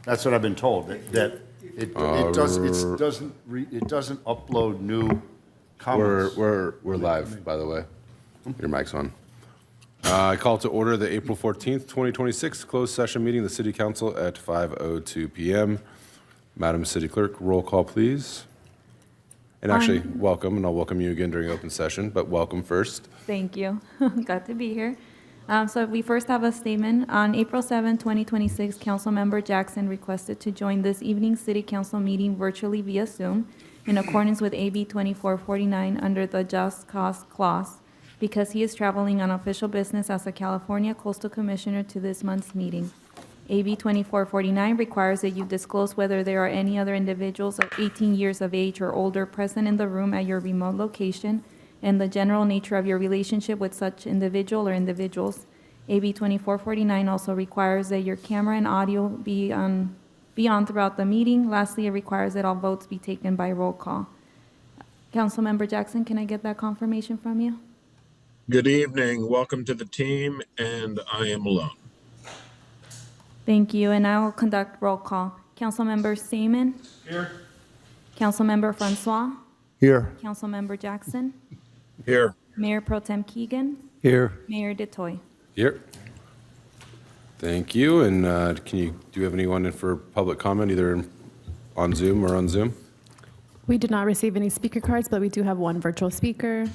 That's what I've been told, that it doesn't upload new comments. We're live, by the way. Your mic's on. I call to order the April 14th, 2026 closed session meeting of the City Council at 5:02 p.m. Madam City Clerk, roll call, please. And actually, welcome, and I'll welcome you again during open session, but welcome first. Thank you. Glad to be here. So we first have a statement. On April 7, 2026, Councilmember Jackson requested to join this evening's City Council meeting virtually via Zoom in accordance with AB 2449 under the Just Cause Clause because he is traveling on official business as a California Coastal Commissioner to this month's meeting. AB 2449 requires that you disclose whether there are any other individuals of 18 years of age or older present in the room at your remote location and the general nature of your relationship with such individual or individuals. AB 2449 also requires that your camera and audio be on throughout the meeting. Lastly, it requires that all votes be taken by roll call. Councilmember Jackson, can I get that confirmation from you? Good evening. Welcome to the team, and I am alone. Thank you, and I will conduct roll call. Councilmember Seaman? Here. Councilmember Francois? Here. Councilmember Jackson? Here. Mayor Pro Tem Keegan? Here. Mayor DeToy? Here. Thank you. And do you have anyone in for public comment, either on Zoom or on Zoom? We did not receive any speaker cards, but we do have one virtual speaker.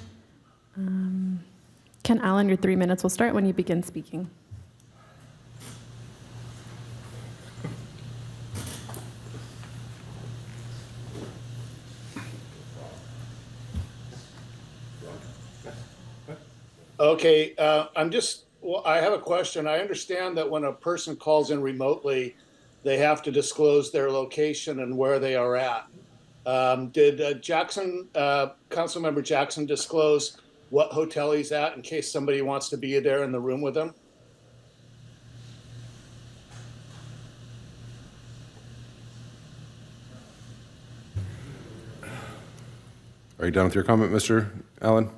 Ken Allen, your 3 minutes will start when you begin speaking. Okay, I have a question. I understand that when a person calls in remotely, they have to disclose their location and where they are at. Did Councilmember Jackson disclose what hotel he's at in case somebody wants to be there in the room with him? Are you done with your comment, Mr. Allen?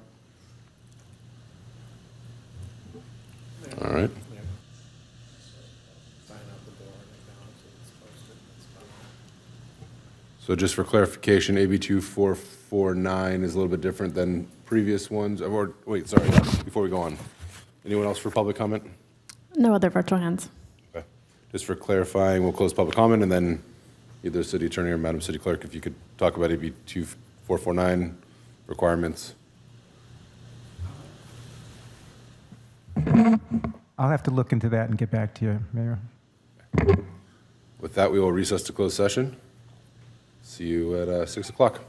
All right. So just for clarification, AB 2449 is a little bit different than previous ones. Wait, sorry, before we go on. Anyone else for public comment? No other virtual hands. Okay. Just for clarifying, we'll close public comment, and then either City Attorney or Madam City Clerk, if you could talk about AB 2449 requirements. I'll have to look into that and get back to you, Mayor. With that, we will recess to close session. See you at 6 o'clock.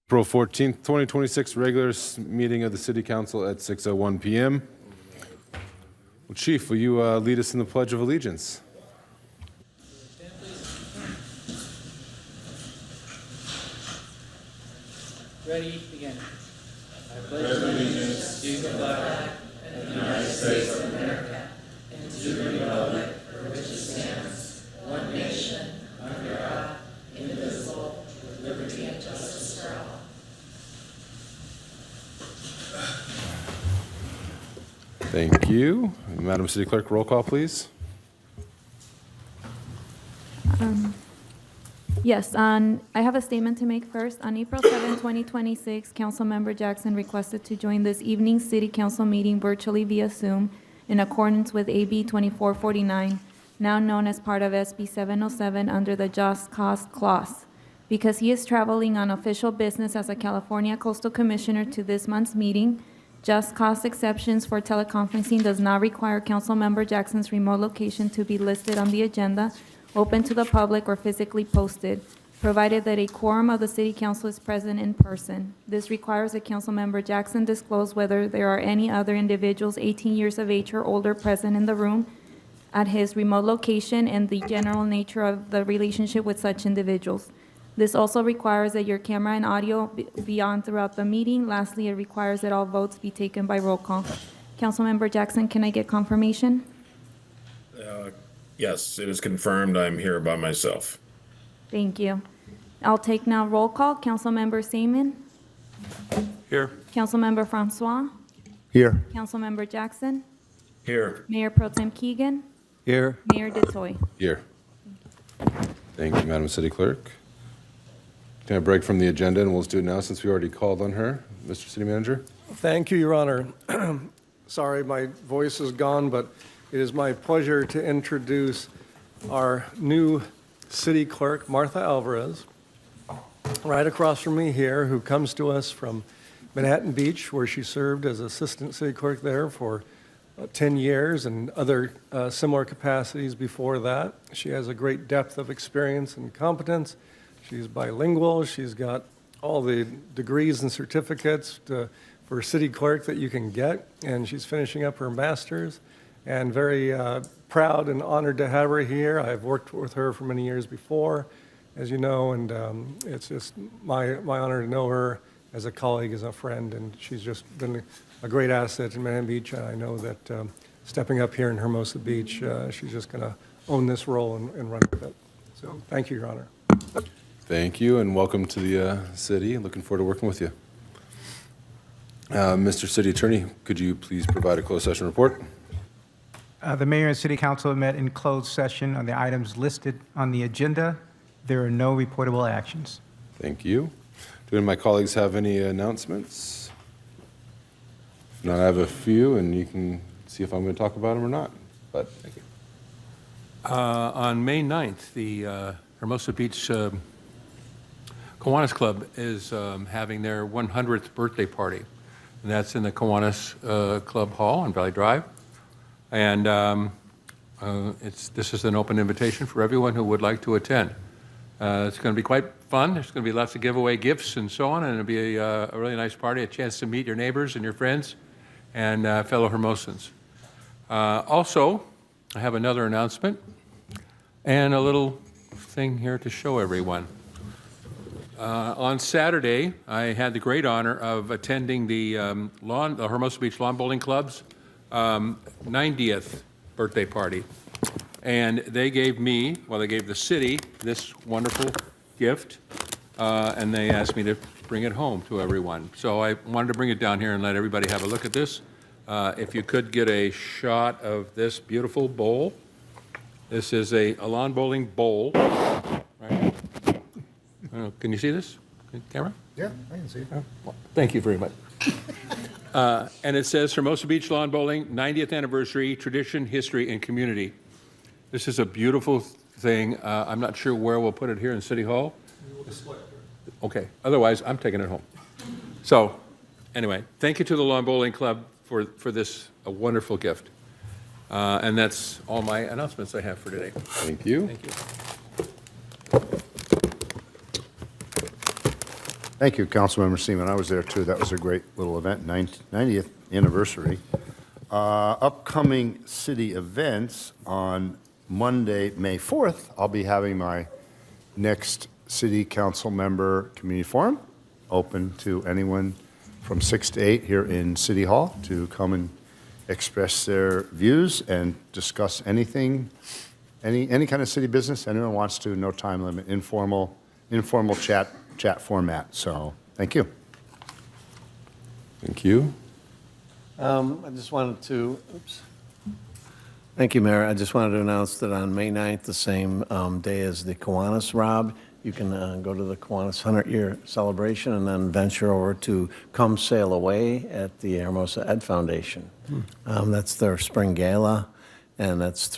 April 14th, 2026, regular meeting of the City Council at 6:01 PM. Well, Chief, will you lead us in the Pledge of Allegiance? Ready, begin. Thank you. Madam City Clerk, roll call, please. Yes, I have a statement to make first. On April 7, 2026, Councilmember Jackson requested to join this evening's City Council meeting virtually via Zoom in accordance with AB 2449, now known as part of SB 707 under the Just Cause Clause. Because he is traveling on official business as a California Coastal Commissioner to this month's meeting, Just Cause exceptions for teleconferencing does not require Councilmember Jackson's remote location to be listed on the agenda, open to the public, or physically posted, provided that a quorum of the City Council is present in person. This requires that Councilmember Jackson disclose whether there are any other individuals 18 years of age or older present in the room at his remote location and the general nature of the relationship with such individuals. This also requires that your camera and audio be on throughout the meeting. Lastly, it requires that all votes be taken by roll call. Councilmember Jackson, can I get confirmation? Yes, it is confirmed. I'm here by myself. Thank you. I'll take now roll call. Councilmember Seaman? Here. Councilmember Francois? Here. Councilmember Jackson? Here. Mayor Pro Tem Keegan? Here. Mayor DeToy? Here. Thank you, Madam City Clerk. Can I break from the agenda, and we'll just do it now since we already called on her? Mr. City Manager? Thank you, Your Honor. Sorry, my voice is gone, but it is my pleasure to introduce our new city clerk, Martha Alvarez, right across from me here, who comes to us from Manhattan Beach, where she served as assistant city clerk there for 10 years and other similar capacities before that. She has a great depth of experience and competence. She's bilingual. She's got all the degrees and certificates for city clerk that you can get, and she's finishing up her master's. And very proud and honored to have her here. I've worked with her for many years before, as you know, and it's just my honor to know her as a colleague, as a friend, and she's just been a great asset in Manhattan Beach. And I know that stepping up here in Hermosa Beach, she's just going to own this role and run with it. So thank you, Your Honor. Thank you, and welcome to the city. Looking forward to working with you. Mr. City Attorney, could you please provide a closed session report? The mayor and city council met in closed session on the items listed on the agenda. There are no reportable actions. Thank you. Do any of my colleagues have any announcements? If not, I have a few, and you can see if I'm going to talk about them or not. But thank you. On May 9th, the Hermosa Beach Kiwanis Club is having their 100th birthday party, and that's in the Kiwanis Club Hall on Valley Drive. And this is an open invitation for everyone who would like to attend. It's going to be quite fun. There's going to be lots of giveaway gifts and so on, and it'll be a really nice party, a chance to meet your neighbors and your friends and fellow Hermosans. Also, I have another announcement and a little thing here to show everyone. On Saturday, I had the great honor of attending the Hermosa Beach Lawn Bowling Club's 90th birthday party. And they gave me, well, they gave the city this wonderful gift, and they asked me to bring it home to everyone. So I wanted to bring it down here and let everybody have a look at this. If you could get a shot of this beautiful bowl. This is a lawn bowling bowl. Right. Can you see this, camera? Yeah, I can see it. Thank you very much. And it says Hermosa Beach Lawn Bowling, 90th Anniversary, Tradition, History, and Community. This is a beautiful thing. I'm not sure where we'll put it here in City Hall. Okay, otherwise, I'm taking it home. So, anyway, thank you to the Lawn Bowling Club for this wonderful gift. And that's all my announcements I have for today. Thank you. Thank you. Thank you, Councilmember Seaman. I was there too. That was a great little event, 90th anniversary. Upcoming city events on Monday, May 4th, I'll be having my next city council member community forum, open to anyone from 6 to 8 here in City Hall to come and express their views and discuss anything, any kind of city business anyone wants to, no time limit, informal chat format. So, thank you. Thank you. I just wanted to, Thank you, Mayor. I just wanted to announce that on May 9th, the same day as the Kiwanis Rob, you can go to the Kiwanis 100-year celebration and then venture over to Come Sail Away at the Hermosa Ed Foundation. That's their spring gala, and it's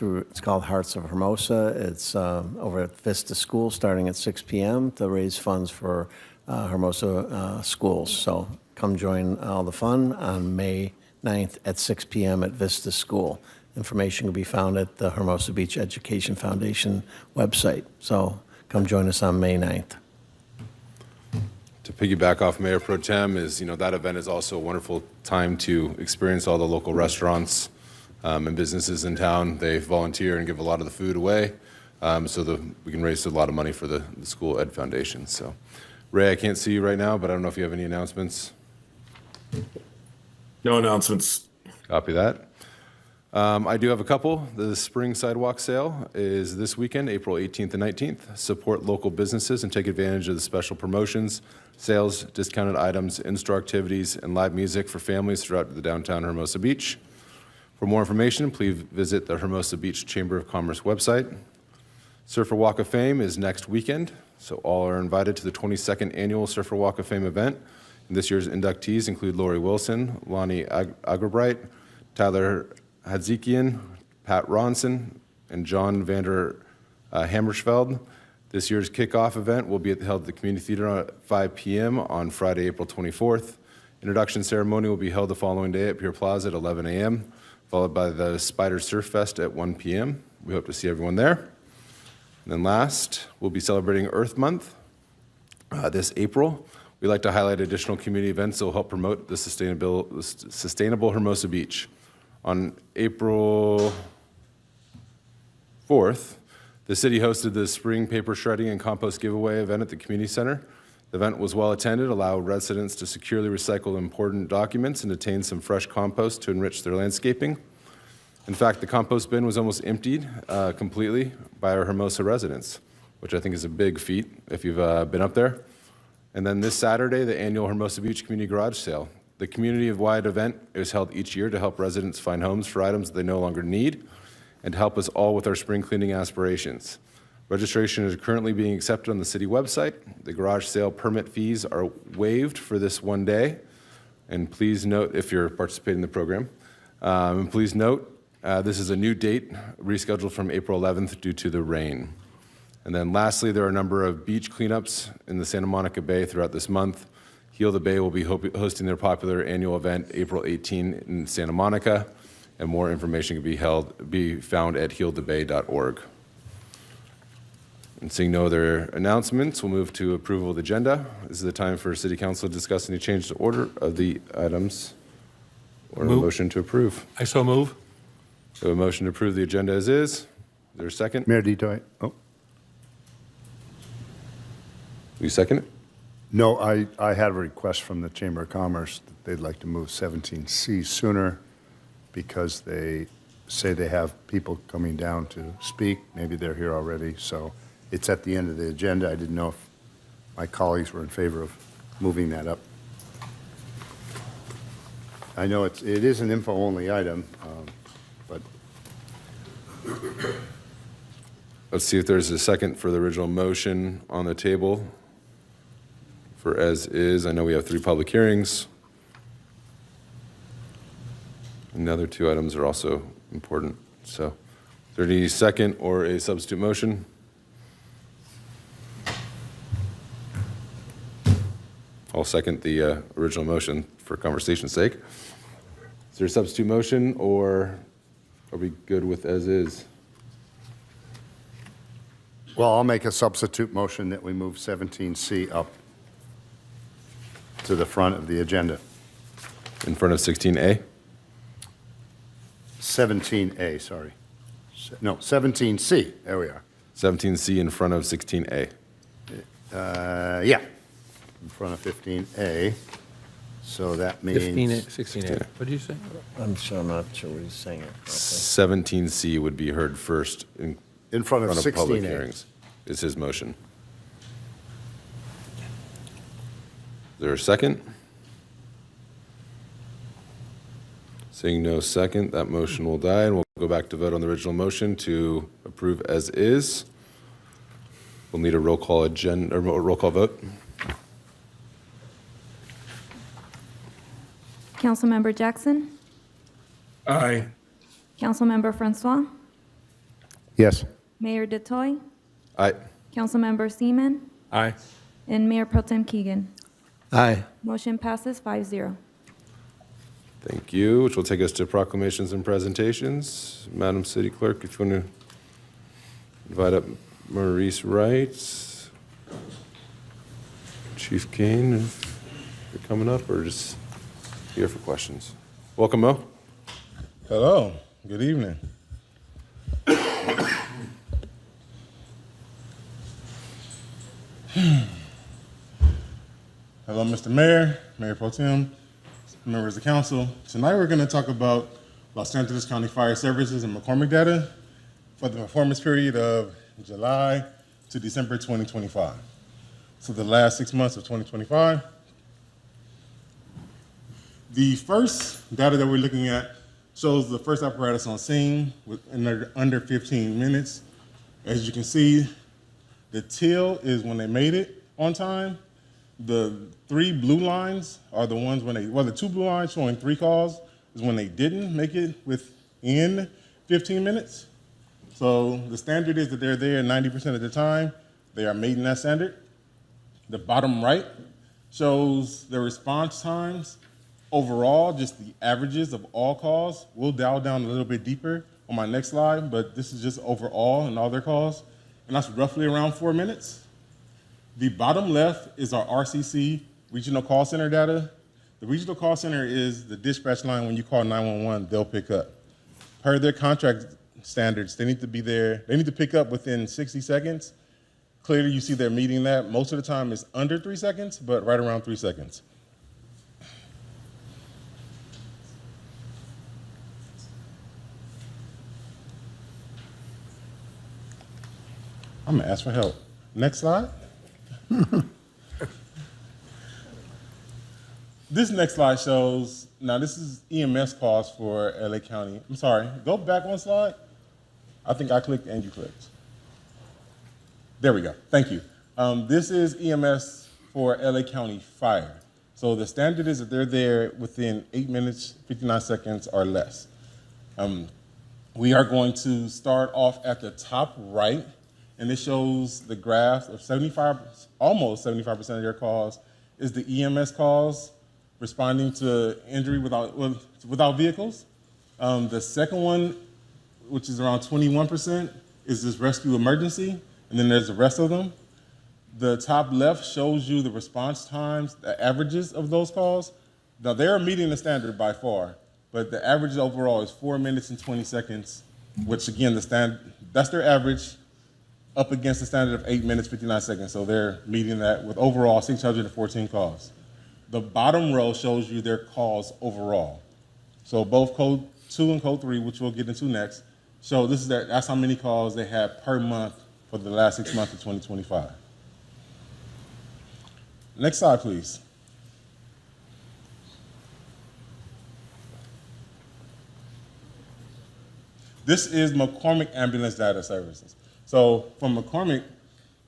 called Hearts of Hermosa. It's over at Vista School starting at 6 p.m. to raise funds for Hermosa schools. So come join all the fun on May 9th at 6 p.m. at Vista School. Information will be found at the Hermosa Beach Education Foundation website. So come join us on May 9th. To piggyback off Mayor Pro Tem is, that event is also a wonderful time to experience all the local restaurants and businesses in town. They volunteer and give a lot of the food away so we can raise a lot of money for the School Ed Foundation. So, Ray, I can't see you right now, but I don't know if you have any announcements. No announcements. Copy that. I do have a couple. The spring sidewalk sale is this weekend, April 18th and 19th. Support local businesses and take advantage of the special promotions, sales, discounted items, in-store activities, and live music for families throughout the downtown Hermosa Beach. For more information, please visit the Hermosa Beach Chamber of Commerce website. Surfer Walk of Fame is next weekend, so all are invited to the 22nd Annual Surfer Walk of Fame event. And this year's inductees include Lori Wilson, Lonnie Agerbright, Tyler Hadzikian, Pat Ronson, and John Vander Hammersfeld. This year's kickoff event will be held at the Community Theater at 5 p.m. on Friday, April 24th. Introduction ceremony will be held the following day at Pier Plaza at 11 a.m., followed by the Spider Surf Fest at 1 p.m. We hope to see everyone there. And then last, we'll be celebrating Earth Month this April. We'd like to highlight additional community events that will help promote the sustainable Hermosa Beach. On April 4th, the city hosted the spring paper shredding and compost giveaway event at the community center. The event was well attended, allowed residents to securely recycle important documents and obtain some fresh compost to enrich their landscaping. In fact, the compost bin was almost emptied completely by our Hermosa residents, which I think is a big feat if you've been up there. And then this Saturday, the annual Hermosa Beach Community Garage Sale. The community-wide event is held each year to help residents find homes for items that they no longer need and to help us all with our spring cleaning aspirations. Registration is currently being accepted on the city website. The garage sale permit fees are waived for this one day. And please note, if you're participating in the program, and please note, this is a new date, rescheduled from April 11th due to the rain. And then lastly, there are a number of beach cleanups in the Santa Monica Bay throughout this month. Heal the Bay will be hosting their popular annual event April 18 in Santa Monica, and more information can be found at healthebay.org. And seeing no other announcements, we'll move to approval of the agenda. This is the time for City Council to discuss any change to order of the items or a motion to approve. I so move. So a motion to approve the agenda as is. Is there a second? Mayor Detoy. Oh, Will you second it? no, I had a request from the Chamber of Commerce that they'd like to move 17C sooner because they say they have people coming down to speak. Maybe they're here already, so it's at the end of the agenda. I didn't know if my colleagues were in favor of moving that up. I know it is an info-only item, but Let's see if there's a second for the original motion on the table for as is. I know we have 3 public hearings. And the other 2 items are also important. So, is there any second or a substitute motion? I'll second the original motion for conversation's sake. Is there a substitute motion, or are we good with as is? well, I'll make a substitute motion that we move 17C up. to the front of the agenda. In front of 16A? 17A, sorry. No, 17C, there we are. 17C in front of 16A. Yeah, in front of 15A. So that means. 16A. What did you say? I'm sure, not sure what he's saying. 17C would be heard first In front of public 16A. hearings, is his motion. Is there a second? Seeing no second, that motion will die, and we'll go back to vote on the original motion to approve as is. We'll need a roll call vote. Councilmember Jackson, Aye. Councilmember Francois, Yes. Mayor Detoy, Aye. Councilmember Seaman, Aye. and Mayor Pro Tem Keegan. Aye. Motion passes 5-0. Thank you, which will take us to proclamations and presentations. Madam City Clerk, if you want to invite up Maurice Wright, Chief Kane, if you're coming up, or just here for questions. Welcome, Mo. Hello, good evening. Hello, Mr. Mayor, Mayor Pro Tem, members of council. Tonight we're going to talk about Los Angeles County Fire Services and McCormick data for the performance period of July to December 2025. So the last 6 months of 2025. The first data that we're looking at shows the first apparatus on scene with under 15 minutes. As you can see, the teal is when they made it on time. The 3 blue lines are the ones when the 2 blue lines showing 3 calls is when they didn't make it within 15 minutes. So the standard is that they're there 90% of the time. They are meeting that standard. The bottom right shows the response times. Overall, just the averages of all calls. We'll dial down a little bit deeper on my next slide, but this is just overall and all their calls. And that's roughly around 4 minutes. The bottom left is our RCC, Regional Call Center data. The Regional Call Center is the dispatch line. When you call 911, they'll pick up. Per their contract standards, they need to be there. They need to pick up within 60 seconds. Clearly, you see they're meeting that. Most of the time, it's under 3 seconds, but right around 3 seconds. I'm gonna ask for help. Next slide. This next slide shows, now this is EMS calls for LA County. I'm sorry, go back one slide. I think I clicked and you clicked. There we go, thank you. This is EMS for LA County Fire. So the standard is that they're there within 8 minutes, 59 seconds or less. We are going to start off at the top right, and it shows the graph of almost 75% of their calls is the EMS calls responding to injury without vehicles. The second one, which is around 21%, is this rescue emergency, and then there's the rest of them. The top left shows you the response times, the averages of those calls. Now they're meeting the standard by far, but the average overall is 4 minutes and 20 seconds, which again, that's their average up against the standard of 8 minutes, 59 seconds. So they're meeting that with overall 614 calls. The bottom row shows you their calls overall. So both code 2 and code 3, which we'll get into next, so that's how many calls they had per month for the last 6 months of 2025. Next slide, please. This is McCormick Ambulance Data Services. So from McCormick,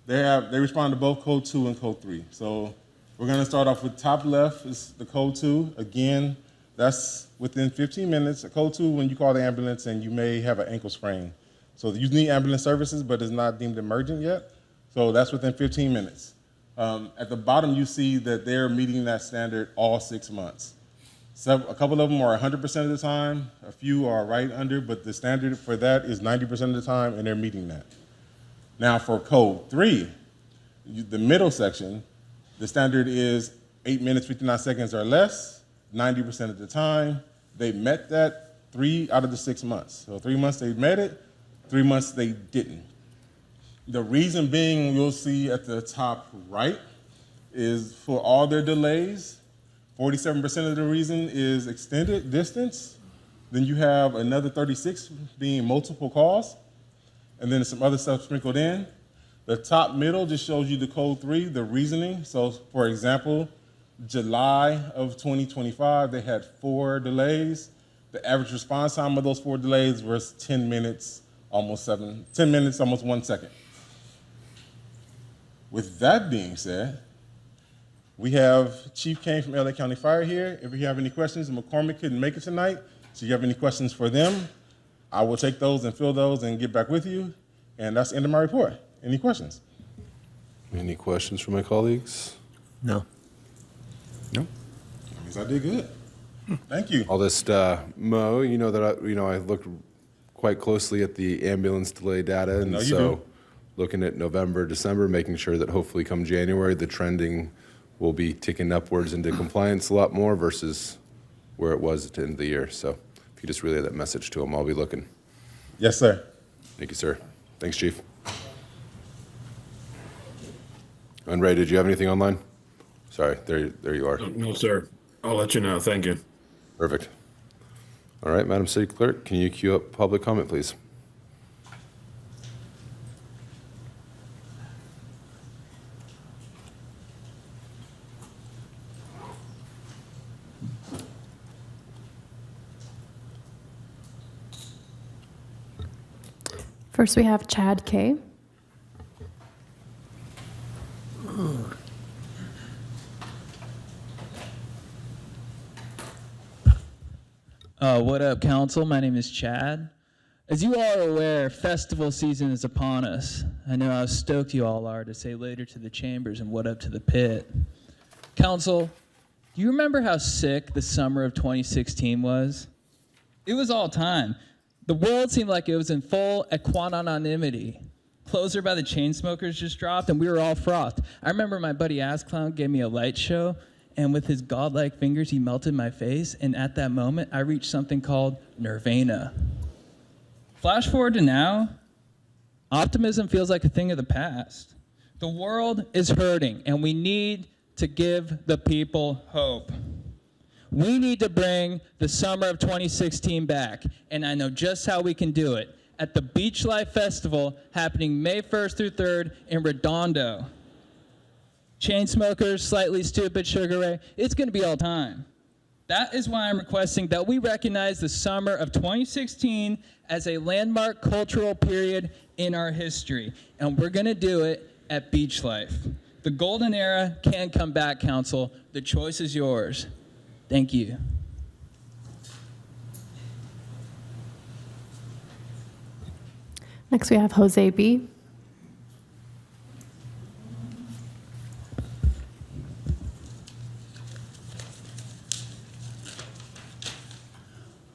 they respond to both code 2 and code 3. So we're gonna start off with top left is the code 2. Again, that's within 15 minutes. Code 2, when you call the ambulance and you may have an ankle sprain. So you need ambulance services, but it's not deemed emergent yet. So that's within 15 minutes. At the bottom, you see that they're meeting that standard all 6 months. So a couple of them are 100% of the time, a few are right under, but the standard for that is 90% of the time, and they're meeting that. Now for code 3, the middle section, the standard is 8 minutes, 59 seconds or less, 90% of the time. They met that 3 out of the 6 months. So 3 months they met it, 3 months they didn't. The reason being, you'll see at the top right, is for all their delays, 47% of the reason is extended distance. Then you have another 36 being multiple calls, and then some other stuff sprinkled in. The top middle just shows you the code 3, the reasoning. So for example, July of 2025, they had 4 delays. The average response time of those 4 delays was 10 minutes, almost 1 second. With that being said, we have Chief Kane from LA County Fire here. If you have any questions, McCormick couldn't make it tonight, so if you have any questions for them, I will take those and fill those and get back with you. And that's the end of my report. Any questions? Any questions from my colleagues? No. No. That means I did good. Thank you. All this, Mo, you know that I looked quite closely at the ambulance delay data, and know you so do. looking at November, December, making sure that hopefully come January, the trending will be ticking upwards into compliance a lot more versus where it was at the end of the year. So if you just relay that message to them, I'll be looking. Yes, sir. Thank you, sir. Thanks, Chief. And Ray, did you have anything online? Sorry, there you are. No, sir. I'll let you know. Thank you. Perfect. All right, Madam City Clerk, can you queue up public comment, please? First, we have Chad K. What up, Council? My name is Chad. As you all are aware, festival season is upon us. I know how stoked you all are to say later to the chambers and what up to the pit. Council, do you remember how sick the summer of 2016 was? It was all time. The world seemed like it was in full equanimity. Closer by the Chainsmokers just dropped, and we were all frothed. I remember my buddy Ass Clown gave me a light show, and with his godlike fingers, he melted my face, and at that moment, I reached something called nirvana. Flash forward to now, optimism feels like a thing of the past. The world is hurting, and we need to give the people hope. We need to bring the summer of 2016 back, and I know just how we can do it. At the Beach Life Festival happening May 1st through 3rd in Redondo. Chainsmokers, Slightly Stupid, Sugar Ray, it's gonna be all time. That is why I'm requesting that we recognize the summer of 2016 as a landmark cultural period in our history, and we're gonna do it at Beach Life. The golden era can come back, Council. The choice is yours. Thank you. Next, we have Jose B.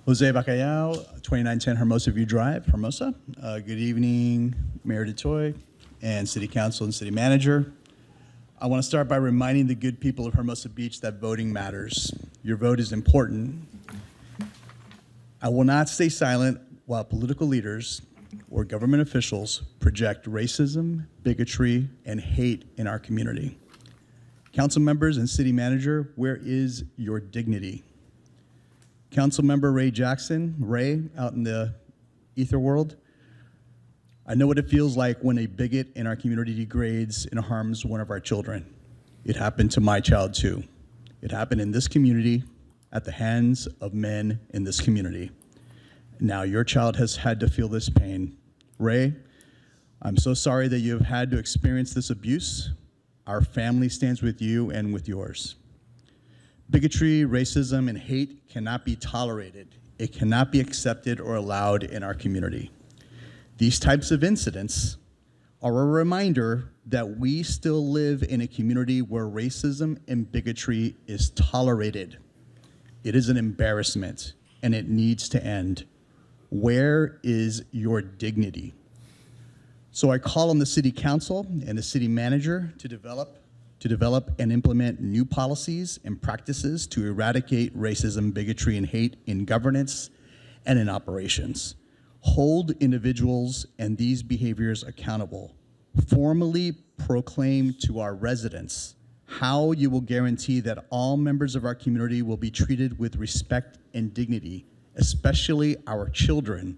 Jose Bacallao, 2910 Hermosa View Drive, Hermosa. Good evening, Mayor DeToy and City Council and City Manager. I want to start by reminding the good people of Hermosa Beach that voting matters. Your vote is important. I will not stay silent while political leaders or government officials project racism, bigotry, and hate in our community. Council members and City Manager, where is your dignity? Councilmember Ray Jackson, Ray, out in the ether world, I know what it feels like when a bigot in our community degrades and harms one of our children. It happened to my child too. It happened in this community at the hands of men in this community. Now your child has had to feel this pain. Ray, I'm so sorry that you have had to experience this abuse. Our family stands with you and with yours. Bigotry, racism, and hate cannot be tolerated. It cannot be accepted or allowed in our community. These types of incidents are a reminder that we still live in a community where racism and bigotry is tolerated. It is an embarrassment, and it needs to end. Where is your dignity? So I call on the City Council and the City Manager to develop to develop and implement new policies and practices to eradicate racism, bigotry, and hate in governance and in operations. Hold individuals and these behaviors accountable. Formally proclaim to our residents how you will guarantee that all members of our community will be treated with respect and dignity, especially our children.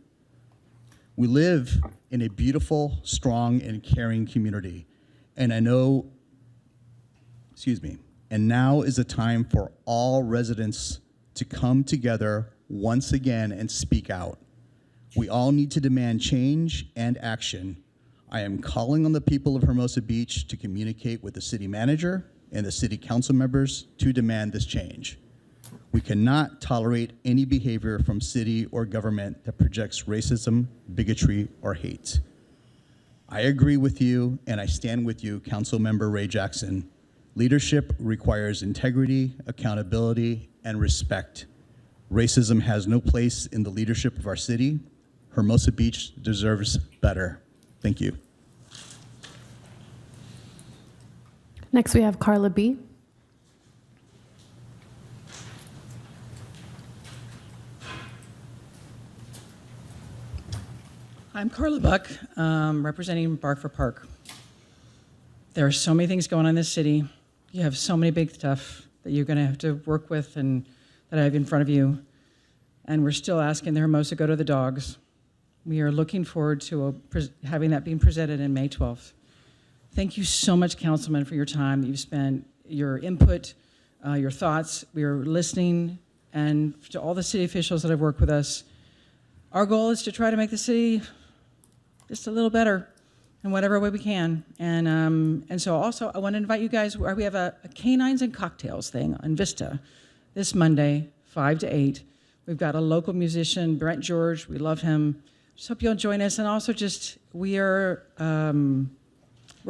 We live in a beautiful, strong, and caring community. And and now is the time for all residents to come together once again and speak out. We all need to demand change and action. I am calling on the people of Hermosa Beach to communicate with the city manager and the city council members to demand this change. We cannot tolerate any behavior from city or government that projects racism, bigotry, or hate. I agree with you, and I stand with you, Councilmember Ray Jackson. Leadership requires integrity, accountability, and respect. Racism has no place in the leadership of our city. Hermosa Beach deserves better. Thank you. Next, we have Carla B. I'm Carla Buck, representing Bark for Park. There are so many things going on in this city. You have so many big stuff that you're going to have to work with and that I have in front of you. And we're still asking the Hermosa go to the dogs. We are looking forward to having that being presented in May 12th. Thank you so much, Councilman, for your time that you've spent, your input, your thoughts. We are listening, and to all the city officials that have worked with us. Our goal is to try to make the city just a little better in whatever way we can. And so also, I want to invite you guys, we have a Canines and Cocktails thing on Vista this Monday, 5 to 8. We've got a local musician, Brent George. We love him. Just hope you'll join us. And also we're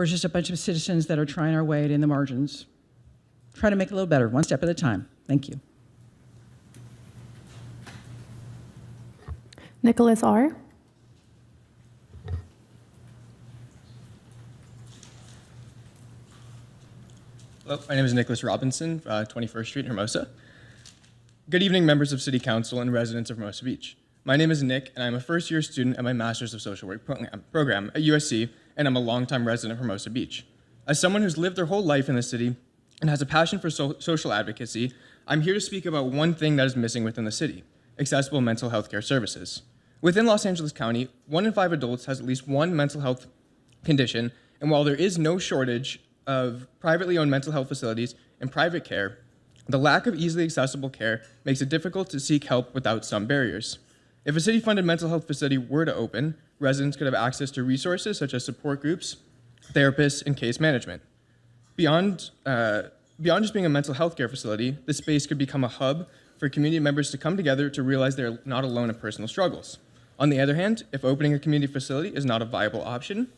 just a bunch of citizens that are trying our way in the margins, trying to make it a little better, one step at a time. Thank you. Nicholas R. Hello, my name is Nicholas Robinson, 21st Street, Hermosa. Good evening, members of City Council and residents of Hermosa Beach. My name is Nick, and I'm a first-year student at my Master's of Social Work program at USC, and I'm a longtime resident of Hermosa Beach. As someone who's lived their whole life in the city and has a passion for social advocacy, I'm here to speak about one thing that is missing within the city: accessible mental health care services. Within Los Angeles County, 1 in 5 adults has at least one mental health condition, and while there is no shortage of privately owned mental health facilities and private care, the lack of easily accessible care makes it difficult to seek help without some barriers. If a city-funded mental health facility were to open, residents could have access to resources such as support groups, therapists, and case management. Beyond just being a mental health care facility, this space could become a hub for community members to come together to realize they're not alone in personal struggles. On the other hand, if opening a community facility is not a viable option,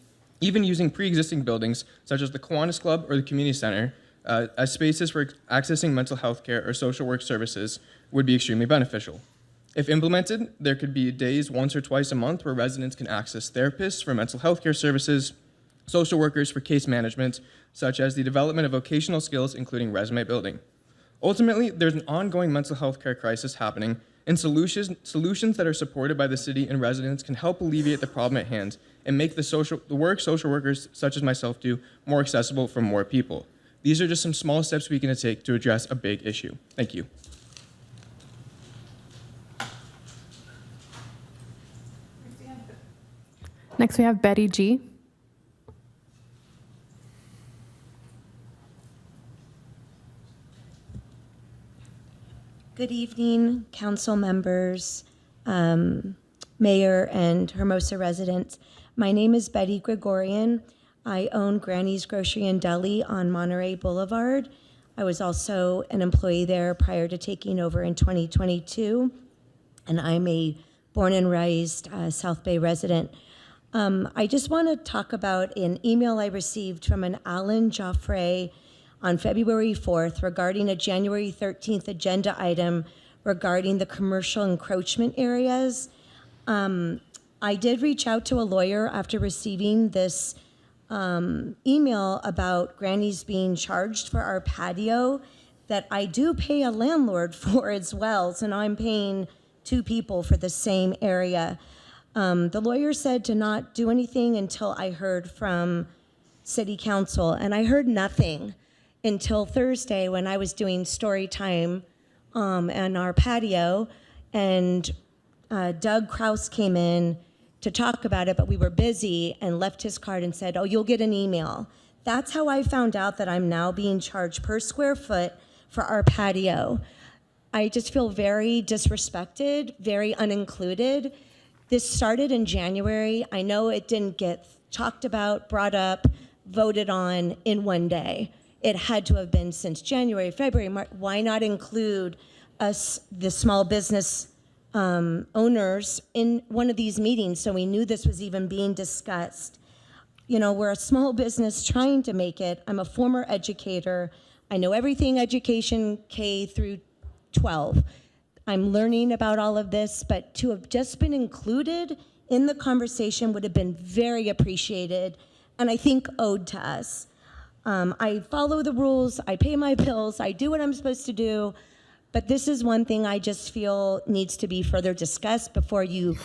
even using pre-existing buildings such as the Kiwanis Club or the Community Center as spaces for accessing mental health care or social work services would be extremely beneficial. If implemented, there could be days once or twice a month where residents can access therapists for mental health care services, social workers for case management, such as the development of vocational skills, including resume building. Ultimately, there's an ongoing mental health care crisis happening, and solutions that are supported by the city and residents can help alleviate the problem at hand and make the work social workers such as myself do more accessible for more people. These are just some small steps we can take to address a big issue. Thank you. Next, we have Betty G. Good evening, council members, mayor, and Hermosa residents. My name is Betty Gregorian. I own Granny's Grocery and Deli on Monterey Boulevard. I was also an employee there prior to taking over in 2022, and I'm a born and raised South Bay resident. I just want to talk about an email I received from an Alan Joffre on February 4th regarding a January 13th agenda item regarding the commercial encroachment areas. I did reach out to a lawyer after receiving this email about Granny's being charged for our patio that I do pay a landlord for as well. So now I'm paying two people for the same area. The lawyer said to not do anything until I heard from City Council, and I heard nothing until Thursday when I was doing story time on our patio, and Doug Kraus came in to talk about it, but we were busy, and left his card and said, "Oh, you'll get an email." That's how I found out that I'm now being charged per square foot for our patio. I just feel very disrespected, very unincluded. This started in January. I know it didn't get talked about, brought up, voted on in one day. It had to have been since January, February, March. Why not include us, the small business owners, in one of these meetings so we knew this was even being discussed? You know, we're a small business trying to make it. I'm a former educator. I know everything education K through 12. I'm learning about all of this, but to have just been included in the conversation would have been very appreciated, and I think owed to us. I follow the rules, I pay my bills, I do what I'm supposed to do, but this is one thing I just feel needs to be further discussed before you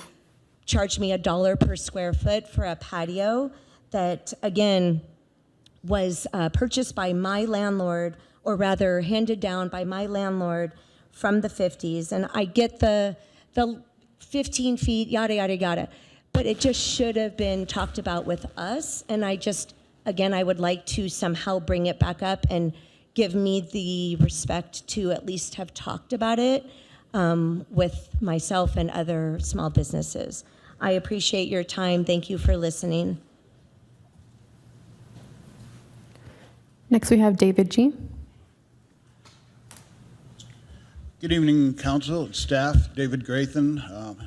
charge me $1 per square foot for a patio that, again, was purchased by my landlord, or rather handed down by my landlord from the 50s. And I get the 15 feet, yada, yada, yada, but it just should have been talked about with us. And I just, again, I would like to somehow bring it back up and give me the respect to at least have talked about it with myself and other small businesses. I appreciate your time. Thank you for listening. Next, we have David G. Good evening, council and staff. David Grathan,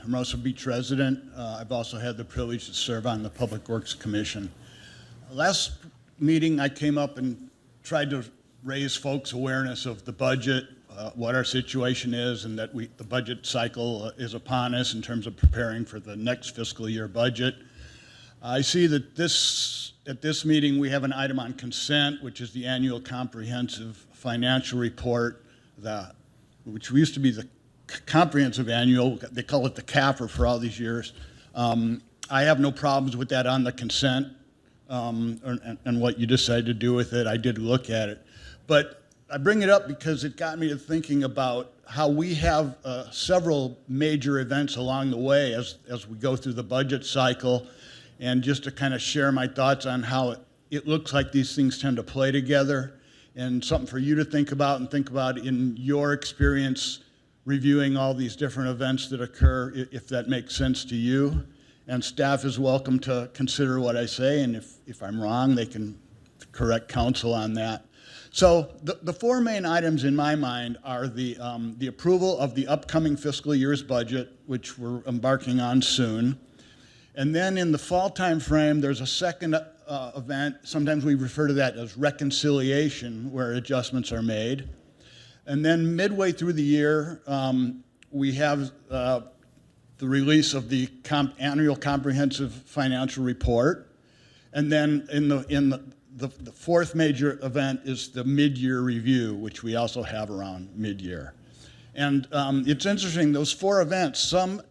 Hermosa Beach resident. I've also had the privilege to serve on the Public Works Commission. Last meeting, I came up and tried to raise folks' awareness of the budget, what our situation is, and that the budget cycle is upon us in terms of preparing for the next fiscal year budget. I see that at this meeting, we have an item on consent, which is the annual comprehensive financial report, which used to be the comprehensive annual. They call it the CAFR for all these years. I have no problems with that on the consent and what you decide to do with it. I did look at it. But I bring it up because it got me to thinking about how we have several major events along the way as we go through the budget cycle, and just to kind of share my thoughts on how it looks like these things tend to play together, and something for you to think about and think about in your experience reviewing all these different events that occur, if that makes sense to you. And staff is welcome to consider what I say, and if I'm wrong, they can correct counsel on that. So the four main items in my mind are the approval of the upcoming fiscal year's budget, which we're embarking on soon. And then in the fall time frame, there's a second event. Sometimes we refer to that as reconciliation, where adjustments are made. And then midway through the year, we have the release of the annual comprehensive financial report. And then in the fourth major event is the mid-year review, which we also have around mid-year. And it's interesting, those four events, some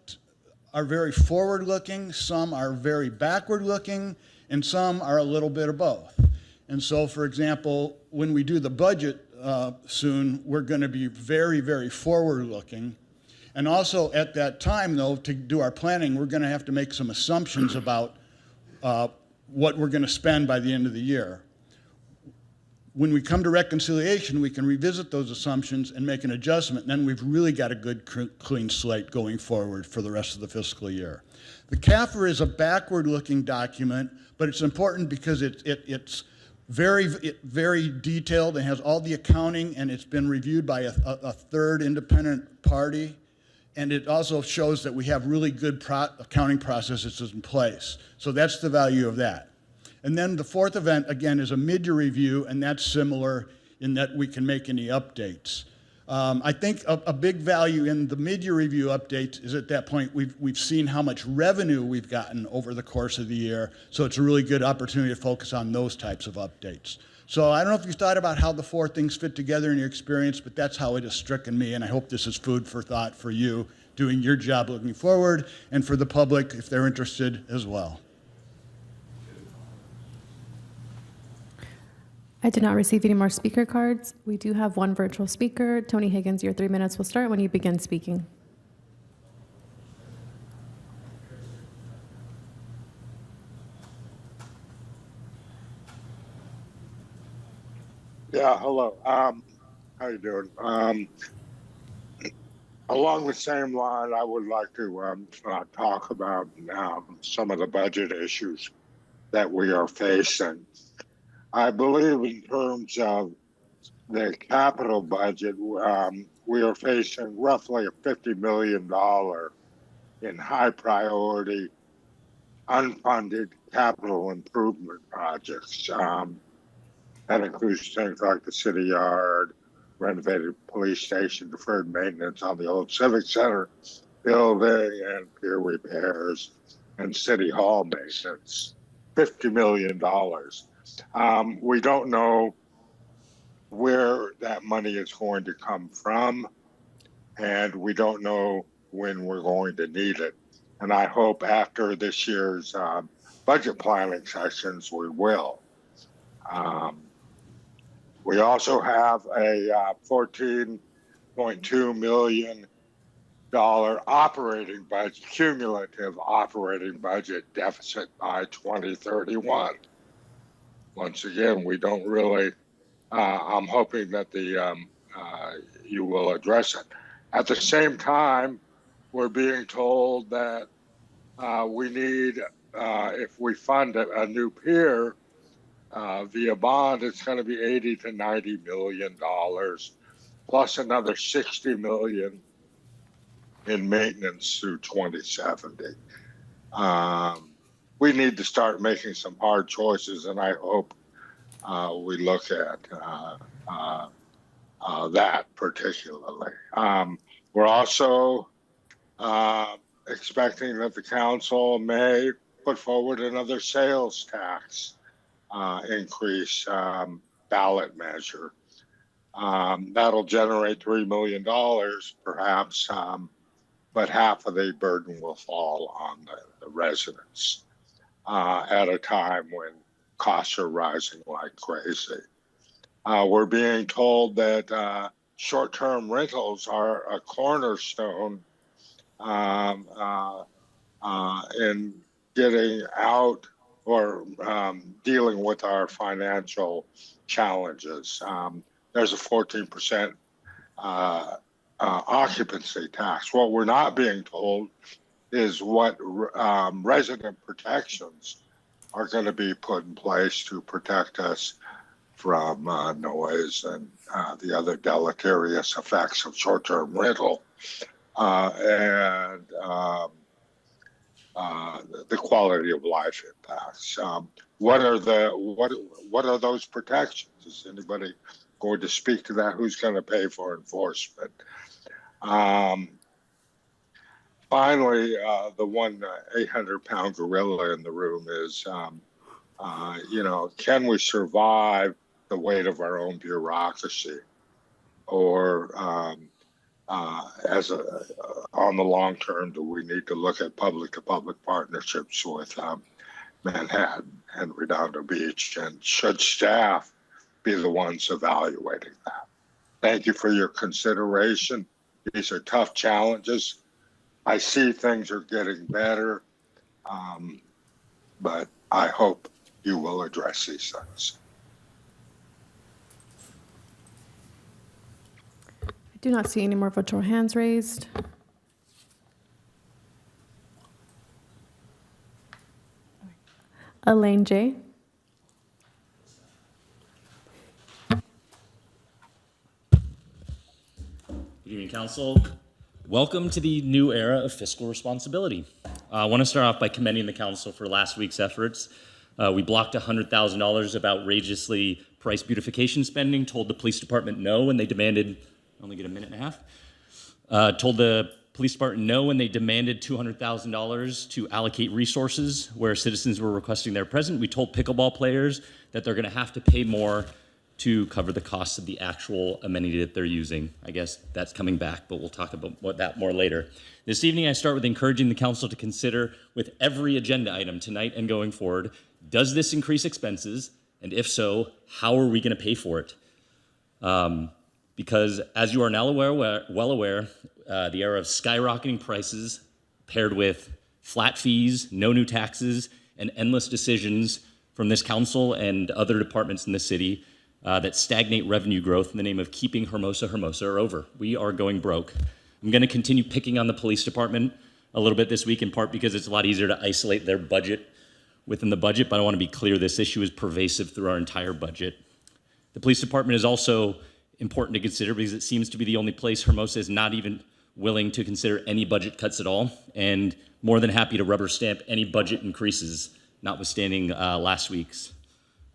are very forward-looking, some are very backward-looking, and some are a little bit of both. And so, for example, when we do the budget soon, we're going to be very, very forward-looking. And also at that time, though, to do our planning, we're going to have to make some assumptions about what we're going to spend by the end of the year. When we come to reconciliation, we can revisit those assumptions and make an adjustment, and then we've really got a good clean slate going forward for the rest of the fiscal year. The CAFR is a backward-looking document, but it's important because it's very detailed and has all the accounting, and it's been reviewed by a third independent party, and it also shows that we have really good accounting processes in place. So that's the value of that. And then the fourth event, again, is a mid-year review, and that's similar in that we can make any updates. I think a big value in the mid-year review updates is at that point we've seen how much revenue we've gotten over the course of the year, so it's a really good opportunity to focus on those types of updates. So I don't know if you thought about how the four things fit together in your experience, but that's how it has stricken me, and I hope this is food for thought for you doing your job looking forward, and for the public if they're interested as well. I did not receive any more speaker cards. We do have one virtual speaker. Tony Higgins, your 3 minutes will start when you begin speaking. Yeah, hello. How you doing? Along the same line, I would like to talk about some of the budget issues that we are facing. I believe in terms of the capital budget, we are facing roughly a $50 million in high priority unfunded capital improvement projects. That includes things like the city yard, renovated police station, deferred maintenance on the old civic center building, and pier repairs, and city hall maintenance. $50 million. We don't know where that money is going to come from, and we don't know when we're going to need it. And I hope after this year's budget planning sessions, we will. We also have a $14.2 million operating budget, cumulative operating budget deficit by 2031. Once again, we don't really, I'm hoping that you will address it. At the same time, we're being told that we need, if we fund a new pier, via bond, it's going to be $80 to $90 million, plus another $60 million in maintenance through 2070. We need to start making some hard choices, and I hope we look at that particularly. We're also expecting that the council may put forward another sales tax increase ballot measure. That'll generate $3 million perhaps, but half of the burden will fall on the residents at a time when costs are rising like crazy. We're being told that short-term rentals are a cornerstone in getting out or dealing with our financial challenges. There's a 14% occupancy tax. What we're not being told is what resident protections are going to be put in place to protect us from noise and the other deleterious effects of short-term rental and the quality of life impacts. What are those protections? Is anybody going to speak to that? Who's going to pay for enforcement? Finally, the one 800-pound gorilla in the room is, can we survive the weight of our own bureaucracy, or on the long term, do we need to look at public-to-public partnerships with Manhattan and Redondo Beach, and should staff be the ones evaluating that? Thank you for your consideration. These are tough challenges. I see things are getting better, but I hope you will address these things. I do not see any more virtual hands raised. Elaine J. Good evening, Council. Welcome to the new era of fiscal responsibility. I want to start off by commending the Council for last week's efforts. We blocked $100,000 of outrageously priced beautification spending, told the police department no when they demanded I only get a minute and a half. Told the police department no when they demanded $200,000 to allocate resources where citizens were requesting their present. We told pickleball players that they're going to have to pay more to cover the cost of the actual amenity that they're using. I guess that's coming back, but we'll talk about that more later. This evening, I start with encouraging the council to consider with every agenda item tonight and going forward, does this increase expenses? And if so, how are we going to pay for it? Because as you are now well aware, the era of skyrocketing prices paired with flat fees, no new taxes, and endless decisions from this council and other departments in the city that stagnate revenue growth in the name of keeping Hermosa are over. We are going broke. I'm going to continue picking on the police department a little bit this week, in part because it's a lot easier to isolate their budget within the budget, but I want to be clear this issue is pervasive through our entire budget. The police department is also important to consider because it seems to be the only place Hermosa is not even willing to consider any budget cuts at all, and more than happy to rubber stamp any budget increases, notwithstanding last week's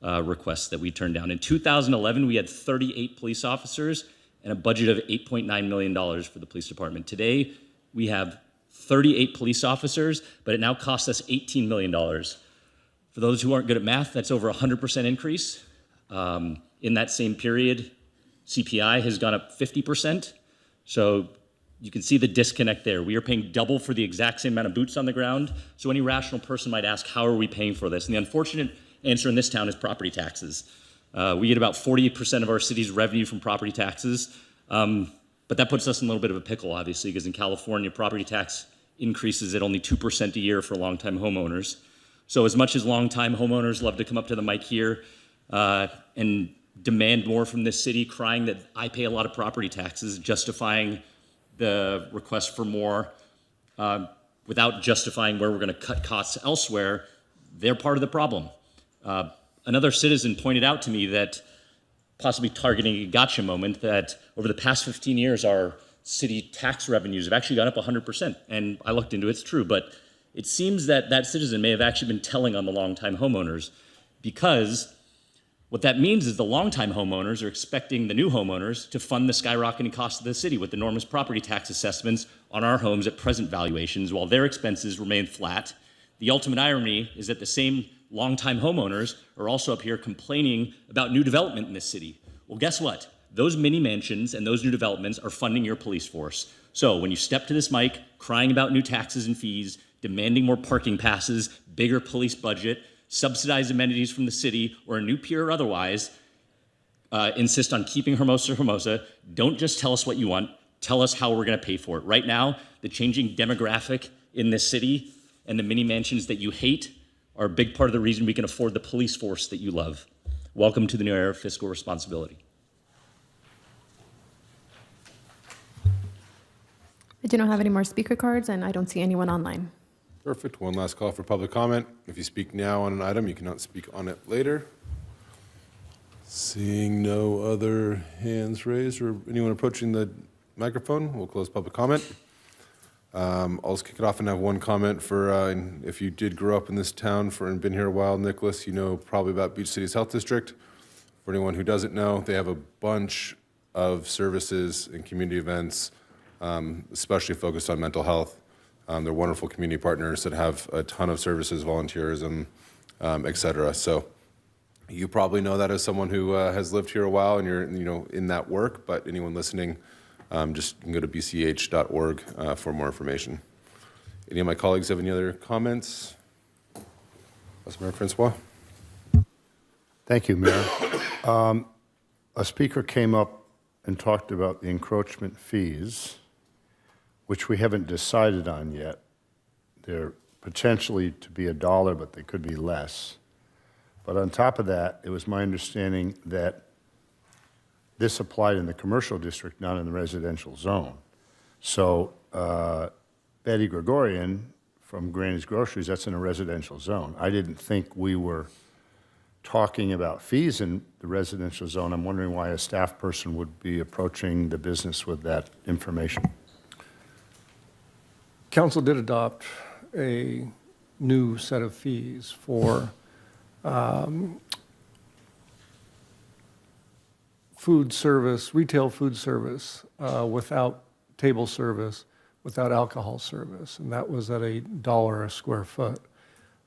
requests that we turned down. In 2011, we had 38 police officers and a budget of $8.9 million for the police department. Today, we have 38 police officers, but it now costs us $18 million. For those who aren't good at math, that's over 100% increase. In that same period, CPI has gone up 50%. So you can see the disconnect there. We are paying double for the exact same amount of boots on the ground. So any rational person might ask, how are we paying for this? And the unfortunate answer in this town is property taxes. We get about 48% of our city's revenue from property taxes. But that puts us in a little bit of a pickle, obviously, because in California, property tax increases at only 2% a year for longtime homeowners. So as much as longtime homeowners love to come up to the mic here and demand more from this city, crying that I pay a lot of property taxes, justifying the request for more without justifying where we're going to cut costs elsewhere, they're part of the problem. Another citizen pointed out to me that, possibly targeting a gotcha moment, that over the past 15 years, our city tax revenues have actually gone up 100%. And I looked into it, it's true, but it seems that that citizen may have actually been telling on the longtime homeowners, because what that means is the longtime homeowners are expecting the new homeowners to fund the skyrocketing cost of the city with enormous property tax assessments on our homes at present valuations, while their expenses remain flat. The ultimate irony is that the same longtime homeowners are also up here complaining about new development in this city. Well, guess what? Those mini mansions and those new developments are funding your police force. So when you step to this mic crying about new taxes and fees, demanding more parking passes, bigger police budget, subsidized amenities from the city, or a new pier or otherwise, insist on keeping Hermosa, don't just tell us what you want, tell us how we're going to pay for it. Right now, the changing demographic in this city and the mini mansions that you hate are a big part of the reason we can afford the police force that you love. Welcome to the new era of fiscal responsibility. I do not have any more speaker cards, and I don't see anyone online. Perfect. One last call for public comment. If you speak now on an item, you cannot speak on it later. Seeing no other hands raised or anyone approaching the microphone, we'll close public comment. I'll just kick it off and have one comment for if you did grow up in this town and been here a while, Nicholas, you know probably about Beach City's Health District. For anyone who doesn't know, they have a bunch of services and community events, especially focused on mental health. They're wonderful community partners that have a ton of services, volunteerism, et cetera. So you probably know that as someone who has lived here a while and you're in that work, but anyone listening, just can go to bch.org for more information. Any of my colleagues have any other comments? Vice Mayor Francois. Thank you, Mayor. A speaker came up and talked about the encroachment fees, which we haven't decided on yet. They're potentially to be $1, but they could be less. But on top of that, it was my understanding that this applied in the commercial district, not in the residential zone. So Betty Gregorian from Granny's Groceries, that's in a residential zone. I didn't think we were talking about fees in the residential zone. I'm wondering why a staff person would be approaching the business with that information. Council did adopt a new set of fees for food service, retail food service, without table service, without alcohol service, and that was at $1 a square foot.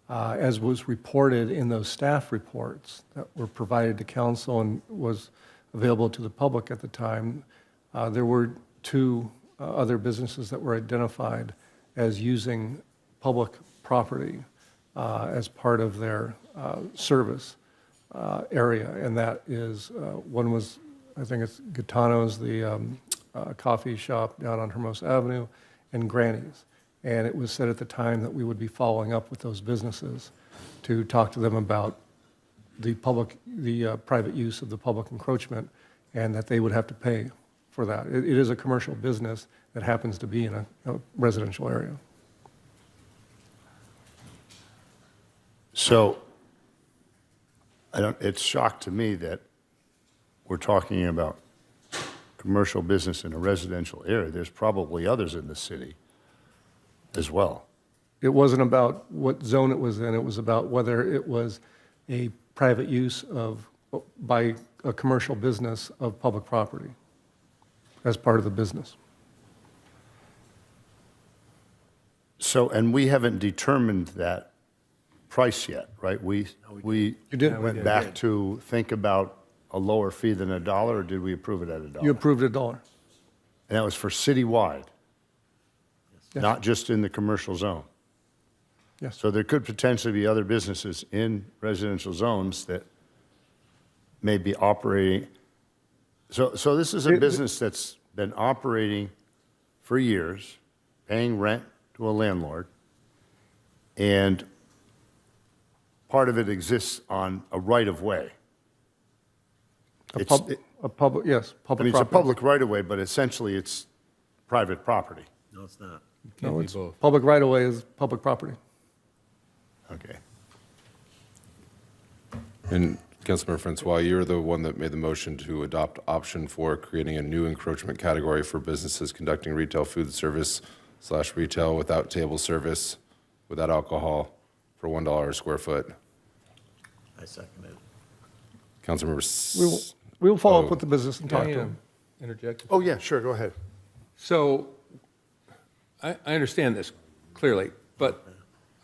As was reported in those staff reports that were provided to council and was available to the public at the time, there were two other businesses that were identified as using public property as part of their service area, and that is, one was, I think it's Gitano's, the coffee shop down on Hermosa Avenue, and Granny's. And it was said at the time that we would be following up with those businesses to talk to them about the private use of the public encroachment, and that they would have to pay for that. It is a commercial business that happens to be in a residential area. So it's shock to me that we're talking about commercial business in a residential area. There's probably others in the city as well. It wasn't about what zone it was in, it was about whether it was a private use by a commercial business of public property as part of the business. So, and we haven't determined that price yet, right? We went back to think about a lower fee than $1, or did we approve it at $1? You approved $1. And that was for citywide, Yes. not just in the commercial zone. Yes. So there could potentially be other businesses in residential zones that may be operating. So this is a business that's been operating for years, paying rent to a landlord, and part of it exists on a right-of-way. Yes, public I mean, it's a property. public right-of-way, but essentially it's private property. No, it's not. No, it's public right-of-way is public property. Okay. And Councilmember Francois, you're the one that made the motion to adopt option 4, creating a new encroachment category for businesses conducting retail food service / retail without table service, without alcohol, for $1 a square foot. I second it. Councilmember. We will follow up with the business and talk to Can I, them. interject? Oh, yeah, sure, go ahead. So I understand this clearly, but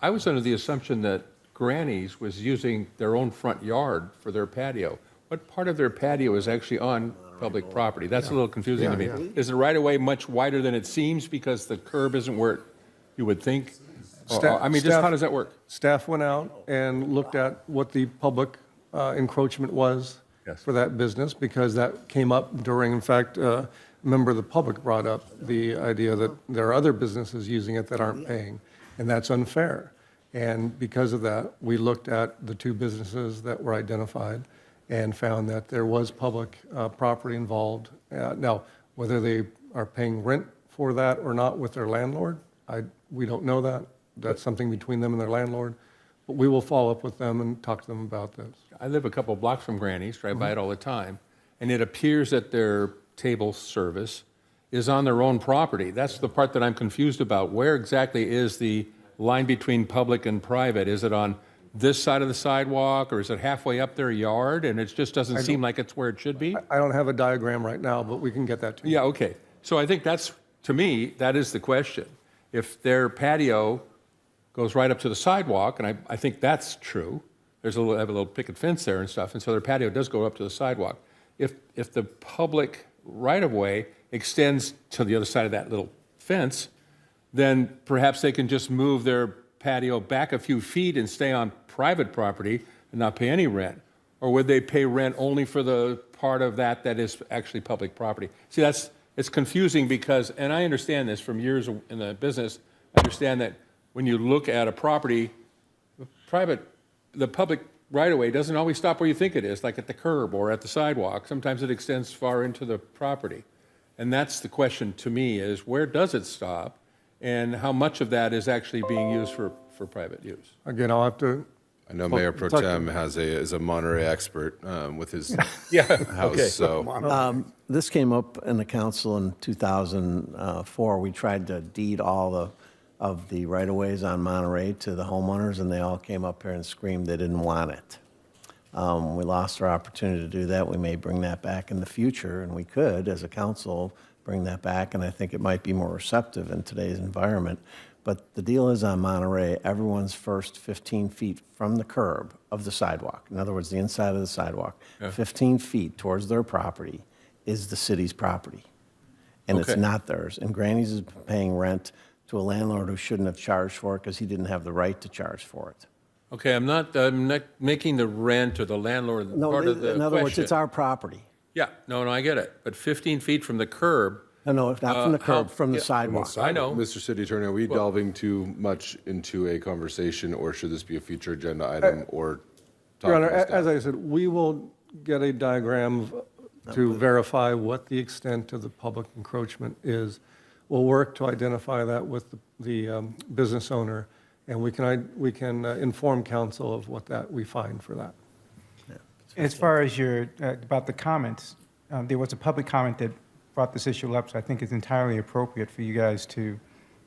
I was under the assumption that Granny's was using their own front yard for their patio. What part of their patio is actually on public property? That's a little confusing to me. Yeah, yeah. Is the right-of-way much wider than it seems because the curb isn't where you would think? I mean, just how does that work? Staff went out and looked at what the public encroachment was for that business, because that came up during, in fact, a member of the public brought up the idea that there are other businesses using it that aren't paying, and that's unfair. And because of that, we looked at the two businesses that were identified and found that there was public property involved. Now, whether they are paying rent for that or not with their landlord, we don't know that. That's something between them and their landlord. But we will follow up with them and talk to them about this. I live a couple blocks from Granny's, drive by it all the time, and it appears that their table service is on their own property. That's the part that I'm confused about. Where exactly is the line between public and private? Is it on this side of the sidewalk, or is it halfway up their yard, and it just doesn't seem like it's where it should be? I don't have a diagram right now, but we can get that to you. Yeah, okay. So I think that's, to me, that is the question. If their patio goes right up to the sidewalk, and I think that's true, have a little picket fence there and stuff, and so their patio does go up to the sidewalk. If the public right-of-way extends to the other side of that little fence, then perhaps they can just move their patio back a few feet and stay on private property and not pay any rent. Or would they pay rent only for the part of that that is actually public property? See, it's confusing because, and I understand this from years in the business, I understand that when you look at a property, the public right-of-way doesn't always stop where you think it is, like at the curb or at the sidewalk. Sometimes it extends far into the property. And that's the question to me, is where does it stop? And how much of that is actually being used for private use? Again, I'll have to. I know Mayor Pro Tem is a Monterey expert with his yeah. house. Okay. So This came up in the council in 2004. We tried to deed all of the right-of-ways on Monterey to the homeowners, and they all came up here and screamed they didn't want it. We lost our opportunity to do that. We may bring that back in the future, and we could, as a council, bring that back, and I think it might be more receptive in today's environment. But the deal is on Monterey, everyone's first 15 feet from the curb of the sidewalk, in other words, the inside of the sidewalk, Yeah. 15 feet towards their property is the city's property. And it's Okay. not theirs. And Granny's is paying rent to a landlord who shouldn't have charged for it because he didn't have the right to charge for it. Okay, I'm not making the rent or the landlord No, part of the in other words, question. it's our property. Yeah, no, I get it. But 15 feet from the curb. No, not from the curb, from the yeah, sidewalk. I know. Mr. City Attorney, are we delving too much into a conversation, or should this be a future agenda item, or? Your Honor, talking to staff? as I said, we will get a diagram to verify what the extent of the public encroachment is. We'll work to identify that with the business owner, and we can inform council of what that we find for that. As far as your, about the comments, there was a public comment that brought this issue up, so I think it's entirely appropriate for you guys to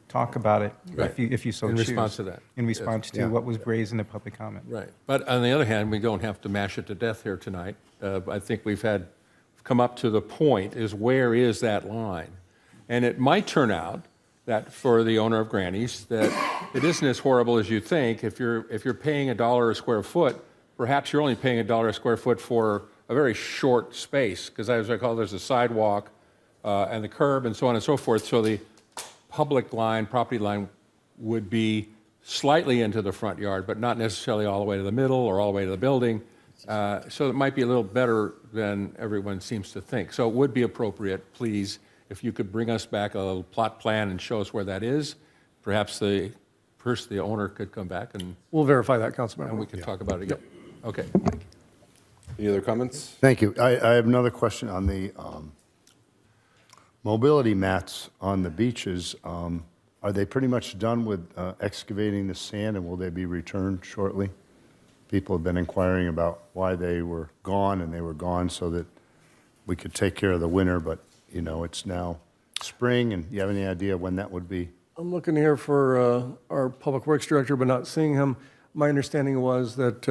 talk about it Right. if you so In choose. response to that. In Yes. response to Yeah. what was raised in the public comment. Right. But on the other hand, we don't have to mash it to death here tonight. I think we've come up to the point is where is that line? And it might turn out that for the owner of Granny's, that it isn't as horrible as you think. If you're paying $1 a square foot, perhaps you're only paying $1 a square foot for a very short space, because as I recall, there's a sidewalk and the curb and so on and so forth. So the public line, property line would be slightly into the front yard, but not necessarily all the way to the middle or all the way to the building. So it might be a little better than everyone seems to think. So it would be appropriate, please, if you could bring us back a little plot plan and show us where that is. Perhaps the owner could come back and We'll verify that, Councilmember. we can talk about it again. Okay. Any other comments? Thank you. I have another question on the mobility mats on the beaches. Are they pretty much done with excavating the sand, and will they be returned shortly? People have been inquiring about why they were gone, and they were gone so that we could take care of the winter, but, you know, it's now spring, and you have any idea when that would be? I'm looking here for our Public Works Director, but not seeing him. My understanding was that,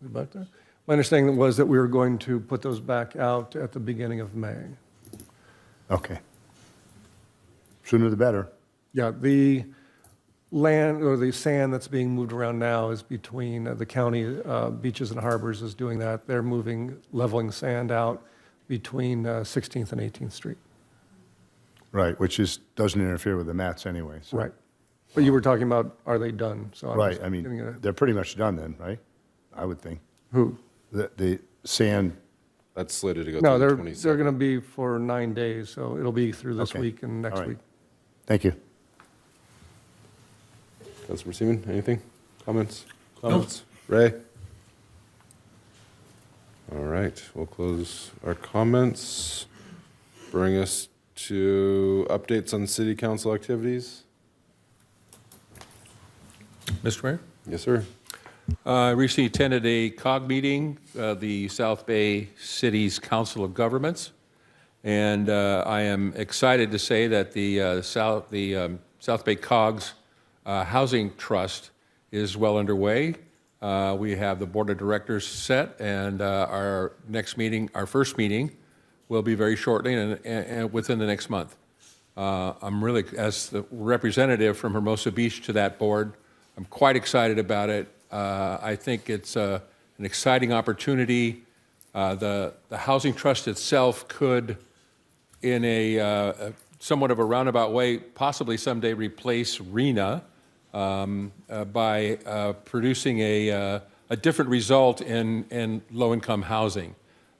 back there? My understanding was that we were going to put those back out at the beginning of May. Okay. Sooner the better. Yeah, the land or the sand that's being moved around now is between the county beaches and harbors is doing that. They're leveling sand out between 16th and 18th Street. Right, which doesn't interfere with the mats anyway. So. Right. But you were talking about, are they done? So I'm Right, just I mean, getting a- they're pretty much done then, right? I would think. Who? The sand. That's slated to go No, to the they're 22nd. going to be for 9 days, so it'll be through this Okay. week and next All right. week. Thank you. Councilor Seaman, anything? Comments? Ray? All right, we'll close our comments. Bring us to updates on city council activities. Mr. Mayor? Yes, sir. I recently attended a COG meeting, the South Bay City's Council of Governments, and I am excited to say that the South Bay COG's Housing Trust is well underway. We have the board of directors set, and our next meeting, our first meeting, will be very shortly and within the next month. I'm really, as the representative from Hermosa Beach to that board, I'm quite excited about it. I think it's an exciting opportunity. The Housing Trust itself could, in a somewhat of a roundabout way, possibly someday replace RENA by producing a different result in low-income housing.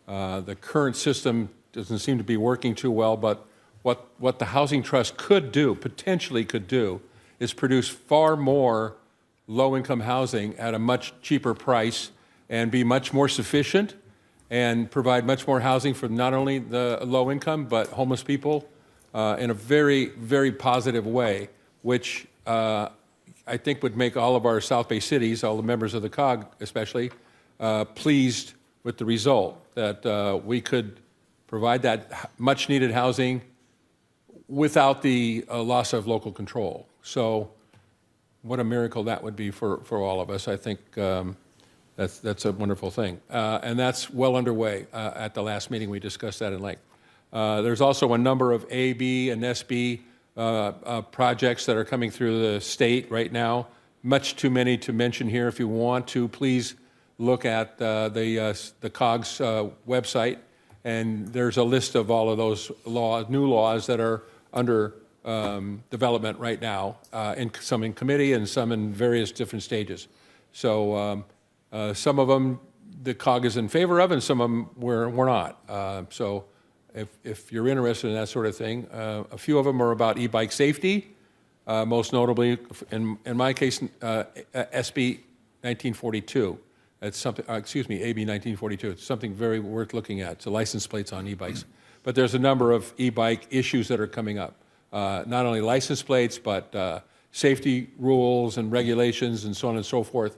The current system doesn't seem to be working too well, but what the Housing Trust could do, potentially could do, is produce far more low-income housing at a much cheaper price and be much more sufficient and provide much more housing for not only the low-income but homeless people in a very, very positive way, which I think would make all of our South Bay cities, all the members of the COG especially, pleased with the result, that we could provide that much-needed housing without the loss of local control. So what a miracle that would be for all of us. I think That's a wonderful thing. And that's well underway. At the last meeting, we discussed that in length. There's also a number of A, B, and SB projects that are coming through the state right now. Much too many to mention here. If you want to, please look at the COGS website, and there's a list of all of those new laws that are under development right now, some in committee and some in various different stages. So some of them the COG is in favor of, and some of them we're not. So if you're interested in that sort of thing, a few of them are about e-bike safety, most notably, in my case, SB 1942. It's something, excuse me, AB 1942. It's something very worth looking at. It's the license plates on e-bikes. But there's a number of e-bike issues that are coming up. Not only license plates, but safety rules and regulations and so on and so forth.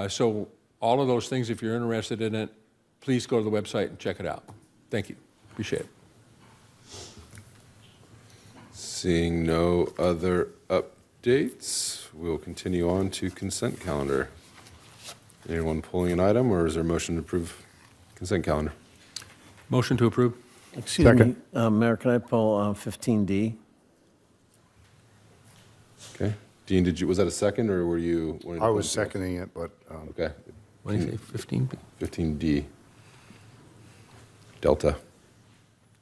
So all of those things, if you're interested in it, please go to the website and check it out. Thank you. Appreciate it. Seeing no other updates, we'll continue on to consent calendar. Anyone pulling an item, or is there a motion to approve consent calendar? Motion to approve. Excuse me, Mayor, can I pull 15D? Okay. Dean, was that a second, or were you? I was seconding it, but. Okay. What do you say, 15? 15D. Delta.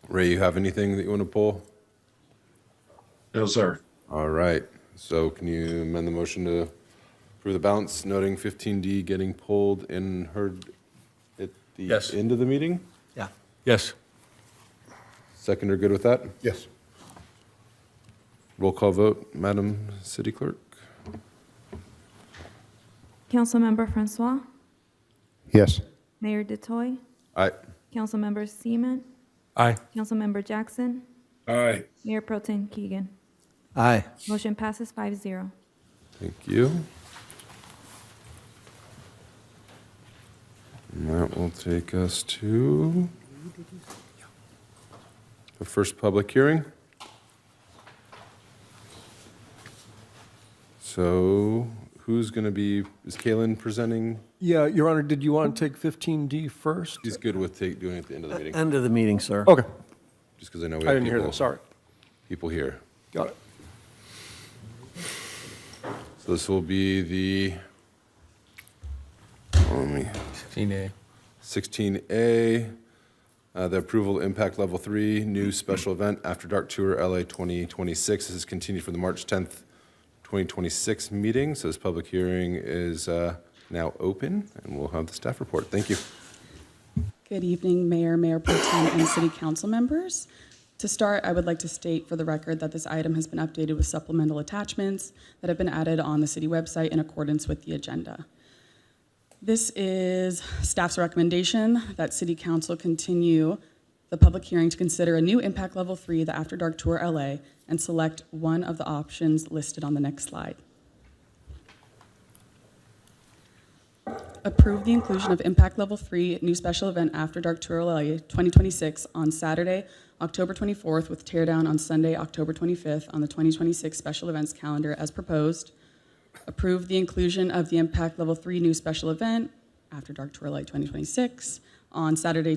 Ray, you have anything that you want to pull? No, sir. All right. So can you amend the motion to approve the balance, noting 15D getting pulled and heard at the Yes. end of the meeting? Yeah. Yes. Second, are good with that? Yes. Roll call vote, Madam City Clerk. Councilmember Francois, Yes. Mayor DeToy, Aye. Councilmember Seaman, Aye. Councilmember Jackson, Aye. Mayor Pro Tem Keegan. Aye. Motion passes 5-0. Thank you. And that will take us to the first public hearing. So who's going to be, is Kalen presenting? Yeah, Your Honor, did you want to take 15D first? He's good with doing it at the end of the meeting. End of the meeting, sir. Okay, Just because I know we I have didn't hear people, that, sorry. people here. Got it. So this will be the, 16A. 16A, the approval impact level 3, new special event After Dark Tour LA 2026. This is continued for the March 10th, 2026 meeting. So this public hearing is now open, and we'll have the staff report. Thank you. Good evening, Mayor, Mayor Pro Tem, and City Council members. To start, I would like to state for the record that this item has been updated with supplemental attachments that have been added on the city website in accordance with the agenda. This is staff's recommendation that City Council continue the public hearing to consider a new Impact Level 3, the After Dark Tour LA, and select one of the options listed on the next slide. Approve the inclusion of Impact Level 3, new special event After Dark Tour LA 2026 on Saturday, October 24th, with teardown on Sunday, October 25th on the 2026 special events calendar as proposed. Approve the inclusion of the Impact Level 3 new special event, After Dark Tour LA 2026, on Saturday,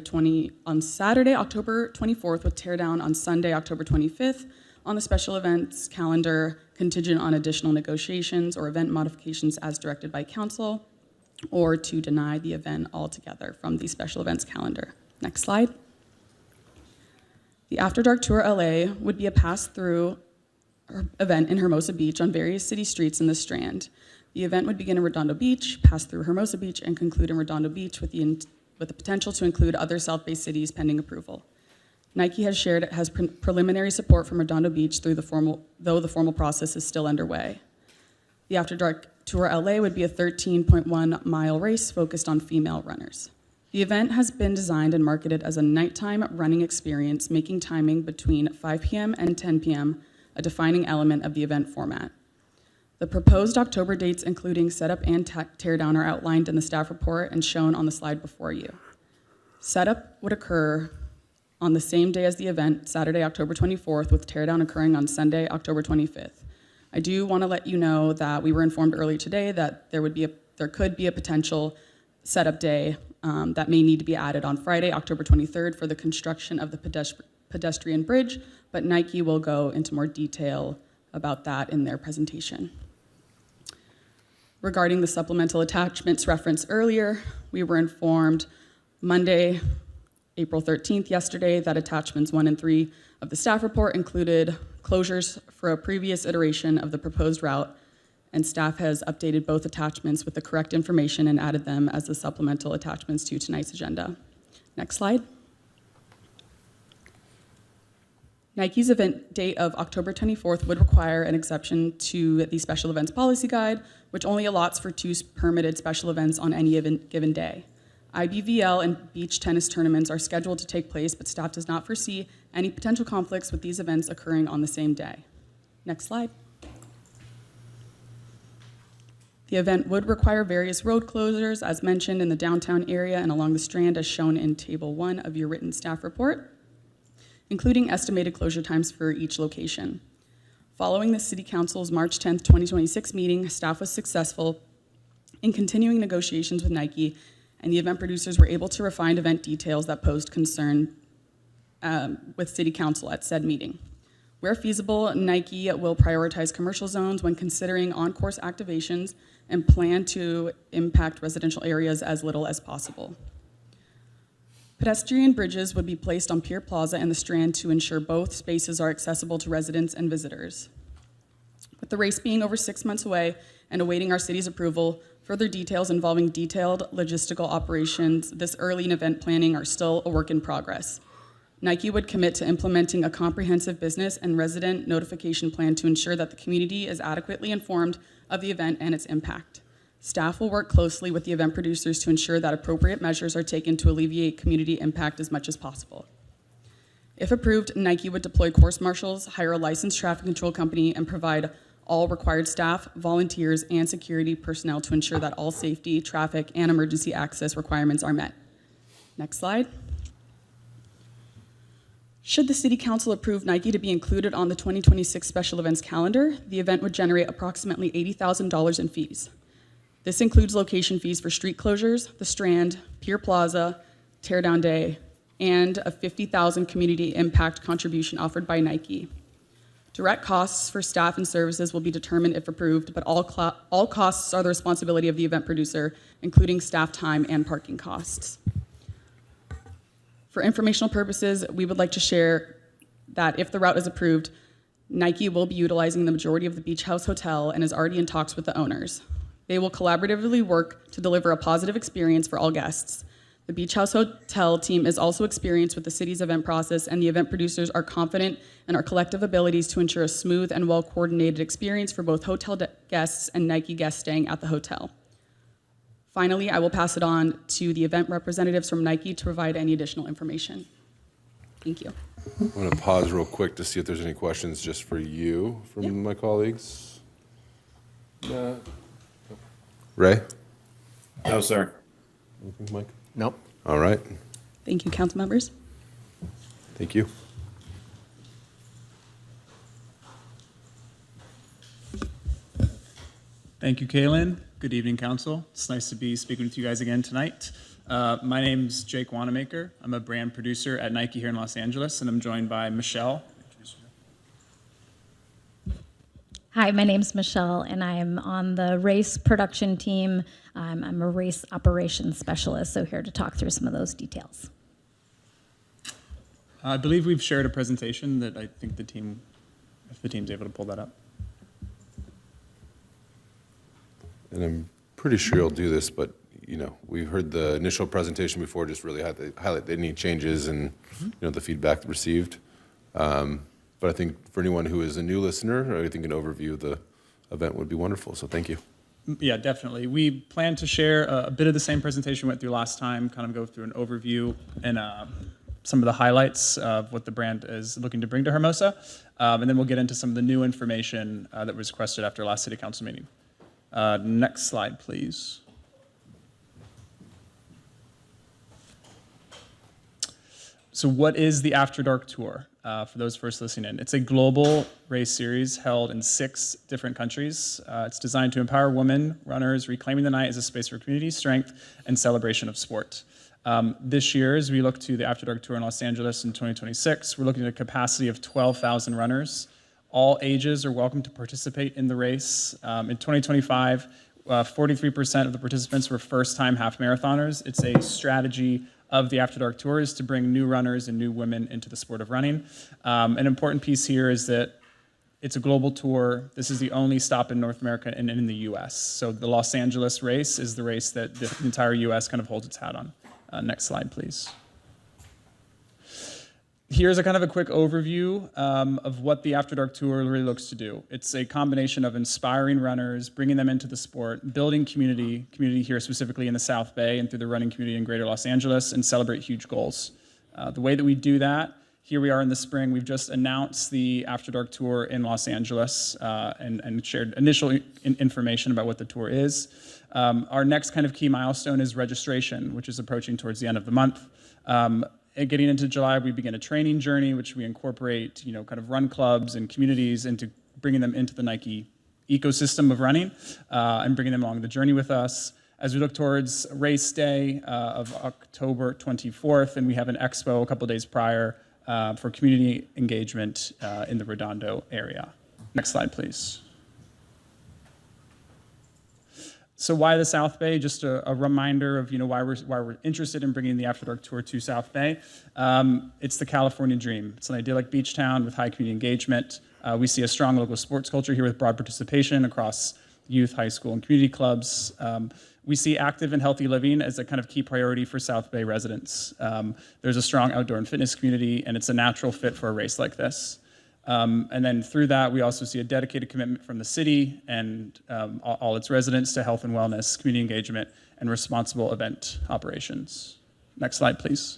October 24th, with teardown on Sunday, October 25th, on the special events calendar, contingent on additional negotiations or event modifications as directed by council, or to deny the event altogether from the special events calendar. Next slide. The After Dark Tour LA would be a pass-through event in Hermosa Beach on various city streets in the Strand. The event would begin in Redondo Beach, pass through Hermosa Beach, and conclude in Redondo Beach with the potential to include other South Bay cities pending approval. Nike has shared it has preliminary support from Redondo Beach though the formal process is still underway. The After Dark Tour LA would be a 13.1-mile race focused on female runners. The event has been designed and marketed as a nighttime running experience, making timing between 5 p.m. and 10 p.m. a defining element of the event format. The proposed October dates, including setup and teardown, are outlined in the staff report and shown on the slide before you. Setup would occur on the same day as the event, Saturday, October 24th, with teardown occurring on Sunday, October 25th. I do want to let you know that we were informed earlier today that there could be a potential setup day that may need to be added on Friday, October 23rd for the construction of the pedestrian bridge, but Nike will go into more detail about that in their presentation. Regarding the supplemental attachments referenced earlier, we were informed Monday, April 13th, yesterday, that attachments 1 and 3 of the staff report included closures for a previous iteration of the proposed route, and staff has updated both attachments with the correct information and added them as the supplemental attachments to tonight's agenda. Next slide. Nike's event date of October 24th would require an exception to the special events policy guide, which only allots for 2 permitted special events on any given day. IBVL and beach tennis tournaments are scheduled to take place, but staff does not foresee any potential conflicts with these events occurring on the same day. Next slide. The event would require various road closures, as mentioned in the downtown area and along the Strand, as shown in Table 1 of your written staff report, including estimated closure times for each location. Following the City Council's March 10th, 2026 meeting, staff was successful in continuing negotiations with Nike, and the event producers were able to refine event details that posed concern with City Council at said meeting. Where feasible, Nike will prioritize commercial zones when considering on-course activations and plan to impact residential areas as little as possible. Pedestrian bridges would be placed on Pier Plaza and the Strand to ensure both spaces are accessible to residents and visitors. With the race being over 6 months away and awaiting our city's approval, further details involving detailed logistical operations this early in event planning are still a work in progress. Nike would commit to implementing a comprehensive business and resident notification plan to ensure that the community is adequately informed of the event and its impact. Staff will work closely with the event producers to ensure that appropriate measures are taken to alleviate community impact as much as possible. If approved, Nike would deploy course marshals, hire a licensed traffic control company, and provide all required staff, volunteers, and security personnel to ensure that all safety, traffic, and emergency access requirements are met. Next slide. Should the City Council approve Nike to be included on the 2026 special events calendar, the event would generate approximately $80,000 in fees. This includes location fees for street closures, the Strand, Pier Plaza, Teardown Day, and a $50,000 community impact contribution offered by Nike. Direct costs for staff and services will be determined if approved, but all costs are the responsibility of the event producer, including staff time and parking costs. For informational purposes, we would like to share that if the route is approved, Nike will be utilizing the majority of the Beach House Hotel and is already in talks with the owners. They will collaboratively work to deliver a positive experience for all guests. The Beach House Hotel team is also experienced with the city's event process, and the event producers are confident in our collective abilities to ensure a smooth and well-coordinated experience for both hotel guests and Nike guests staying at the hotel. Finally, I will pass it on to the event representatives from Nike to provide any additional information. Thank you. I'm going to pause real quick to see if there's any questions just for you from my colleagues. Ray? No, sir. Anything, Mike? Nope. All right. Thank you, council members. Thank you. Thank you, Kaylin. Good evening, council. It's nice to be speaking with you guys again tonight. My name's Jake Wanamaker. I'm a brand producer at Nike here in Los Angeles, and I'm joined by Michelle. Hi, my name's Michelle, and I'm on the race production team. I'm a race operations specialist, so here to talk through some of those details. I believe we've shared a presentation that I think the team, if the team's able to pull that up. And I'm pretty sure you'll do this, but we heard the initial presentation before, just really highlight any changes and the feedback received. But I think for anyone who is a new listener, I think an overview of the event would be wonderful. So thank you. Yeah, definitely. We plan to share a bit of the same presentation we went through last time, kind of go through an overview and some of the highlights of what the brand is looking to bring to Hermosa. And then we'll get into some of the new information that was requested after last City Council meeting. Next slide, please. So what is the After Dark Tour? For those first listening in, it's a global race series held in 6 different countries. It's designed to empower women runners, reclaiming the night as a space for community, strength, and celebration of sport. This year, as we look to the After Dark Tour in Los Angeles in 2026, we're looking at a capacity of 12,000 runners. All ages are welcome to participate in the race. In 2025, 43% of the participants were first-time half marathoners. It's a strategy of the After Dark Tour is to bring new runners and new women into the sport of running. An important piece here is that it's a global tour. This is the only stop in North America and in the US. So the Los Angeles race is the race that the entire US kind of holds its hat on. Next slide, please. Here's a kind of a quick overview of what the After Dark Tour really looks to do. It's a combination of inspiring runners, bringing them into the sport, building community here specifically in the South Bay and through the running community in Greater Los Angeles, and celebrate huge goals. The way that we do that, here we are in the spring. We've just announced the After Dark Tour in Los Angeles and shared initial information about what the tour is. Our next kind of key milestone is registration, which is approaching towards the end of the month. Getting into July, we begin a training journey, which we incorporate, kind of run clubs and communities into bringing them into the Nike ecosystem of running and bringing them along the journey with us. As we look towards race day of October 24th, and we have an expo a couple days prior for community engagement in the Redondo area. Next slide, please. So why the South Bay? Just a reminder of why we're interested in bringing the After Dark Tour to South Bay. It's the California dream. It's an idyllic beach town with high community engagement. We see a strong local sports culture here with broad participation across youth, high school, and community clubs. We see active and healthy living as a kind of key priority for South Bay residents. There's a strong outdoor and fitness community, and it's a natural fit for a race like this. And then through that, we also see a dedicated commitment from the city and all its residents to health and wellness, community engagement, and responsible event operations. Next slide, please.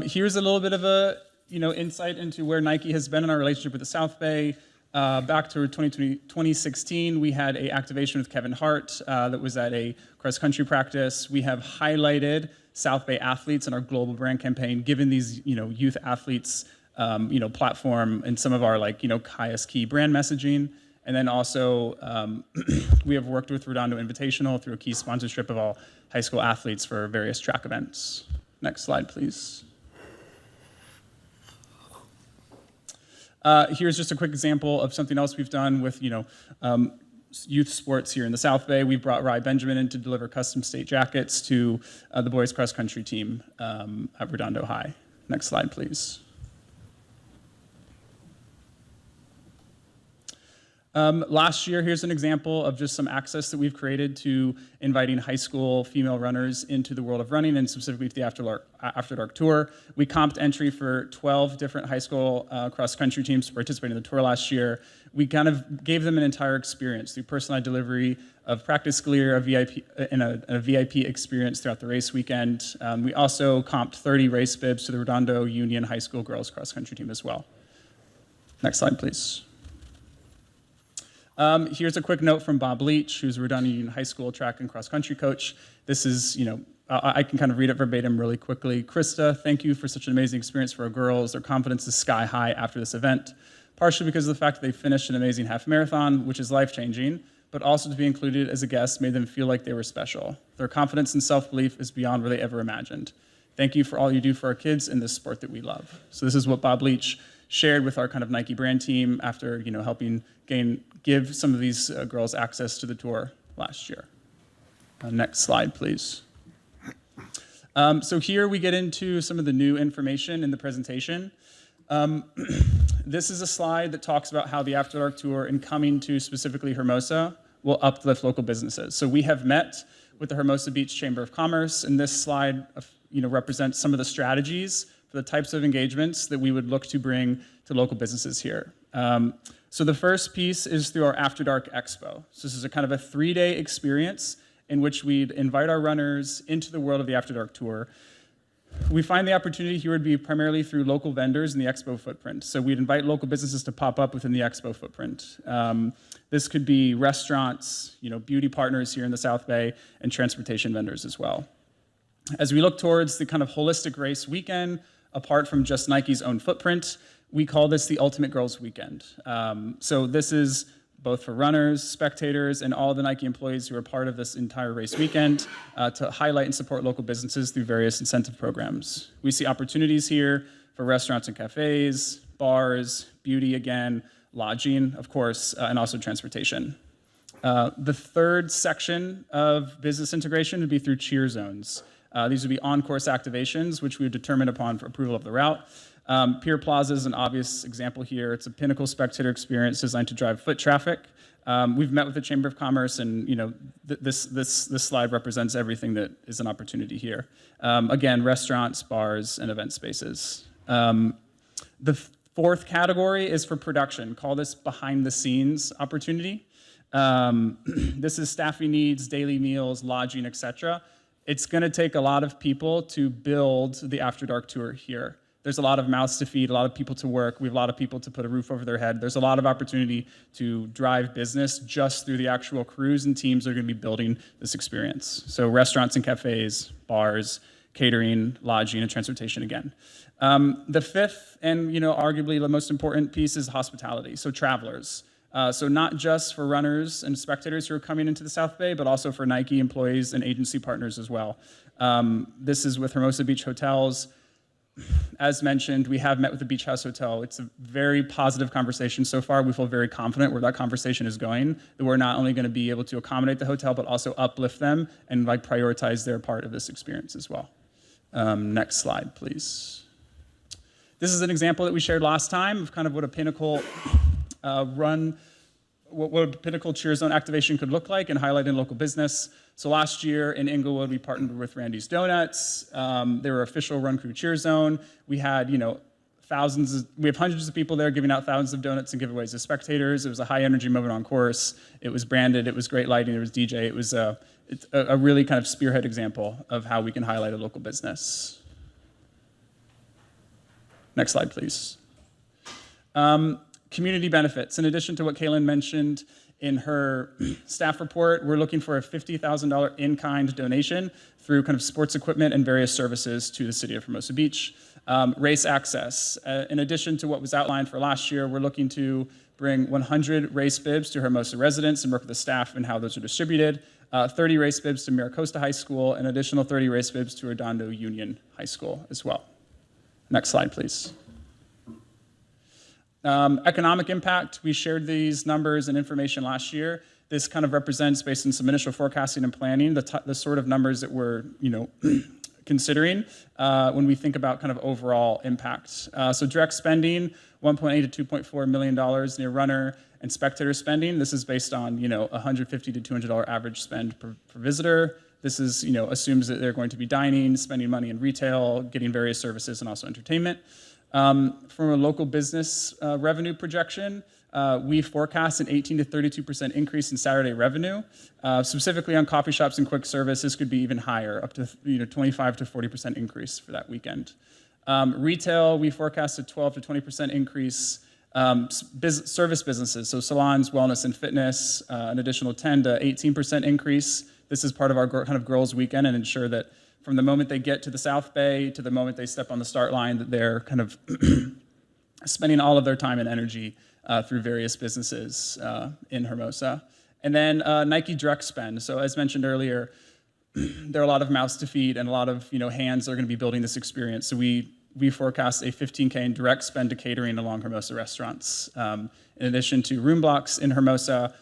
Here's a little bit of a insight into where Nike has been in our relationship with the South Bay. Back to 2016, we had an activation with Kevin Hart that was at a cross-country practice. We have highlighted South Bay athletes in our global brand campaign, given these youth athletes platform and some of our highest key brand messaging. And then also we have worked with Redondo Invitational through a key sponsorship of all high school athletes for various track events. Next slide, please. Here's just a quick example of something else we've done with youth sports here in the South Bay. We brought Rye Benjamin in to deliver custom state jackets to the boys cross country team at Redondo High. Next slide, please. Last year, here's an example of just some access that we've created to inviting high school female runners into the world of running, and specifically to the After Dark Tour. We comped entry for 12 different high school cross-country teams to participate in the tour last year. We kind of gave them an entire experience through personalized delivery of practice gear, a VIP experience throughout the race weekend. We also comped 30 race bibs to the Redondo Union High School girls cross-country team as well. Next slide, please. Here's a quick note from Bob Leach, who's a Redondo Union High School track and cross-country coach. This is, I can kind of read it verbatim really quickly. Krista, thank you for such an amazing experience for our girls. Their confidence is sky high after this event, partially because of the fact that they finished an amazing half marathon, which is life-changing, but also to be included as a guest made them feel like they were special. Their confidence and self-belief is beyond what they ever imagined. Thank you for all you do for our kids in this sport that we love. So this is what Bob Leach shared with our kind of Nike brand team after helping give some of these girls access to the tour last year. Next slide, please. So here we get into some of the new information in the presentation. This is a slide that talks about how the After Dark Tour, in coming to specifically Hermosa, will uplift local businesses. So we have met with the Hermosa Beach Chamber of Commerce, and this slide represents some of the strategies for the types of engagements that we would look to bring to local businesses here. So the first piece is through our After Dark Expo. So this is a kind of a 3-day experience in which we'd invite our runners into the world of the After Dark Tour. We find the opportunity here would be primarily through local vendors in the expo footprint. So we'd invite local businesses to pop up within the expo footprint. This could be restaurants, beauty partners here in the South Bay, and transportation vendors as well. As we look towards the kind of holistic race weekend, apart from just Nike's own footprint, we call this the Ultimate Girls Weekend. So this is both for runners, spectators, and all the Nike employees who are part of this entire race weekend to highlight and support local businesses through various incentive programs. We see opportunities here for restaurants and cafes, bars, beauty again, lodging, of course, and also transportation. The third section of business integration would be through cheer zones. These would be on-course activations, which we would determine upon for approval of the route. Pier Plaza is an obvious example here. It's a pinnacle spectator experience designed to drive foot traffic. We've met with the Chamber of Commerce, and this slide represents everything that is an opportunity here. Again, restaurants, bars, and event spaces. The fourth category is for production. Call this behind-the-scenes opportunity. This is staffing needs, daily meals, lodging, etc. It's going to take a lot of people to build the After Dark tour here. There's a lot of mouths to feed, a lot of people to work. We have a lot of people to put a roof over their head. There's a lot of opportunity to drive business just through the actual crews and teams that are going to be building this experience. So restaurants and cafes, bars, catering, lodging, and transportation again. The fifth and arguably the most important piece is hospitality, so travelers. So not just for runners and spectators who are coming into the South Bay, but also for Nike employees and agency partners as well. This is with Hermosa Beach Hotels. As mentioned, we have met with the Beach House Hotel. It's a very positive conversation so far. We feel very confident where that conversation is going, that we're not only going to be able to accommodate the hotel, but also uplift them and prioritize their part of this experience as well. Next slide, please. This is an example that we shared last time of kind of what a pinnacle what a pinnacle cheer zone activation could look like and highlight in local business. So last year in Inglewood, we partnered with Randy's Donuts. They were official Run Crew cheer zone. We had, we have hundreds of people there giving out thousands of donuts and giveaways to spectators. It was a high energy moment on course. It was branded. It was great lighting. There was DJ. It was a really kind of spearhead example of how we can highlight a local business. Next slide, please. Community benefits. In addition to what Kaylin mentioned in her staff report, we're looking for a $50,000 in-kind donation through kind of sports equipment and various services to the city of Hermosa Beach. Race access. In addition to what was outlined for last year, we're looking to bring 100 race bibs to Hermosa residents and work with the staff and how those are distributed. 30 race bibs to Maricosta High School, and additional 30 race bibs to Redondo Union High School as well. Next slide, please. Economic impact, we shared these numbers and information last year. This kind of represents, based on some initial forecasting and planning, the sort of numbers that we're considering when we think about kind of overall impact. So direct spending, $1.8 to $2.4 million near runner and spectator spending. This is based on $150 to $200 average spend per visitor. This is assumes that they're going to be dining, spending money in retail, getting various services, and also entertainment. From a local business revenue projection, we forecast an 18 to 32% increase in Saturday revenue. Specifically on coffee shops and quick service, this could be even higher, up to 25 to 40% increase for that weekend. Retail, we forecast a 12 to 20% increase. Service businesses, so salons, wellness, and fitness, an additional 10 to 18% increase. This is part of our kind of girls' weekend and ensure that from the moment they get to the South Bay to the moment they step on the start line, that they're kind of spending all of their time and energy through various businesses in Hermosa. And then Nike direct spend. So as mentioned earlier, there are a lot of mouths to feed and a lot of hands that are going to be building this experience. So we forecast a $15K in direct spend to catering along Hermosa restaurants. In addition to room blocks in Hermosa,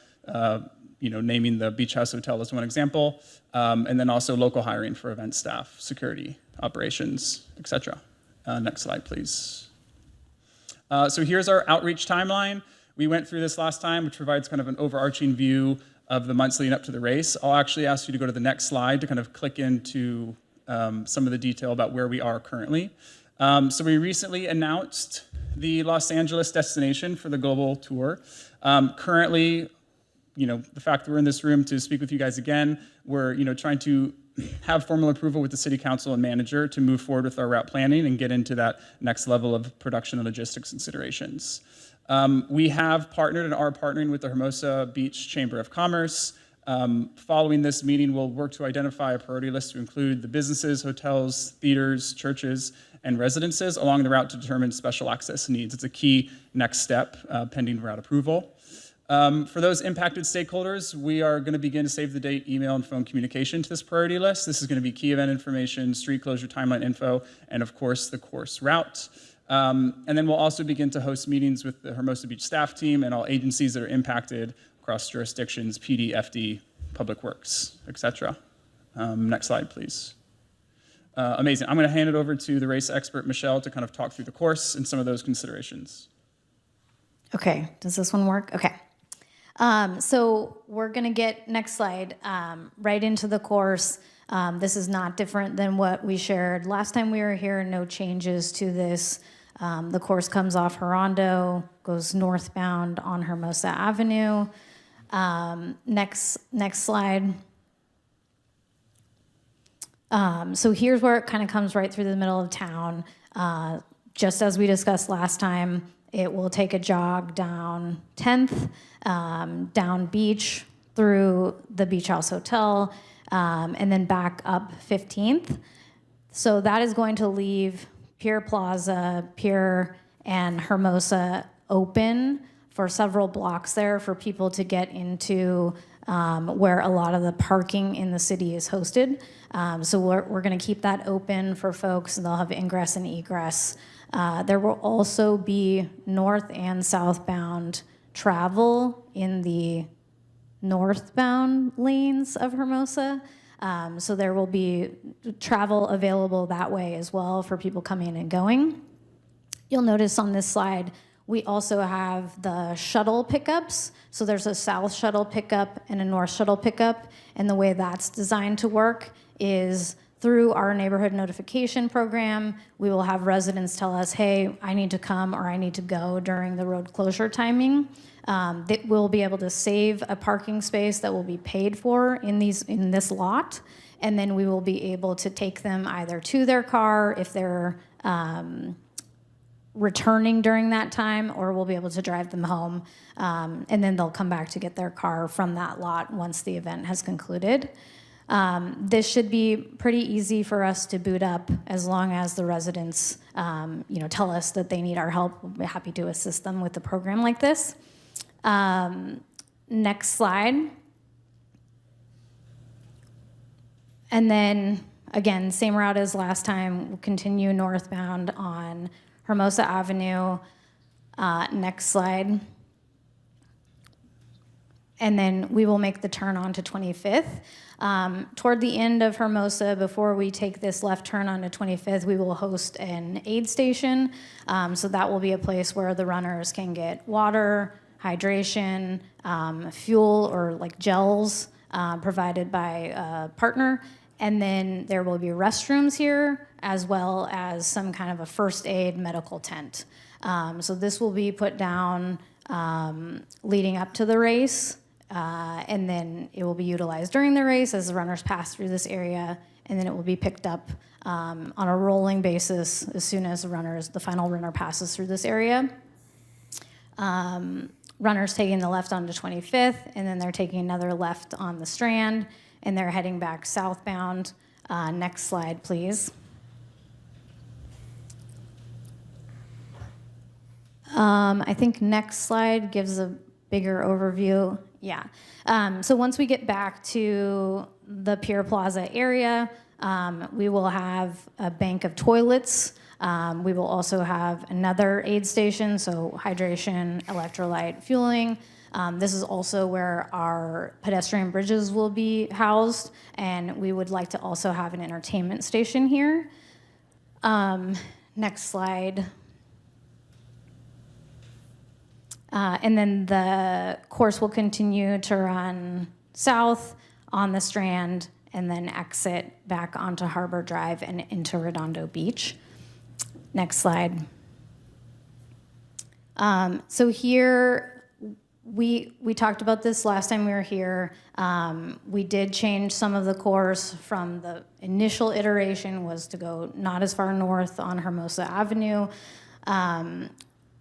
naming the Beach House Hotel as one example, and then also local hiring for event staff, security, operations, etc. Next slide, please. So here's our outreach timeline. We went through this last time, which provides kind of an overarching view of the months leading up to the race. I'll actually ask you to go to the next slide to kind of click into some of the detail about where we are currently. So we recently announced the Los Angeles destination for the global tour. Currently, the fact that we're in this room to speak with you guys again, we're trying to have formal approval with the city council and manager to move forward with our route planning and get into that next level of production and logistics considerations. We have partnered and are partnering with the Hermosa Beach Chamber of Commerce. Following this meeting, we'll work to identify a priority list to include the businesses, hotels, theaters, churches, and residences along the route to determine special access needs. It's a key next step pending route approval. For those impacted stakeholders, we are going to begin save the date email and phone communication to this priority list. This is going to be key event information, street closure timeline info, and of course the course route. And then we'll also begin to host meetings with the Hermosa Beach staff team and all agencies that are impacted across jurisdictions, PD, FD, Public Works, etc. Next slide, please. Amazing. I'm going to hand it over to the race expert, Michelle, to kind of talk through the course and some of those considerations. Okay, does this one work? Okay. So we're going to get, next slide, right into the course. This is not different than what we shared last time we were here. No changes to this. The course comes off Gerondo, goes northbound on Hermosa Avenue. Next slide. So here's where it kind of comes right through the middle of town. Just as we discussed last time, it will take a jog down 10th, down Beach through the Beach House Hotel, and then back up 15th. So that is going to leave Pier Plaza, Pier, and Hermosa open for several blocks there for people to get into where a lot of the parking in the city is hosted. So we're going to keep that open for folks, and they'll have ingress and egress. There will also be north and southbound travel in the northbound lanes of Hermosa. So there will be travel available that way as well for people coming and going. You'll notice on this slide, we also have the shuttle pickups. So there's a south shuttle pickup and a north shuttle pickup. And the way that's designed to work is through our neighborhood notification program. We will have residents tell us, hey, I need to come or I need to go during the road closure timing. That we'll be able to save a parking space that will be paid for in this lot, and then we will be able to take them either to their car if they're returning during that time, or we'll be able to drive them home, and then they'll come back to get their car from that lot once the event has concluded. This should be pretty easy for us to boot up as long as the residents tell us that they need our help. We'll be happy to assist them with a program like this. Next slide. And then, again, same route as last time. We'll continue northbound on Hermosa Avenue. Next slide. And then we will make the turn onto 25th. Toward the end of Hermosa, before we take this left turn onto 25th, we will host an aid station. So that will be a place where the runners can get water, hydration, fuel, or like gels provided by a partner. And then there will be restrooms here, as well as some kind of a first aid medical tent. So this will be put down leading up to the race, and then it will be utilized during the race as the runners pass through this area, and then it will be picked up on a rolling basis as soon as the final runner passes through this area. Runners taking the left onto 25th, and then they're taking another left on the Strand, and they're heading back southbound. Next slide, please. I think next slide gives a bigger overview. Yeah. So once we get back to the Pier Plaza area, we will have a bank of toilets. We will also have another aid station, so hydration, electrolyte, fueling. This is also where our pedestrian bridges will be housed, and we would like to also have an entertainment station here. Next slide. And then the course will continue to run south on the Strand and then exit back onto Harbor Drive and into Redondo Beach. Next slide. So here, we talked about this last time we were here. We did change some of the course from the initial iteration was to go not as far north on Hermosa Avenue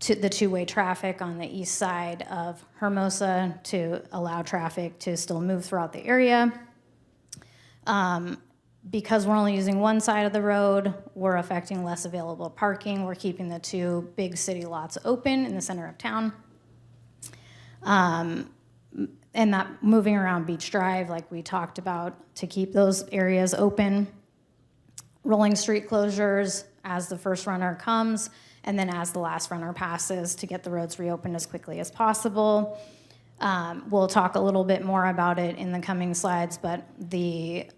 to the two-way traffic on the east side of Hermosa to allow traffic to still move throughout the area. Because we're only using one side of the road, we're affecting less available parking. We're keeping the two big city lots open in the center of town. And that moving around Beach Drive, like we talked about, to keep those areas open. Rolling street closures as the first runner comes, and then as the last runner passes to get the roads reopened as quickly as possible. We'll talk a little bit more about it in the coming slides, but the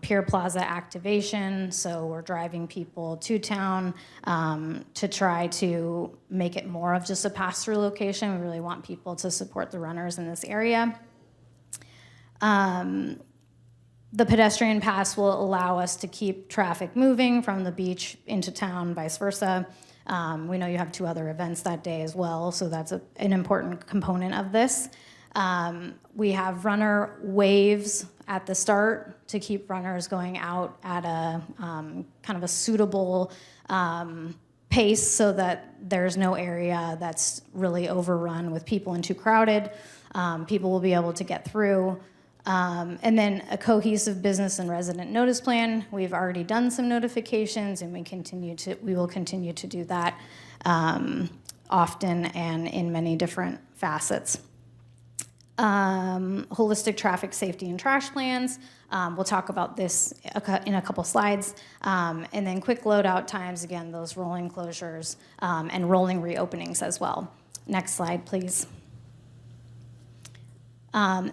Pier Plaza activation, so we're driving people to town to try to make it more of just a pass-through location. We really want people to support the runners in this area. The pedestrian pass will allow us to keep traffic moving from the beach into town, vice versa. We know you have 2 other events that day as well, so that's an important component of this. We have runner waves at the start to keep runners going out at a kind of a suitable pace so that there's no area that's really overrun with people and too crowded. People will be able to get through. And then a cohesive business and resident notice plan. We've already done some notifications, and we will continue to do that often and in many different facets. Holistic traffic safety and trash plans. We'll talk about this in a couple slides. And then quick loadout times, again, those rolling closures and rolling reopenings as well. Next slide, please.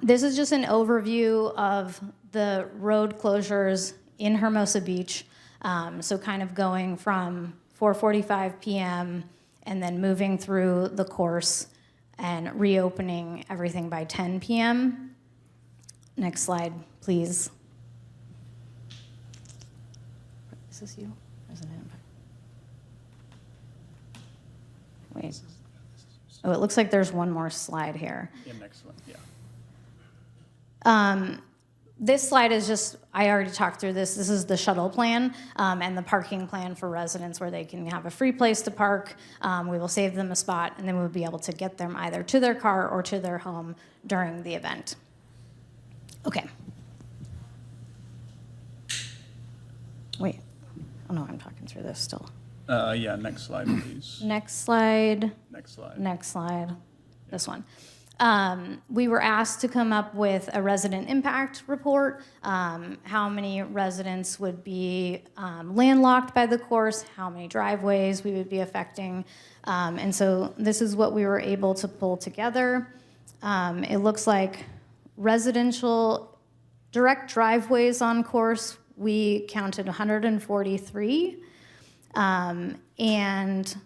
This is just an overview of the road closures in Hermosa Beach. So kind of going from 4:45 p.m. and then moving through the course and reopening everything by 10 p.m. Next slide, please. Is this you? Resident impact. Wait. Oh, it looks like there's one more slide here. Yeah, next one, yeah. This slide is just, I already talked through this. This is the shuttle plan and the parking plan for residents where they can have a free place to park. We will save them a spot, and then we'll be able to get them either to their car or to their home during the event. Okay. Wait. Oh, no, I'm talking through this still. Yeah, next slide, please. Next slide. Next slide. Next slide. This one. We were asked to come up with a resident impact report, how many residents would be landlocked by the course, how many driveways we would be affecting. And so this is what we were able to pull together. It looks like residential direct driveways on course, we counted 143. And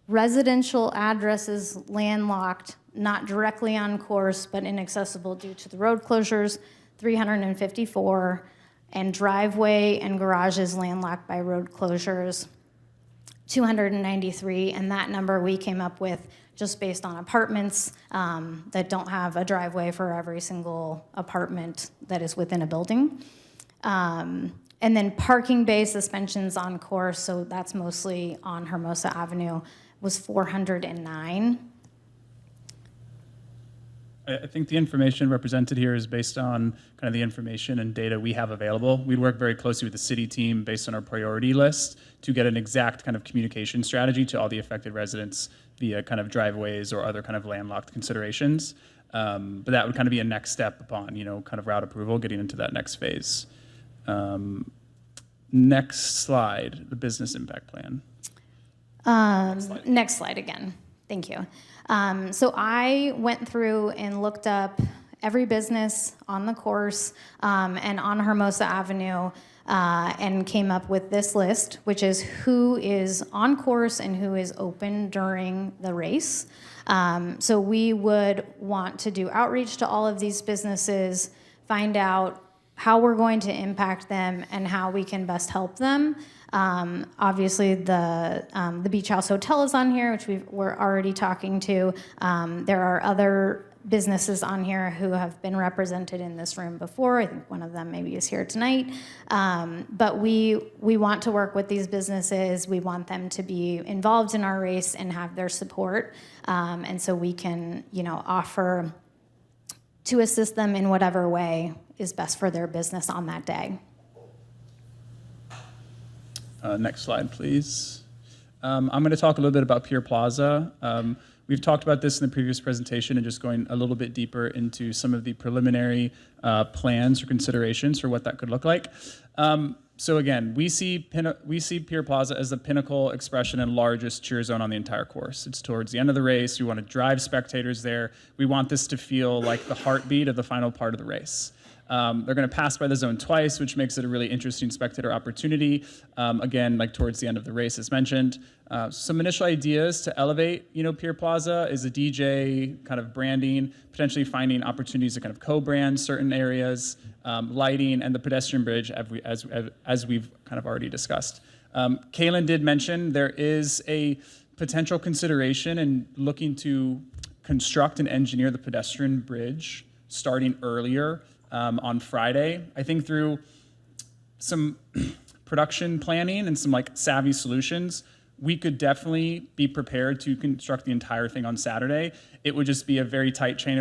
residential addresses landlocked, not directly on course, but inaccessible due to the road closures, 354, and driveway and garages landlocked by road closures, 293, and that number we came up with just based on apartments that don't have a driveway for every single apartment that is within a building. And then parking bay suspensions on course, so that's mostly on Hermosa Avenue, was 409. I think the information represented here is based on kind of the information and data we have available. We work very closely with the city team based on our priority list to get an exact kind of communication strategy to all the affected residents via kind of driveways or other kind of landlocked considerations. But that would kind of be a next step upon, kind of route approval, getting into that next phase. Next slide, the business impact plan. Next slide again. Thank you. So I went through and looked up every business on the course and on Hermosa Avenue and came up with this list, which is who is on course and who is open during the race. So we would want to do outreach to all of these businesses, find out how we're going to impact them and how we can best help them. Obviously, the Beach House Hotel is on here, which we're already talking to. There are other businesses on here who have been represented in this room before. I think one of them maybe is here tonight. But we want to work with these businesses. We want them to be involved in our race and have their support. And so we can, offer to assist them in whatever way is best for their business on that day. Next slide, please. I'm going to talk a little bit about Pier Plaza. We've talked about this in the previous presentation and just going a little bit deeper into some of the preliminary plans or considerations for what that could look like. So again, we see Pier Plaza as the pinnacle expression and largest cheer zone on the entire course. It's towards the end of the race. We want to drive spectators there. We want this to feel like the heartbeat of the final part of the race. They're going to pass by the zone twice, which makes it a really interesting spectator opportunity. Again, like towards the end of the race, as mentioned. Some initial ideas to elevate, Pier Plaza is a DJ kind of branding, potentially finding opportunities to kind of co-brand certain areas, lighting, and the pedestrian bridge, as we've kind of already discussed. Kaylin did mention there is a potential consideration in looking to construct and engineer the pedestrian bridge starting earlier on Friday. I think through some production planning and some savvy solutions, we could definitely be prepared to construct the entire thing on Saturday. It would just be a very tight chain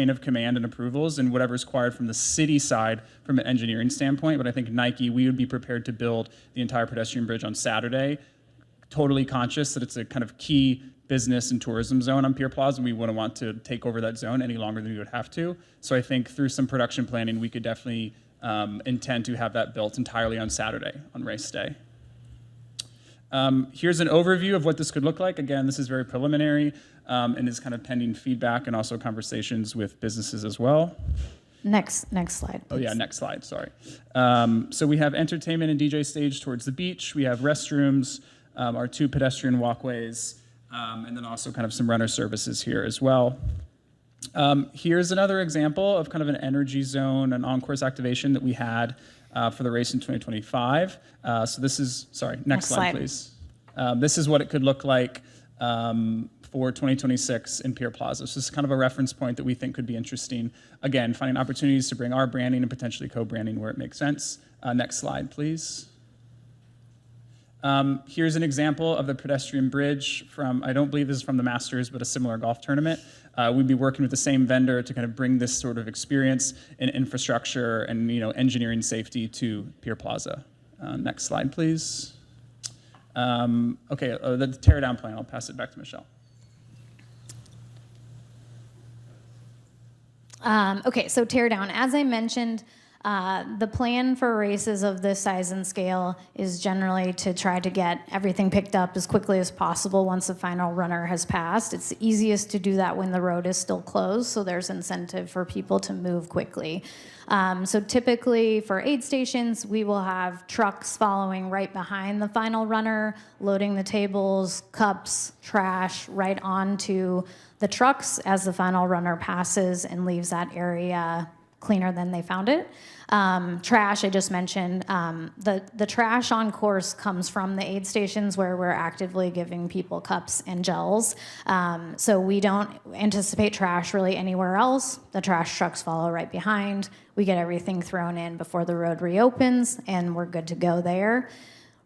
of command and approvals and whatever's required from the city side from an engineering standpoint. But I think Nike, we would be prepared to build the entire pedestrian bridge on Saturday, totally conscious that it's a kind of key business and tourism zone on Pier Plaza, and we wouldn't want to take over that zone any longer than we would have to. So I think through some production planning, we could definitely intend to have that built entirely on Saturday, on race day. Here's an overview of what this could look like. Again, this is very preliminary and is kind of pending feedback and also conversations with businesses as well. Next slide, please. Oh yeah, next slide, sorry. So we have entertainment and DJ stage towards the beach. We have restrooms, our 2 pedestrian walkways, and then also kind of some runner services here as well. Here's another example of kind of an energy zone, an on-course activation that we had for the race in 2025. So this is, sorry, next slide, please. This is what it could look like for 2026 in Pier Plaza. So this is kind of a reference point that we think could be interesting. Again, finding opportunities to bring our branding and potentially co-branding where it makes sense. Next slide, please. Here's an example of the pedestrian bridge from, I don't believe this is from the Masters, but a similar golf tournament. We'd be working with the same vendor to kind of bring this sort of experience in infrastructure and engineering safety to Pier Plaza. Next slide, please. Okay, the tear down plan, I'll pass it back to Michelle. Okay, so tear down. As I mentioned, the plan for races of this size and scale is generally to try to get everything picked up as quickly as possible once the final runner has passed. It's easiest to do that when the road is still closed, so there's incentive for people to move quickly. So typically for aid stations, we will have trucks following right behind the final runner, loading the tables, cups, trash right onto the trucks as the final runner passes and leaves that area cleaner than they found it. Trash, I just mentioned, the trash on course comes from the aid stations where we're actively giving people cups and gels. So we don't anticipate trash really anywhere else. The trash trucks follow right behind. We get everything thrown in before the road reopens, and we're good to go there.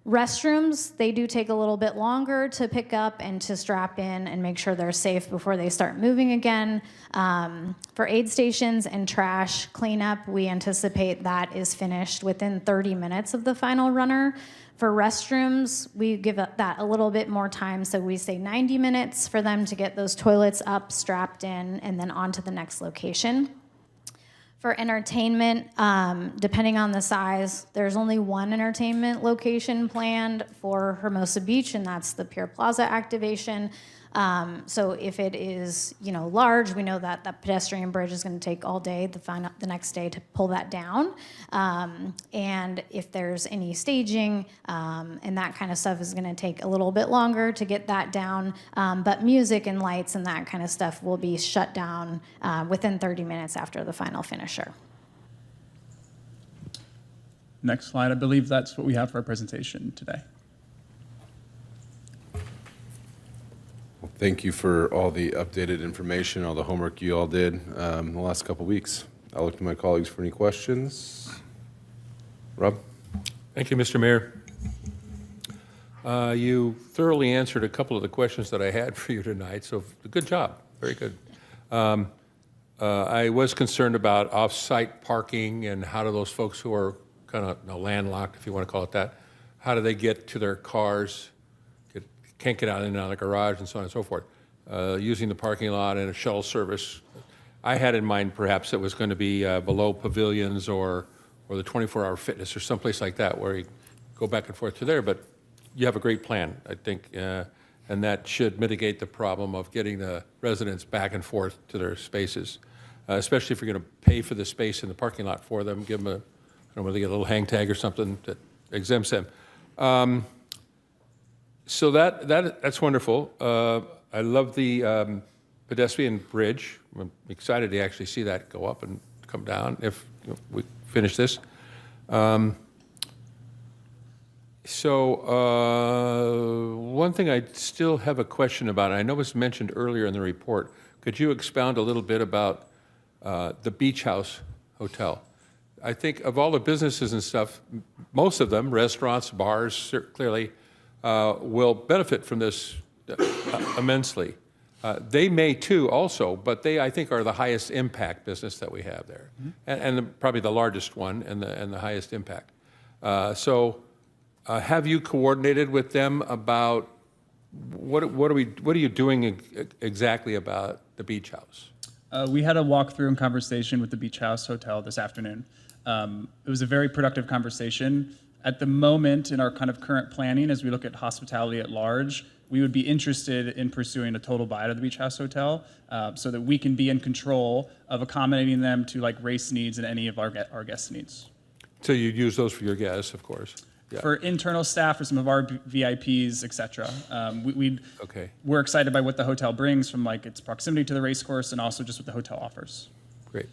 Restrooms, they do take a little bit longer to pick up and to strap in and make sure they're safe before they start moving again. For aid stations and trash cleanup, we anticipate that is finished within 30 minutes of the final runner. For restrooms, we give that a little bit more time, so we say 90 minutes for them to get those toilets up, strapped in, and then on to the next location. For entertainment, depending on the size, there's only one entertainment location planned for Hermosa Beach, and that's the Pier Plaza activation. So if it is, large, we know that the pedestrian bridge is going to take all day, the next day, to pull that down. And if there's any staging and that kind of stuff is going to take a little bit longer to get that down. But music and lights and that kind of stuff will be shut down within 30 minutes after the final finisher. Next slide. I believe that's what we have for our presentation today. Thank you for all the updated information, all the homework you all did the last couple weeks. I'll look to my colleagues for any questions. Rob? Thank you, Mr. Mayor. You thoroughly answered a couple of the questions that I had for you tonight, so good job. Very good. I was concerned about off-site parking and how do those folks who are kind of landlocked, if you want to call it that, how do they get to their cars, can't get out and out of the garage and so on and so forth, using the parking lot and a shuttle service. I had in mind perhaps it was going to be below pavilions or the 24-hour fitness or someplace like that where you go back and forth to there, but you have a great plan, I think, and that should mitigate the problem of getting the residents back and forth to their spaces, especially if you're going to pay for the space in the parking lot for them, give them a, I don't know whether they get a little hang tag or something that exempts them. So that's wonderful. I love the pedestrian bridge. I'm excited to actually see that go up and come down if we finish this. One thing I still have a question about, and I know it was mentioned earlier in the report, could you expound a little bit about the Beach House Hotel? I think of all the businesses and stuff, most of them, restaurants, bars, clearly, will benefit from this immensely. They may too also, but they, I think, are the highest impact business that we have there, and probably the largest one and the highest impact. Have you coordinated with them about what are you doing exactly about the Beach House? We had a walkthrough and conversation with the Beach House Hotel this afternoon. It was a very productive conversation. At the moment in our kind of current planning, as we look at hospitality at large, we would be interested in pursuing a total buyout of the Beach House Hotel so that we can be in control of accommodating them to like race needs and any of our guest needs. So you'd use those for your guests, of course. Yeah. For internal staff, for some of our VIPs, et cetera. We're excited by what the hotel brings from like its proximity to the race course and also just what the hotel offers. Great.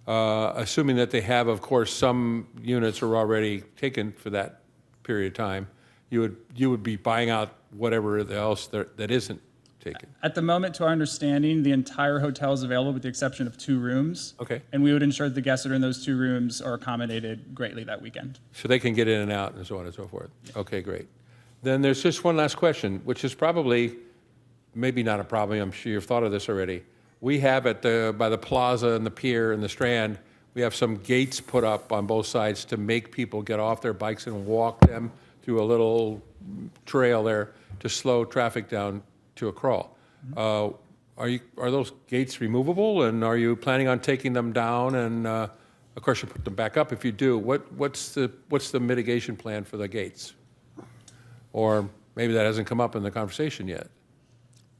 Assuming that they have, of course, some units are already taken for that period of time, you would be buying out whatever else that isn't taken. At the moment, to our understanding, the entire hotel is available with the exception of 2 rooms. Okay. And we would ensure that the guests that are in those 2 rooms are accommodated greatly that weekend. So they can get in and out and so on and so forth. Okay, great. Then there's just one last question, which is probably, maybe not a problem, I'm sure you've thought of this already. We have by the plaza and the pier and the Strand, we have some gates put up on both sides to make people get off their bikes and walk them through a little trail there to slow traffic down to a crawl. Are those gates removable, and are you planning on taking them down? And of course, you put them back up if you do. What's the mitigation plan for the gates? Or maybe that hasn't come up in the conversation yet.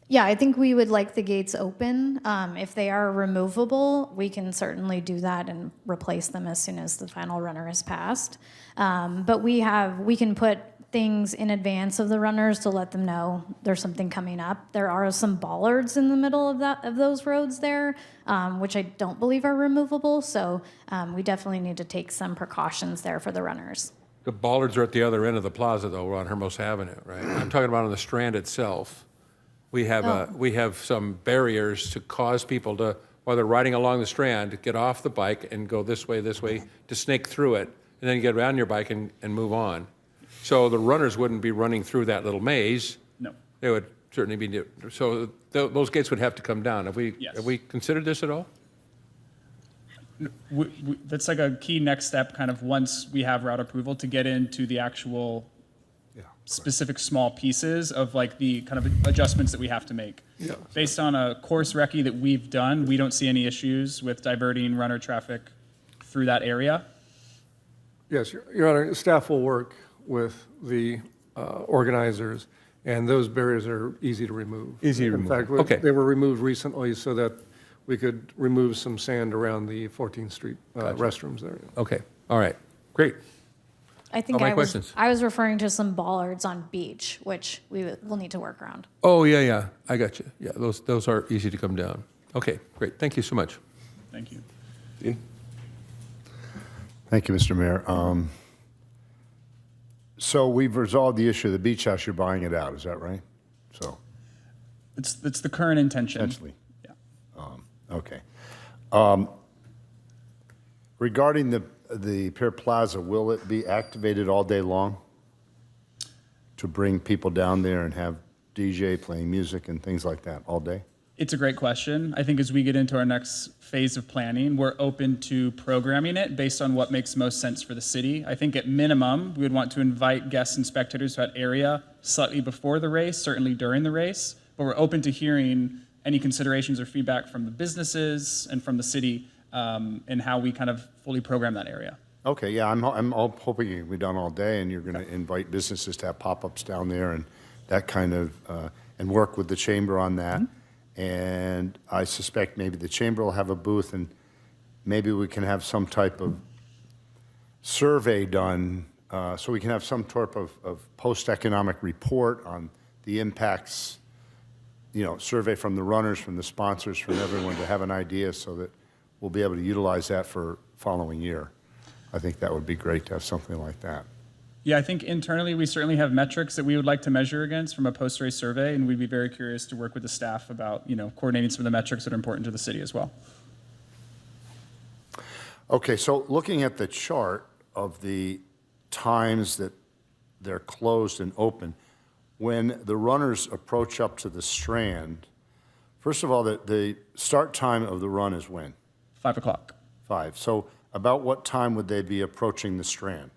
Yeah, I think we would like the gates open. If they are removable, we can certainly do that and replace them as soon as the final runner is passed. But we can put things in advance of the runners to let them know there's something coming up. There are some bollards in the middle of those roads there, which I don't believe are removable. So we definitely need to take some precautions there for the runners. The bollards are at the other end of the plaza, though. We're on Hermosa Avenue, right? I'm talking about on the Strand itself. We have some barriers to cause people to, while they're riding along the Strand, to get off the bike and go this way, to snake through it, and then get around your bike and move on. So the runners wouldn't be running through that little maze. No. They would certainly be, so those gates would have to come down. Have we considered this at all? That's like a key next step, kind of once we have route approval, to get into the actual specific small pieces of like the kind of adjustments that we have to make. Yeah. Based on a course recce that we've done, we don't see any issues with diverting runner traffic through that area. Yes, Your Honor, staff will work with the organizers, and those barriers are easy to remove. Easy to In remove. fact, they were removed recently so that we could remove some sand around the 14th Street restrooms there. Okay, all right, great. I think All my questions. I was referring to some bollards on beach, which we'll need to work around. Oh, yeah, I got you. Yeah, those are easy to come down. Okay, great, thank you so much. Thank you. Dean? Thank you, Mr. Mayor. So we've resolved the issue of the beach house. You're buying it out, is that right? So, It's the current intention. Essentially. Yeah. Okay. Regarding the Pier Plaza, will it be activated all day long to bring people down there and have DJ playing music and things like that all day? It's a great question. I think as we get into our next phase of planning, we're open to programming it based on what makes most sense for the city. I think at minimum, we would want to invite guests and spectators to that area slightly before the race, certainly during the race, but we're open to hearing any considerations or feedback from the businesses and from the city and how we kind of fully program that area. Okay, yeah, I'm hoping it can be done all day, and you're going to invite businesses to have pop-ups down there and that kind of, and work with the chamber on that. And I suspect maybe the chamber will have a booth, and maybe we can have some type of survey done, so we can have some type of post-economic report on the impacts, survey from the runners, from the sponsors, from everyone, to have an idea so that we'll be able to utilize that for following year. I think that would be great to have something like that. Yeah, I think internally we certainly have metrics that we would like to measure against from a post-race survey, and we'd be very curious to work with the staff about, coordinating some of the metrics that are important to the city as well. Okay, so looking at the chart of the times that they're closed and open, when the runners approach up to the Strand, first of all, the start time of the run is when? 5 o'clock. 5. So about what time would they be approaching the Strand?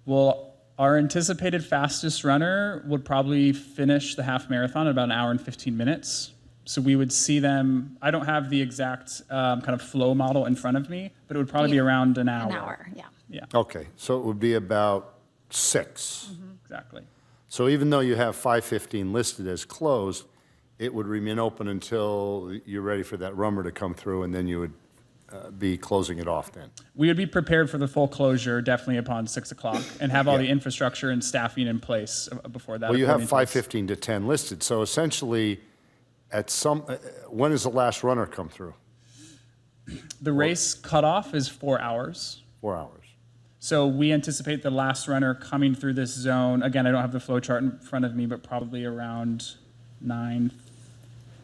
Well, our anticipated fastest runner would probably finish the half marathon in about 1 hour and 15 minutes. So we would see them, I don't have the exact kind of flow model in front of me, but it would probably be around an hour. An hour, yeah. Yeah. Okay, so it would be about 6. Exactly. So even though you have 5:15 listed as closed, it would remain open until you're ready for that runner to come through, and then you would be closing it off then. We would be prepared for the full closure definitely upon 6 o'clock and have all the infrastructure and staffing in place before that. Well, you have according to us. 5:15 to 10 listed, so essentially, when does the last runner come through? The race cutoff is 4 hours. 4 hours. So we anticipate the last runner coming through this zone. Again, I don't have the flow chart in front of me, but probably around 30.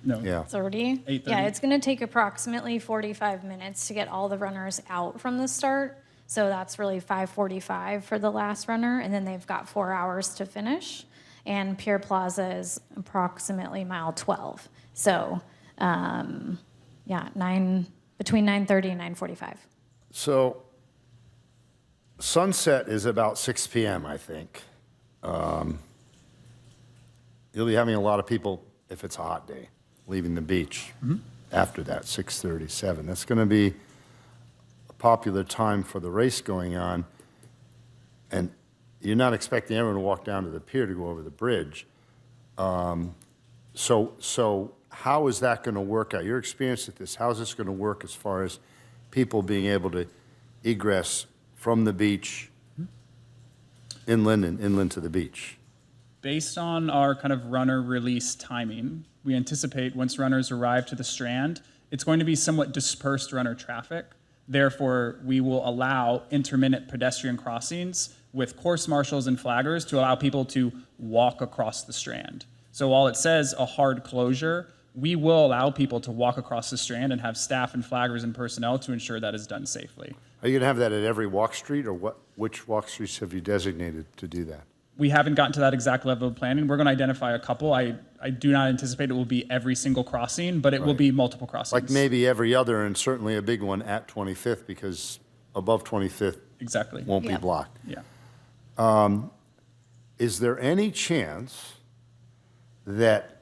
8:30. Yeah, it's going to take approximately 45 minutes to get all the runners out from the start. So that's really 5:45 for the last runner, and then they've got 4 hours to finish. And Pier Plaza is approximately mile 12. So, between 9:30 and 9:45. So sunset is about 6 p.m., I think. You'll be having a lot of people, if it's a hot day, leaving the beach after that, 6:30, 7. That's going to be a popular time for the race going on. And you're not expecting everyone to walk down to the pier to go over the bridge. So how is that going to work out? Your experience at this, how is this going to work as far as people being able to egress from the beach inland and inland to the beach? Based on our kind of runner release timing, we anticipate once runners arrive to the Strand, it's going to be somewhat dispersed runner traffic. Therefore, we will allow intermittent pedestrian crossings with course marshals and flaggers to allow people to walk across the Strand. So while it says a hard closure, we will allow people to walk across the Strand and have staff and flaggers and personnel to ensure that is done safely. Are you going to have that at every walk street, or which walk streets have you designated to do that? We haven't gotten to that exact level of planning. We're going to identify a couple. I do not anticipate it will be every single crossing, but it will be multiple crossings. Like maybe every other, and certainly a big one at 25th, because above 25th exactly won't be blocked. Yeah. Is there any chance that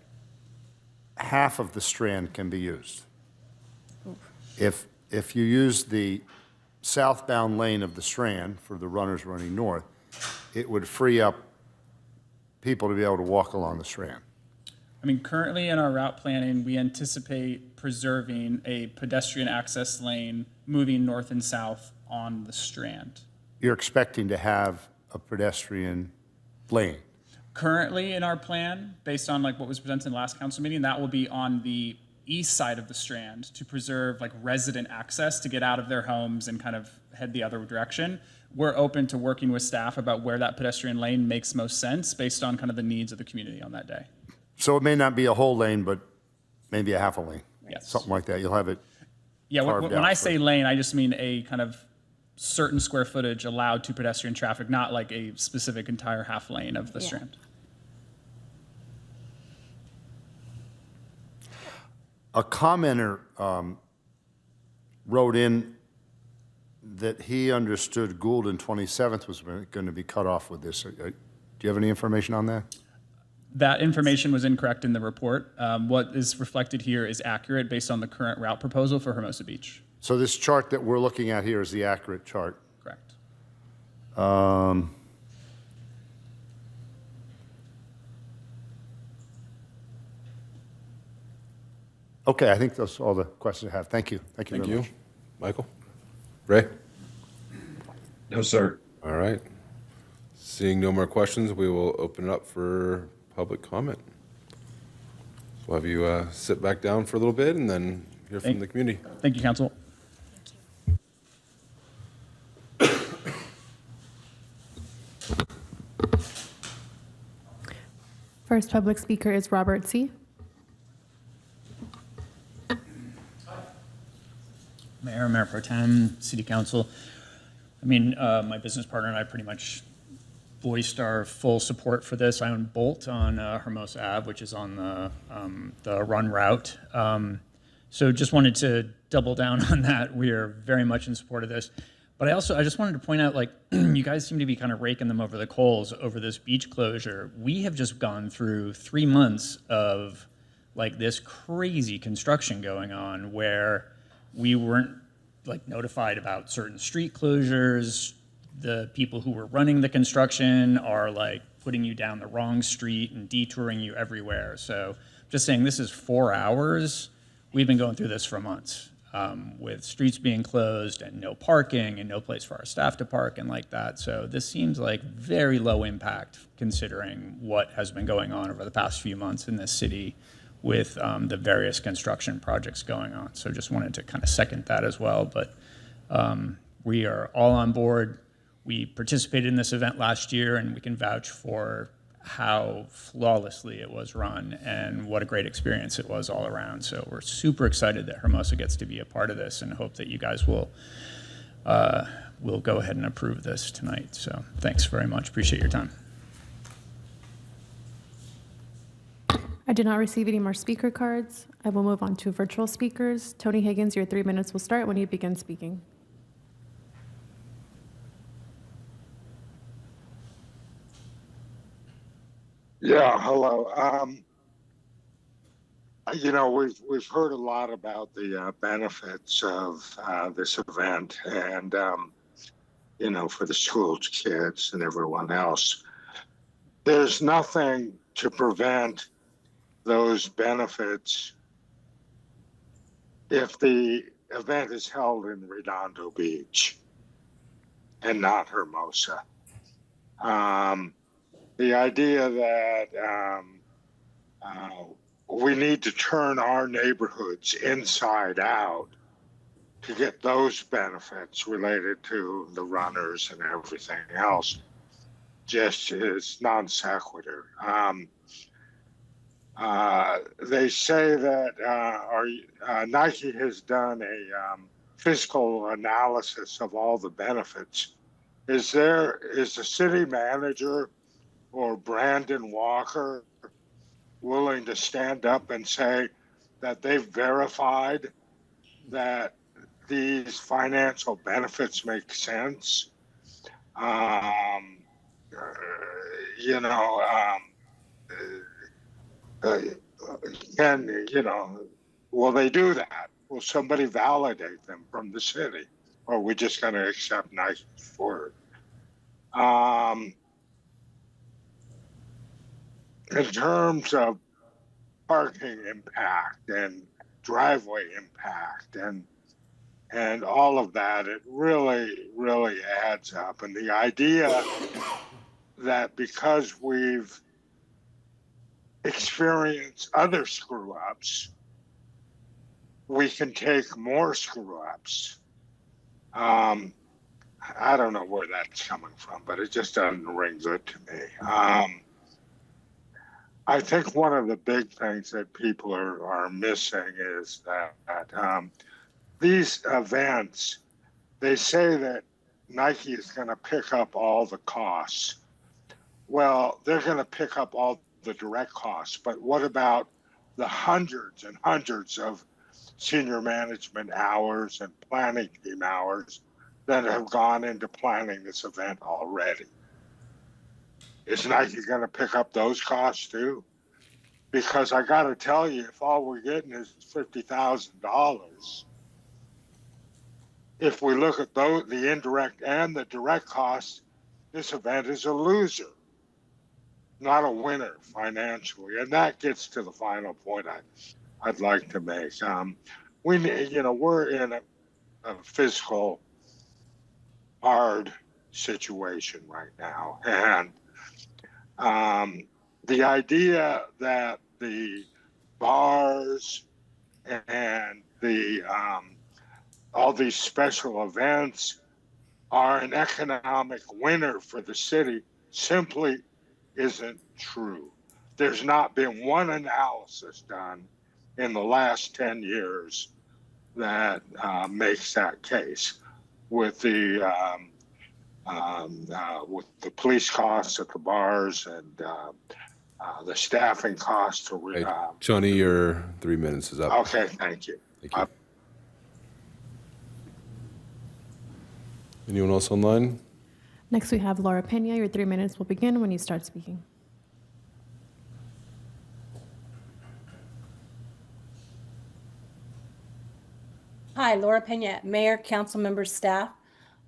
half of the Strand can be used? If you use the southbound lane of the Strand for the runners running north, it would free up people to be able to walk along the Strand. I mean, currently in our route planning, we anticipate preserving a pedestrian access lane moving north and south on the Strand. You're expecting to have a pedestrian lane? Currently in our plan, based on like what was presented in the last council meeting, that will be on the east side of the Strand to preserve like resident access to get out of their homes and kind of head the other direction. We're open to working with staff about where that pedestrian lane makes most sense based on kind of the needs of the community on that day. So it may not be a whole lane, but maybe a half a lane. Yes. Something like that. You'll have it Yeah, carved when out I for- say lane, I just mean a kind of certain square footage allowed to pedestrian traffic, not like a specific entire half lane of the Strand. A commenter wrote in that he understood Gould and 27th was going to be cut off with this. Do you have any information on that? That information was incorrect in the report. What is reflected here is accurate based on the current route proposal for Hermosa Beach. So this chart that we're looking at here is the accurate chart. Correct. Okay, I think that's all the questions I have. Thank you. Thank you Thank very you. much. Michael? Ray? No, sir. All right. Seeing no more questions, we will open it up for public comment. We'll have you sit back down for a little bit and then hear from the community. Thank you, Council. First public speaker is Robert C. Mayor Pro Tem, City Council. I mean, my business partner and I pretty much voiced our full support for this. I own Bolt on Hermosa Ave, which is on the run route. So just wanted to double down on that. We are very much in support of this. But I just wanted to point out, like, you guys seem to be kind of raking them over the coals over this beach closure. We have just gone through 3 months of like this crazy construction going on where we weren't like notified about certain street closures. The people who were running the construction are like putting you down the wrong street and detouring you everywhere. So just saying, this is 4 hours. We've been going through this for months with streets being closed and no parking and no place for our staff to park and like that. So this seems like very low impact considering what has been going on over the past few months in this city with the various construction projects going on. So just wanted to kind of second that as well. But we are all on board. We participated in this event last year, and we can vouch for how flawlessly it was run and what a great experience it was all around. So we're super excited that Hermosa gets to be a part of this and hope that you guys will go ahead and approve this tonight. So thanks very much. Appreciate your time. I did not receive any more speaker cards. I will move on to virtual speakers. Tony Higgins, your 3 minutes will start when you begin speaking. Yeah, hello. You know, we've heard a lot about the benefits of this event, and you know, for the school kids and everyone else. There's nothing to prevent those benefits if the event is held in Redondo Beach and not Hermosa. The idea that we need to turn our neighborhoods inside out to get those benefits related to the runners and everything else just is non sequitur. They say that Nike has done a fiscal analysis of all the benefits. Is the city manager or Brandon Walker willing to stand up and say that they've verified that these financial benefits make sense? You know, will they do that? Will somebody validate them from the city? Or are we just going to accept Nike's word? In terms of parking impact and driveway impact and all of that, it really, really adds up. And the idea that because we've experienced other screw-ups, we can take more screw-ups. I don't know where that's coming from, but it just doesn't ring good to me. I think one of the big things that people are missing is that these events, they say that Nike is going to pick up all the costs. Well, they're going to pick up all the direct costs, but what about the hundreds and hundreds of senior management hours and planning team hours that have gone into planning this event already? Is Nike going to pick up those costs too? Because I got to tell you, if all we're getting is $50,000, if we look at those, the indirect and the direct costs, this event is a loser, not a winner financially. And that gets to the final point I'd like to make. We're in a fiscal hard situation right now, and the idea that the bars and the all these special events are an economic winner for the city simply isn't true. There's not been one analysis done in the last 10 years that makes that case with the police costs at the bars and the staffing costs. Hey, Tony, your 3 minutes is up. Okay, thank you. Thank you. Anyone else online? Next, we have Laura Pena. Your 3 minutes will begin when you start speaking. Hi, Laura Pena, Mayor, council members, staff.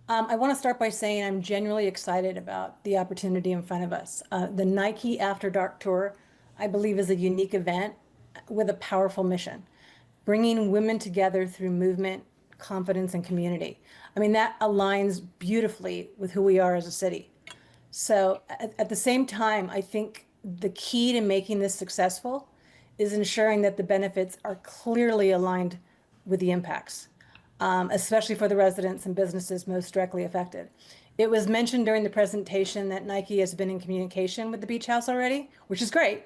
I want to start by saying I'm genuinely excited about the opportunity in front of us. The Nike After Dark Tour, I believe, is a unique event with a powerful mission, bringing women together through movement, confidence, and community. I mean, that aligns beautifully with who we are as a city. So at the same time, I think the key to making this successful is ensuring that the benefits are clearly aligned with the impacts, especially for the residents and businesses most directly affected. It was mentioned during the presentation that Nike has been in communication with the beach house already, which is great.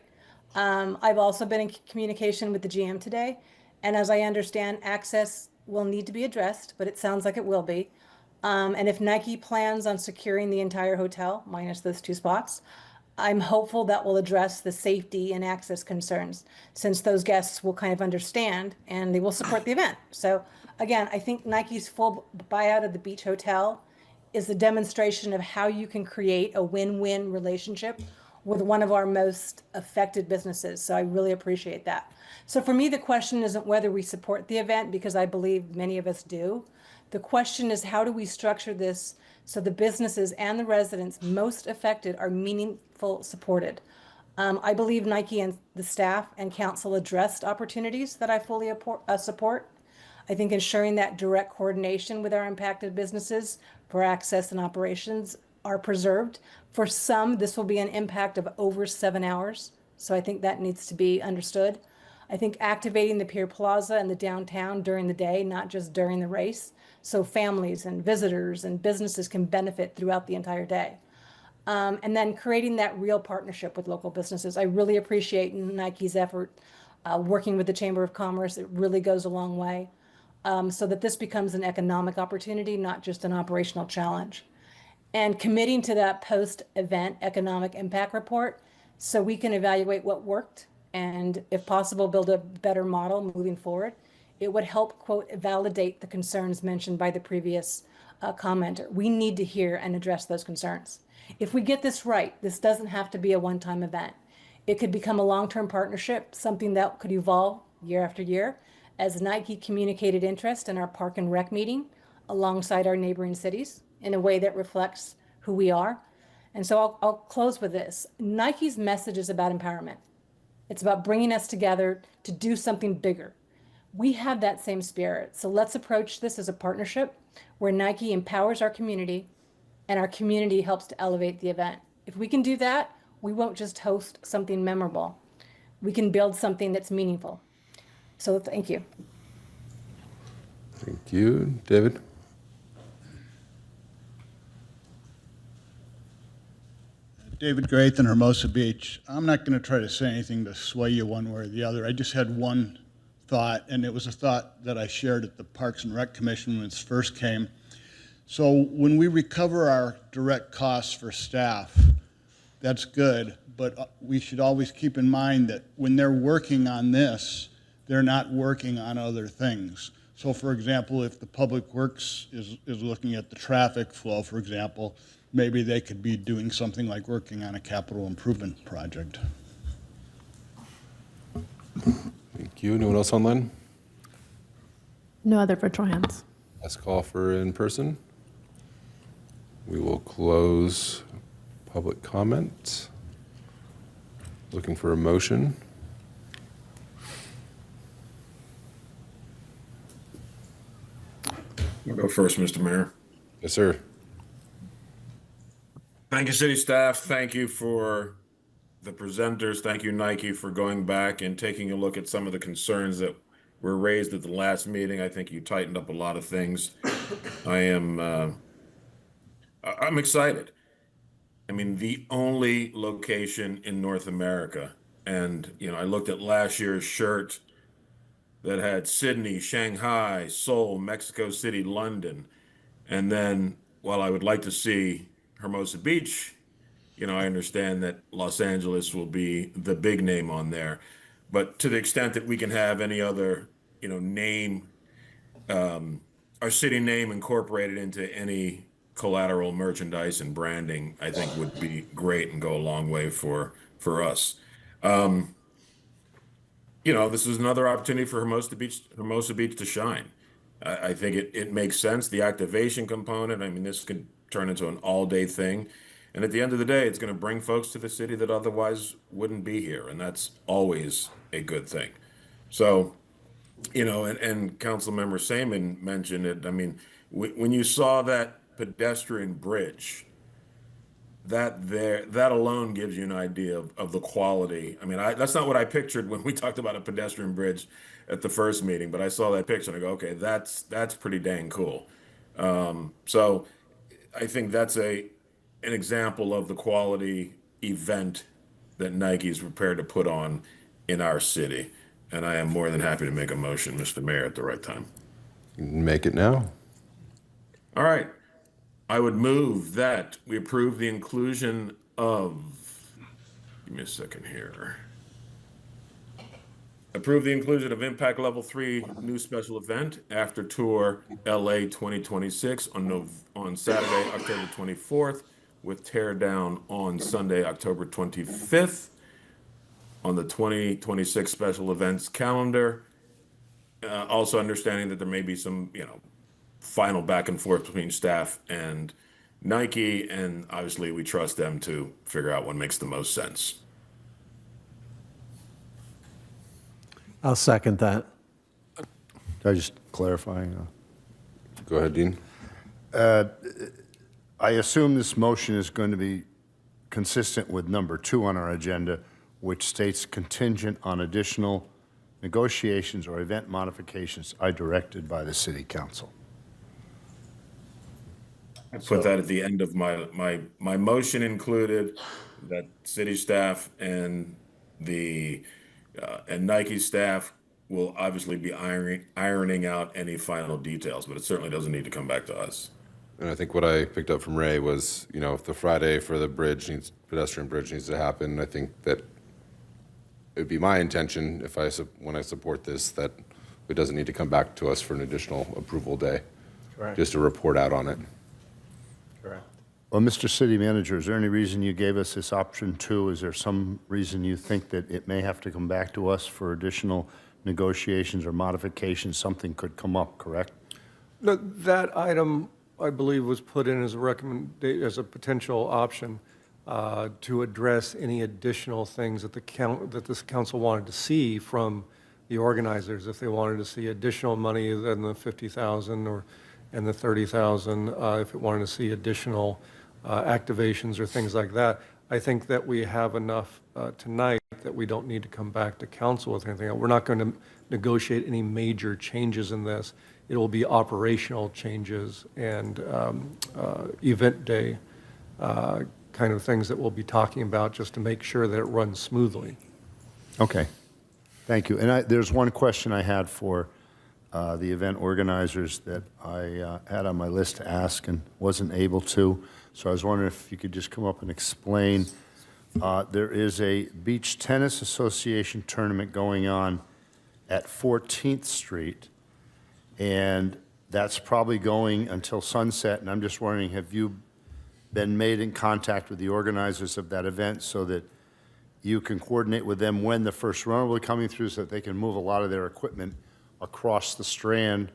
I've also been in communication with the GM today. And as I understand, access will need to be addressed, but it sounds like it will be. And if Nike plans on securing the entire hotel, minus those 2 spots, I'm hopeful that will address the safety and access concerns, since those guests will kind of understand and they will support the event. So again, I think Nike's full buyout of the beach hotel is a demonstration of how you can create a win-win relationship with one of our most affected businesses. So I really appreciate that. So for me, the question isn't whether we support the event, because I believe many of us do. The question is, how do we structure this so the businesses and the residents most affected are meaningful supported? I believe Nike and the staff and council addressed opportunities that I fully support. I think ensuring that direct coordination with our impacted businesses for access and operations are preserved. For some, this will be an impact of over 7 hours. So I think that needs to be understood. I think activating the Pier Plaza and the downtown during the day, not just during the race, so families and visitors and businesses can benefit throughout the entire day. And then creating that real partnership with local businesses. I really appreciate Nike's effort working with the Chamber of Commerce. It really goes a long way, so that this becomes an economic opportunity, not just an operational challenge. And committing to that post-event economic impact report so we can evaluate what worked and, if possible, build a better model moving forward. It would help, quote, validate the concerns mentioned by the previous commenter. We need to hear and address those concerns. If we get this right, this doesn't have to be a one-time event. It could become a long-term partnership, something that could evolve year after year, as Nike communicated interest in our Park and Rec meeting alongside our neighboring cities in a way that reflects who we are. And so I'll close with this. Nike's message is about empowerment. It's about bringing us together to do something bigger. We have that same spirit. So let's approach this as a partnership where Nike empowers our community and our community helps to elevate the event. If we can do that, we won't just host something memorable. We can build something that's meaningful. So thank you. Thank you. David? David Graythen, Hermosa Beach. I'm not going to try to say anything to sway you one way or the other. I just had one thought, and it was a thought that I shared at the Parks and Rec Commission when it first came. So when we recover our direct costs for staff, that's good, but we should always keep in mind that when they're working on this, they're not working on other things. So for example, if the Public Works is looking at the traffic flow, for example, maybe they could be doing something like working on a capital improvement project. Thank you. Anyone else online? No other virtual hands. Last call for in person. We will close public comment. Looking for a motion. I'll go first, Mr. Mayor. Yes, sir. Thank you, city staff. Thank you for the presenters. Thank you, Nike, for going back and taking a look at some of the concerns that were raised at the last meeting. I think you tightened up a lot of things. I'm excited. I mean, the only location in North America, and I looked at last year's shirt that had Sydney, Shanghai, Seoul, Mexico City, London, and then while I would like to see Hermosa Beach, I understand that Los Angeles will be the big name on there, but to the extent that we can have any other, name, our city name incorporated into any collateral merchandise and branding, I think would be great and go a long way for us. This is another opportunity for Hermosa Beach to shine. I think it makes sense. The activation component, I mean, this could turn into an all-day thing. And at the end of the day, it's going to bring folks to the city that otherwise wouldn't be here. And that's always a good thing. So, and Councilmember Saman mentioned it. I mean, when you saw that pedestrian bridge, that alone gives you an idea of the quality. I mean, that's not what I pictured when we talked about a pedestrian bridge at the first meeting, but I saw that picture and I go, okay, that's pretty dang cool. So I think that's an example of the quality event that Nike is prepared to put on in our city. And I am more than happy to make a motion, Mr. Mayor, at the right time. Make it now. All right. I would move that we approve the inclusion of, give me a second here. Approve the inclusion of Impact Level 3 new special event After Tour LA 2026 on Saturday, October 24th, with Tear Down on Sunday, October 25th on the 2026 special events calendar. Also understanding that there may be some, final back and forth between staff and Nike, and obviously we trust them to figure out what makes the most sense. I'll second that. Can I just clarify? Go ahead, Dean. I assume this motion is going to be consistent with number 2 on our agenda, which states contingent on additional negotiations or event modifications are directed by the city council. I put that at the end of my motion included that city staff and and Nike staff will obviously be ironing out any final details, but it certainly doesn't need to come back to us. And I think what I picked up from Ray was, if the Friday for the pedestrian bridge needs to happen, I think that it would be my intention when I support this, that it doesn't need to come back to us for an additional approval day. Correct. Just to report out on it. Correct. Well, Mr. City Manager, is there any reason you gave us this option 2? Is there some reason you think that it may have to come back to us for additional negotiations or modifications? Something could come up, correct? No, that item, I believe, was put in as a potential option to address any additional things that this council wanted to see from the organizers. If they wanted to see additional money than the $50,000 and the $30,000, if it wanted to see additional activations or things like that. I think that we have enough tonight that we don't need to come back to council with anything. We're not going to negotiate any major changes in this. It will be operational changes and event day kind of things that we'll be talking about, just to make sure that it runs smoothly. Okay, thank you. And there's one question I had for the event organizers that I had on my list to ask and wasn't able to. So I was wondering if you could just come up and explain. There is a Beach Tennis Association tournament going on at 14th Street, and that's probably going until sunset. And I'm just wondering, have you been made in contact with the organizers of that event so that you can coordinate with them when the first runner will be coming through so that they can move a lot of their equipment across the Strand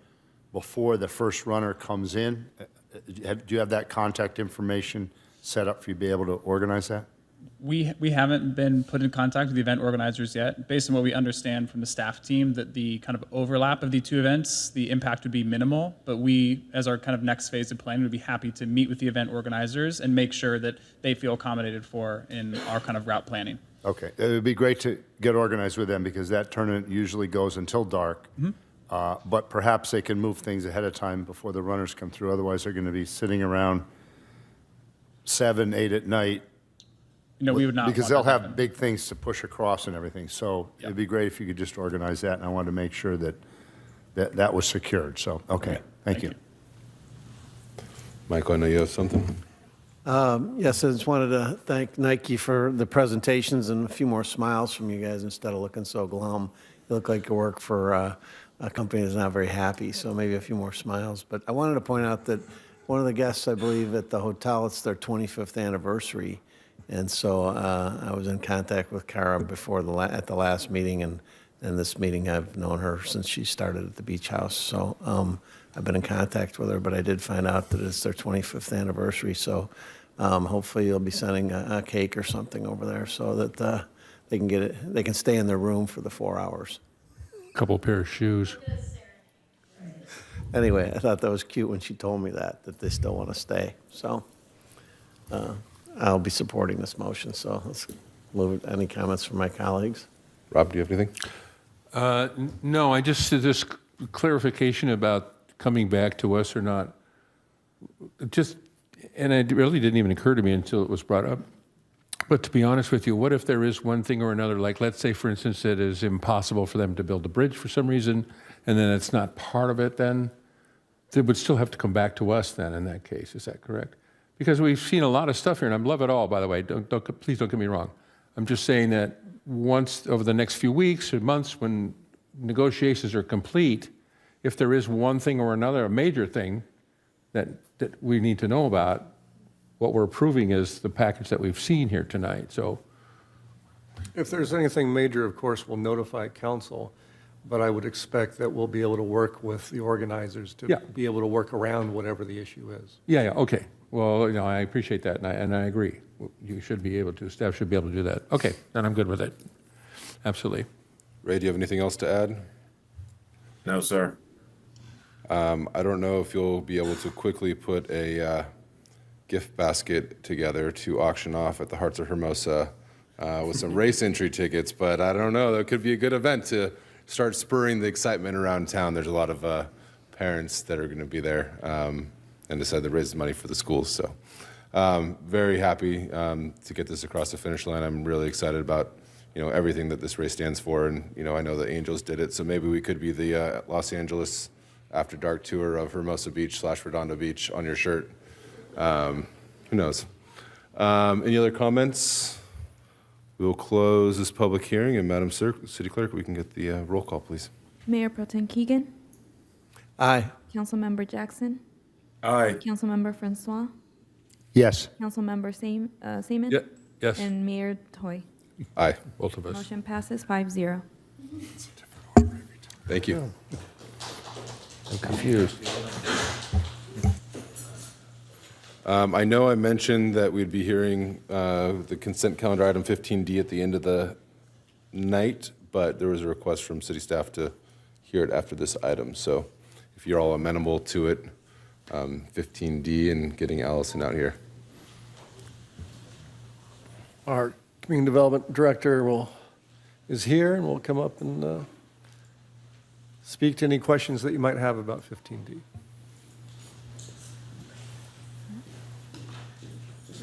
before the first runner comes in? Do you have that contact information set up for you to be able to organize that? We haven't been put in contact with the event organizers yet. Based on what we understand from the staff team, that the kind of overlap of the two events, the impact would be minimal. But we, as our kind of next phase of planning, would be happy to meet with the event organizers and make sure that they feel accommodated for in our kind of route planning. Okay, it would be great to get organized with them because that tournament usually goes until dark. But perhaps they can move things ahead of time before the runners come through. Otherwise, they're going to be sitting around 7, 8 at night. No, we would not. Because want they'll that to have happen. big things to push across and everything. So it'd be great if you could just organize that, and I wanted to make sure that that was secured. So, okay, thank you. Michael, I know you have something. Yes, I just wanted to thank Nike for the presentations and a few more smiles from you guys instead of looking so glum. You look like you work for a company that's not very happy, so maybe a few more smiles. But I wanted to point out that one of the guests, I believe, at the hotel, it's their 25th anniversary. And so I was in contact with Cara before at the last meeting, and this meeting I've known her since she started at the beach house. So I've been in contact with her, but I did find out that it's their 25th anniversary. So hopefully you'll be sending a cake or something over there so that they can get it. They can stay in their room for the 4 hours. Couple pair of shoes. Anyway, I thought that was cute when she told me that they still want to stay. So I'll be supporting this motion. So let's move. Any comments from my colleagues? Rob, do you have anything? No, I just this clarification about coming back to us or not. And it really didn't even occur to me until it was brought up. But to be honest with you, what if there is one thing or another, like let's say, for instance, it is impossible for them to build a bridge for some reason, and then it's not part of it then? They would still have to come back to us then in that case. Is that correct? Because we've seen a lot of stuff here, and I love it all, by the way. Please don't get me wrong. I'm just saying that once over the next few weeks or months when negotiations are complete, if there is one thing or another, a major thing that we need to know about, what we're approving is the package that we've seen here tonight. So If there's anything major, of course, we'll notify council, but I would expect that we'll be able to work with the organizers to be able to work around whatever the issue is. yeah, okay. Well, I appreciate that, and I agree. You should be able to, staff should be able to do that. Okay, then I'm good with it. Absolutely. Ray, do you have anything else to add? No, sir. I don't know if you'll be able to quickly put a gift basket together to auction off at the Hearts of Hermosa with some race entry tickets, but I don't know. That could be a good event to start spurring the excitement around town. There's a lot of parents that are going to be there and decide to raise money for the schools. So very happy to get this across the finish line. I'm really excited about everything that this race stands for, and I know the Angels did it, so maybe we could be the Los Angeles After Dark tour of Hermosa Beach / Redondo Beach on your shirt. Who knows? Any other comments? We will close this public hearing, and Madam City Clerk, we can get the roll call, please. Mayor Pro Tem Keegan, Aye. Councilmember Jackson, Aye. Councilmember Francois, Yes. Councilmember Seaman, Yes. and Mayor Toy. Aye. Both of us. Motion passes 5-0. Thank you. I'm confused. I know I mentioned that we'd be hearing the consent calendar item 15D at the end of the night, but there was a request from city staff to hear it after this item. So if you're all amenable to it, 15D and getting Allison out here. Our Community Development Director is here and will come up and speak to any questions that you might have about 15D.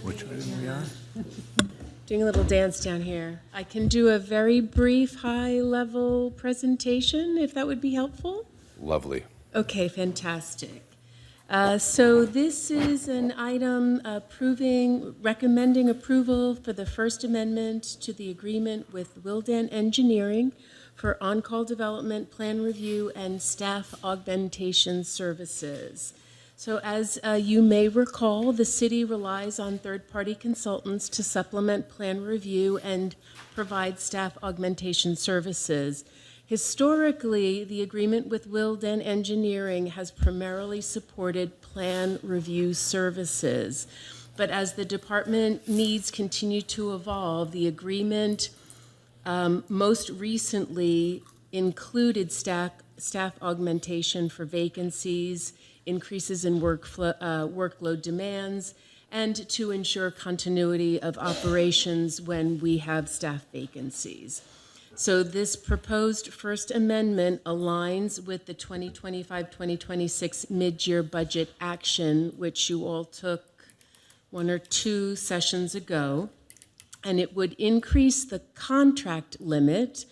Which item we on? Doing a little dance down here. I can do a very brief, high-level presentation, if that would be helpful. Lovely. Okay, fantastic. So this is an item recommending approval for the First Amendment to the agreement with Wildan Engineering for on-call development, plan review, and staff augmentation services. So as you may recall, the city relies on third-party consultants to supplement plan review and provide staff augmentation services. Historically, the agreement with Wildan Engineering has primarily supported plan review services. But as the department needs continue to evolve, the agreement most recently included staff augmentation for vacancies, increases in workload demands, and to ensure continuity of operations when we have staff vacancies. So this proposed First Amendment aligns with the 2025-2026 mid-year budget action, which you all took 1 or 2 sessions ago, and it would increase the contract limit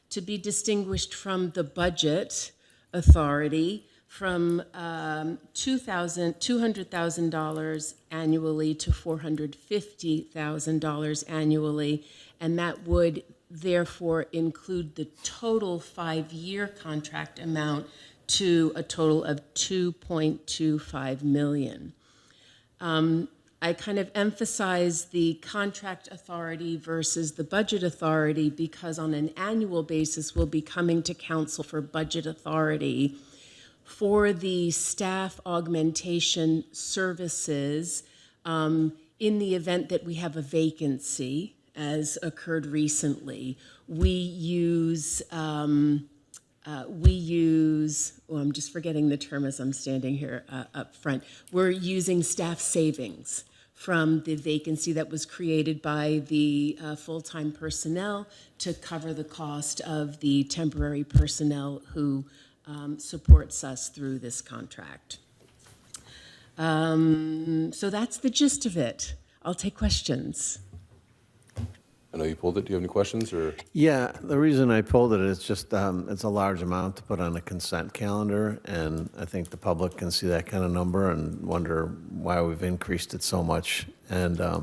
to be distinguished from the budget authority from $200,000 annually to $450,000 annually, and that would therefore include the total 5-year contract amount to a total of $2.25 million. I kind of emphasize the contract authority versus the budget authority because on an annual basis, we'll be coming to council for budget authority for the staff augmentation services in the event that we have a vacancy, as occurred recently. We use, I'm just forgetting the term as I'm standing here up front. We're using staff savings from the vacancy that was created by the full-time personnel to cover the cost of the temporary personnel who supports us through this contract. So that's the gist of it. I'll take questions. I know you pulled it. Do you have any questions or? Yeah, the reason I pulled it is just, it's a large amount to put on a consent calendar, and I think the public can see that kind of number and wonder why we've increased it so much. And I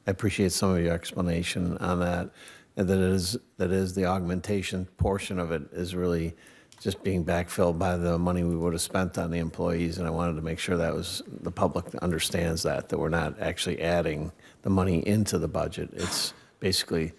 appreciate some of your explanation on that, and that is the augmentation portion of it is really just being backfilled by the money we would have spent on the employees, and I wanted to make sure that the public understands that we're not actually adding the money into the budget. It's basically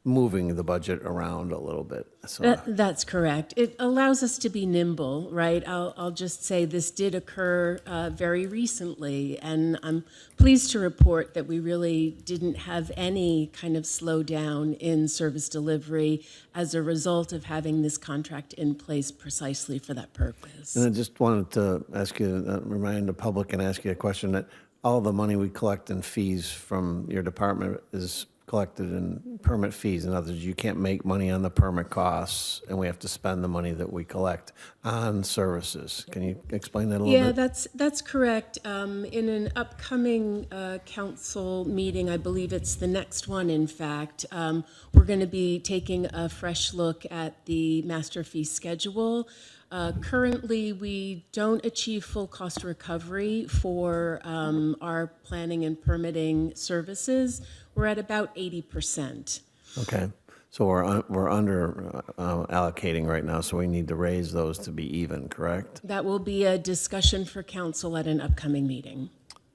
moving the budget around a little bit. So That's correct. It allows us to be nimble, right? I'll just say this did occur very recently, and I'm pleased to report that we really didn't have any kind of slowdown in service delivery as a result of having this contract in place precisely for that purpose. And I just wanted to ask you, remind the public and ask you a question that all the money we collect in fees from your department is collected in permit fees. In other words, you can't make money on the permit costs, and we have to spend the money that we collect on services. Can you explain that a little bit? Yeah, that's correct. In an upcoming council meeting, I believe it's the next one, in fact, we're going to be taking a fresh look at the master fee schedule. Currently, we don't achieve full cost recovery for our planning and permitting services. We're at about 80%. Okay, so we're under allocating right now, so we need to raise those to be even, correct? That will be a discussion for council at an upcoming meeting.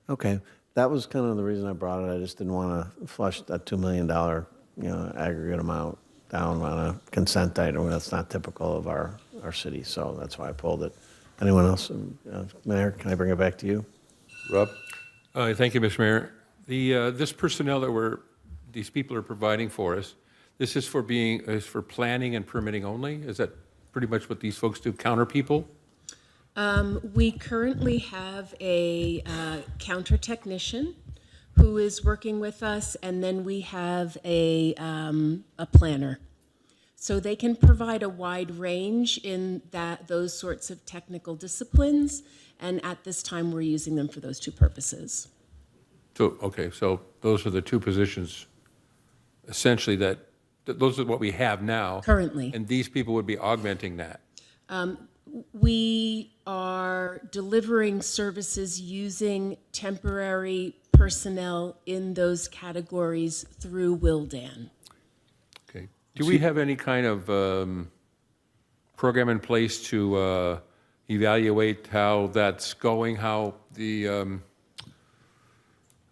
Okay, that was kind of the reason I brought it. I just didn't want to flush that $2 million, aggregate amount down on a consent item. That's not typical of our city, so that's why I pulled it. Anyone else? Mayor, can I bring it back to you? Rob? Thank you, Mr. Mayor. This personnel that these people are providing for us, this is for planning and permitting only? Is that pretty much what these folks do, counter people? We currently have a counter technician who is working with us, and then we have a planner. So they can provide a wide range in those sorts of technical disciplines, and at this time we're using them for those two purposes. So, okay, so those are the two positions, essentially, those are what we have now. Currently. And these people would be augmenting that. We are delivering services using temporary personnel in those categories through Wildan. Okay. Do we have any kind of program in place to evaluate how that's going, how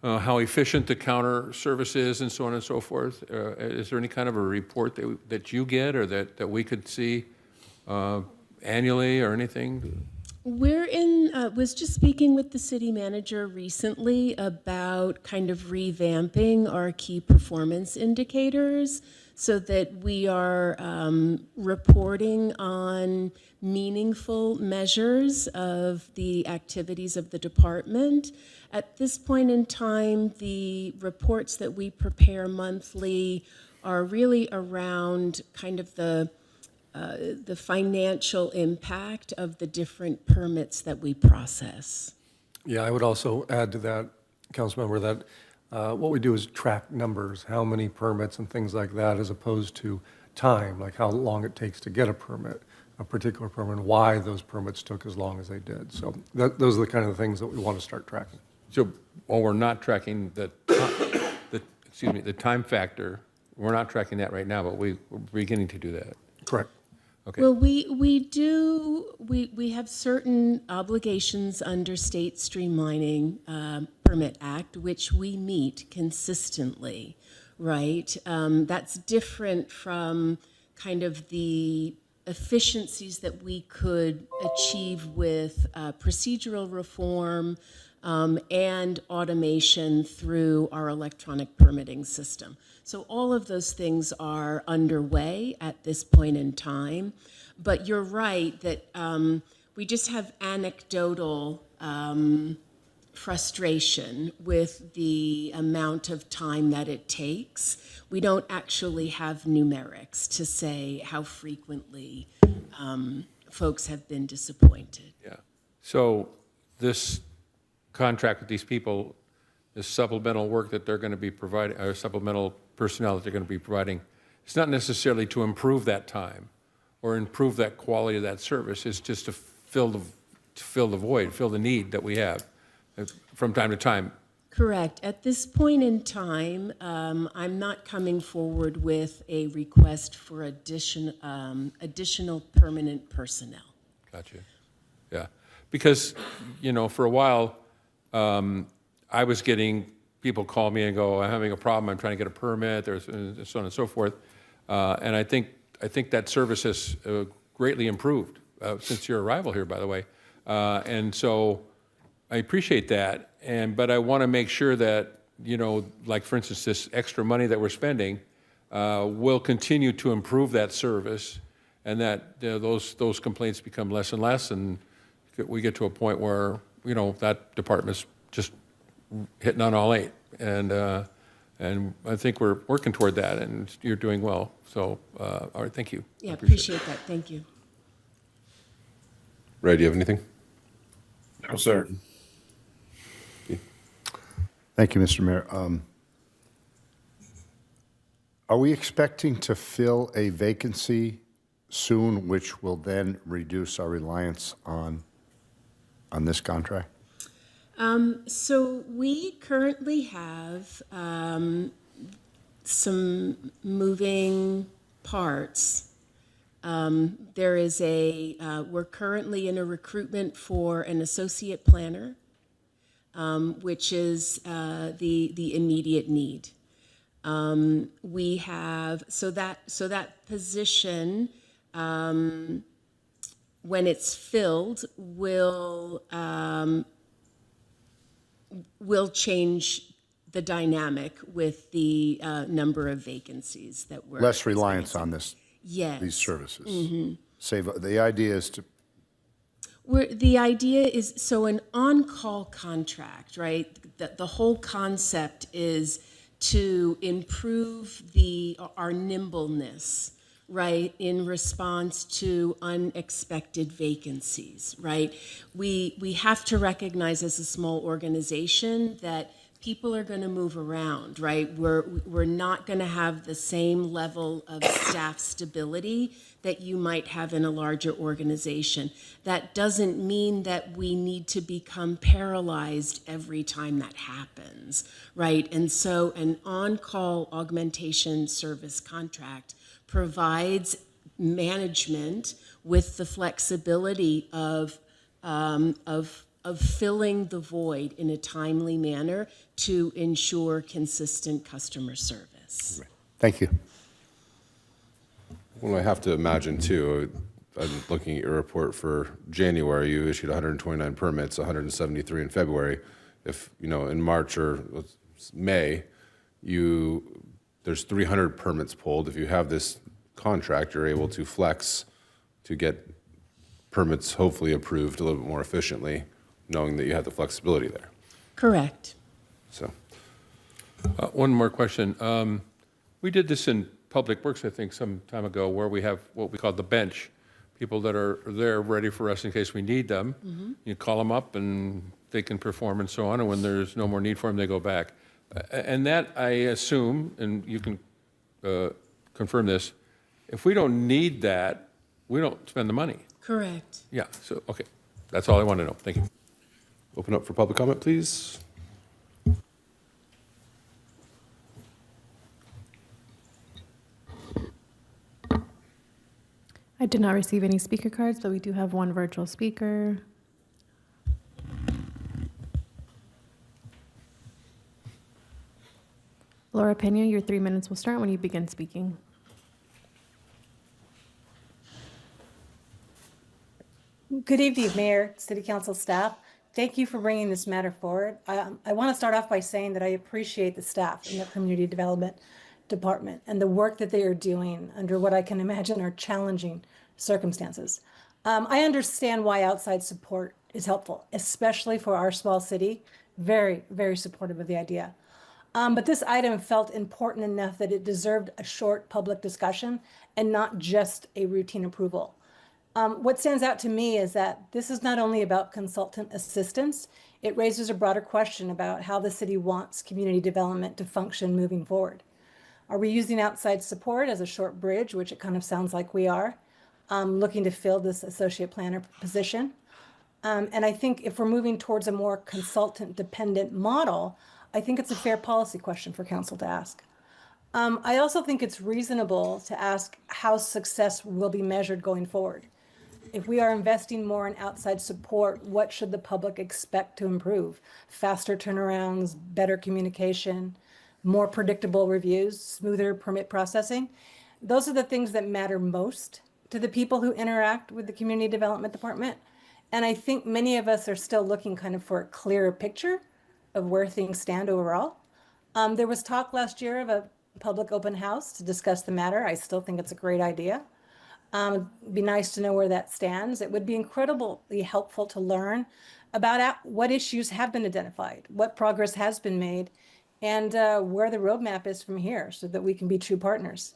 efficient the counter service is, and so on and so forth? Is there any kind of a report that you get or that we could see annually or anything? Was just speaking with the city manager recently about kind of revamping our key performance indicators so that we are reporting on meaningful measures of the activities of the department. At this point in time, the reports that we prepare monthly are really around kind of the financial impact of the different permits that we process. Yeah, I would also add to that, Councilmember, that what we do is track numbers, how many permits and things like that, as opposed to time, like how long it takes to get a permit, a particular permit, and why those permits took as long as they did. So those are the kind of things that we want to start tracking. So while we're not tracking the time factor, we're not tracking that right now, but we're beginning to do that. Correct. Okay. Well, we have certain obligations under State Streamlining Permit Act, which we meet consistently, right? That's different from kind of the efficiencies that we could achieve with procedural reform and automation through our electronic permitting system. So all of those things are underway at this point in time. But you're right that we just have anecdotal frustration with the amount of time that it takes. We don't actually have numerics to say how frequently folks have been disappointed. Yeah. So this contract with these people, this supplemental work that they're going to be providing, or supplemental personnel that they're going to be providing, it's not necessarily to improve that time or improve that quality of that service. It's just to fill the void, fill the need that we have from time to time. Correct. At this point in time, I'm not coming forward with a request for additional permanent personnel. Gotcha. Yeah. Because, for a while, I was getting people call me and go, I'm having a problem, I'm trying to get a permit, and so on and so forth. And I think that service has greatly improved since your arrival here, by the way. And so I appreciate that. But I want to make sure that, like for instance, this extra money that we're spending will continue to improve that service, and that those complaints become less and less, and we get to a point where, that department's just hitting on all eight. And I think we're working toward that, and you're doing well. So, all right, thank you. Yeah, appreciate that. Thank you. Ray, do you have anything? No, sir. Thank you, Mr. Mayor. Are we expecting to fill a vacancy soon, which will then reduce our reliance on this contract? So we currently have some moving parts. There is we're currently in a recruitment for an associate planner, which is the immediate need. We have, so that position, when it's filled, will change the dynamic with the number of vacancies that we're Less reliance on Yes. these services. Mm-hmm. The idea is to The idea is, so an on-call contract, right? The whole concept is to improve our nimbleness, right, in response to unexpected vacancies, right? We have to recognize as a small organization that people are going to move around, right? We're not going to have the same level of staff stability that you might have in a larger organization. That doesn't mean that we need to become paralyzed every time that happens, right? And so an on-call augmentation service contract provides management with the flexibility of filling the void in a timely manner to ensure consistent customer service. Thank you. Well, I have to imagine too, I'm looking at your report for January, you issued 129 permits, 173 in February. If, in March or May, there's 300 permits pulled. If you have this contract, you're able to flex to get permits hopefully approved a little bit more efficiently, knowing that you have the flexibility there. Correct. So, One more question. We did this in Public Works, I think, some time ago, where we have what we call the bench, people that are there ready for us in case we need them. Mm-hmm. You call them up and they can perform and so on, and when there's no more need for them, they go back. And that, I assume, and you can confirm this, if we don't need that, we don't spend the money. Correct. Yeah, so, okay. That's all I want to know. Thank you. open up for public comment, please. I did not receive any speaker cards, but we do have one virtual speaker. Laura Pena, your 3 minutes will start when you begin speaking. Good evening, Mayor, City Council staff. Thank you for bringing this matter forward. I want to start off by saying that I appreciate the staff in the Community Development Department and the work that they are doing under what I can imagine are challenging circumstances. I understand why outside support is helpful, especially for our small city. Very, very supportive of the idea. But this item felt important enough that it deserved a short public discussion and not just a routine approval. What stands out to me is that this is not only about consultant assistance, it raises a broader question about how the city wants community development to function moving forward. Are we using outside support as a short bridge, which it kind of sounds like we are, looking to fill this associate planner position? And I think if we're moving towards a more consultant-dependent model, I think it's a fair policy question for council to ask. I also think it's reasonable to ask how success will be measured going forward. If we are investing more in outside support, what should the public expect to improve? Faster turnarounds, better communication, more predictable reviews, smoother permit processing. Those are the things that matter most to the people who interact with the Community Development Department. And I think many of us are still looking kind of for a clearer picture of where things stand overall. There was talk last year of a public open house to discuss the matter. I still think it's a great idea. It'd be nice to know where that stands. It would be incredibly helpful to learn about what issues have been identified, what progress has been made, and where the roadmap is from here so that we can be true partners.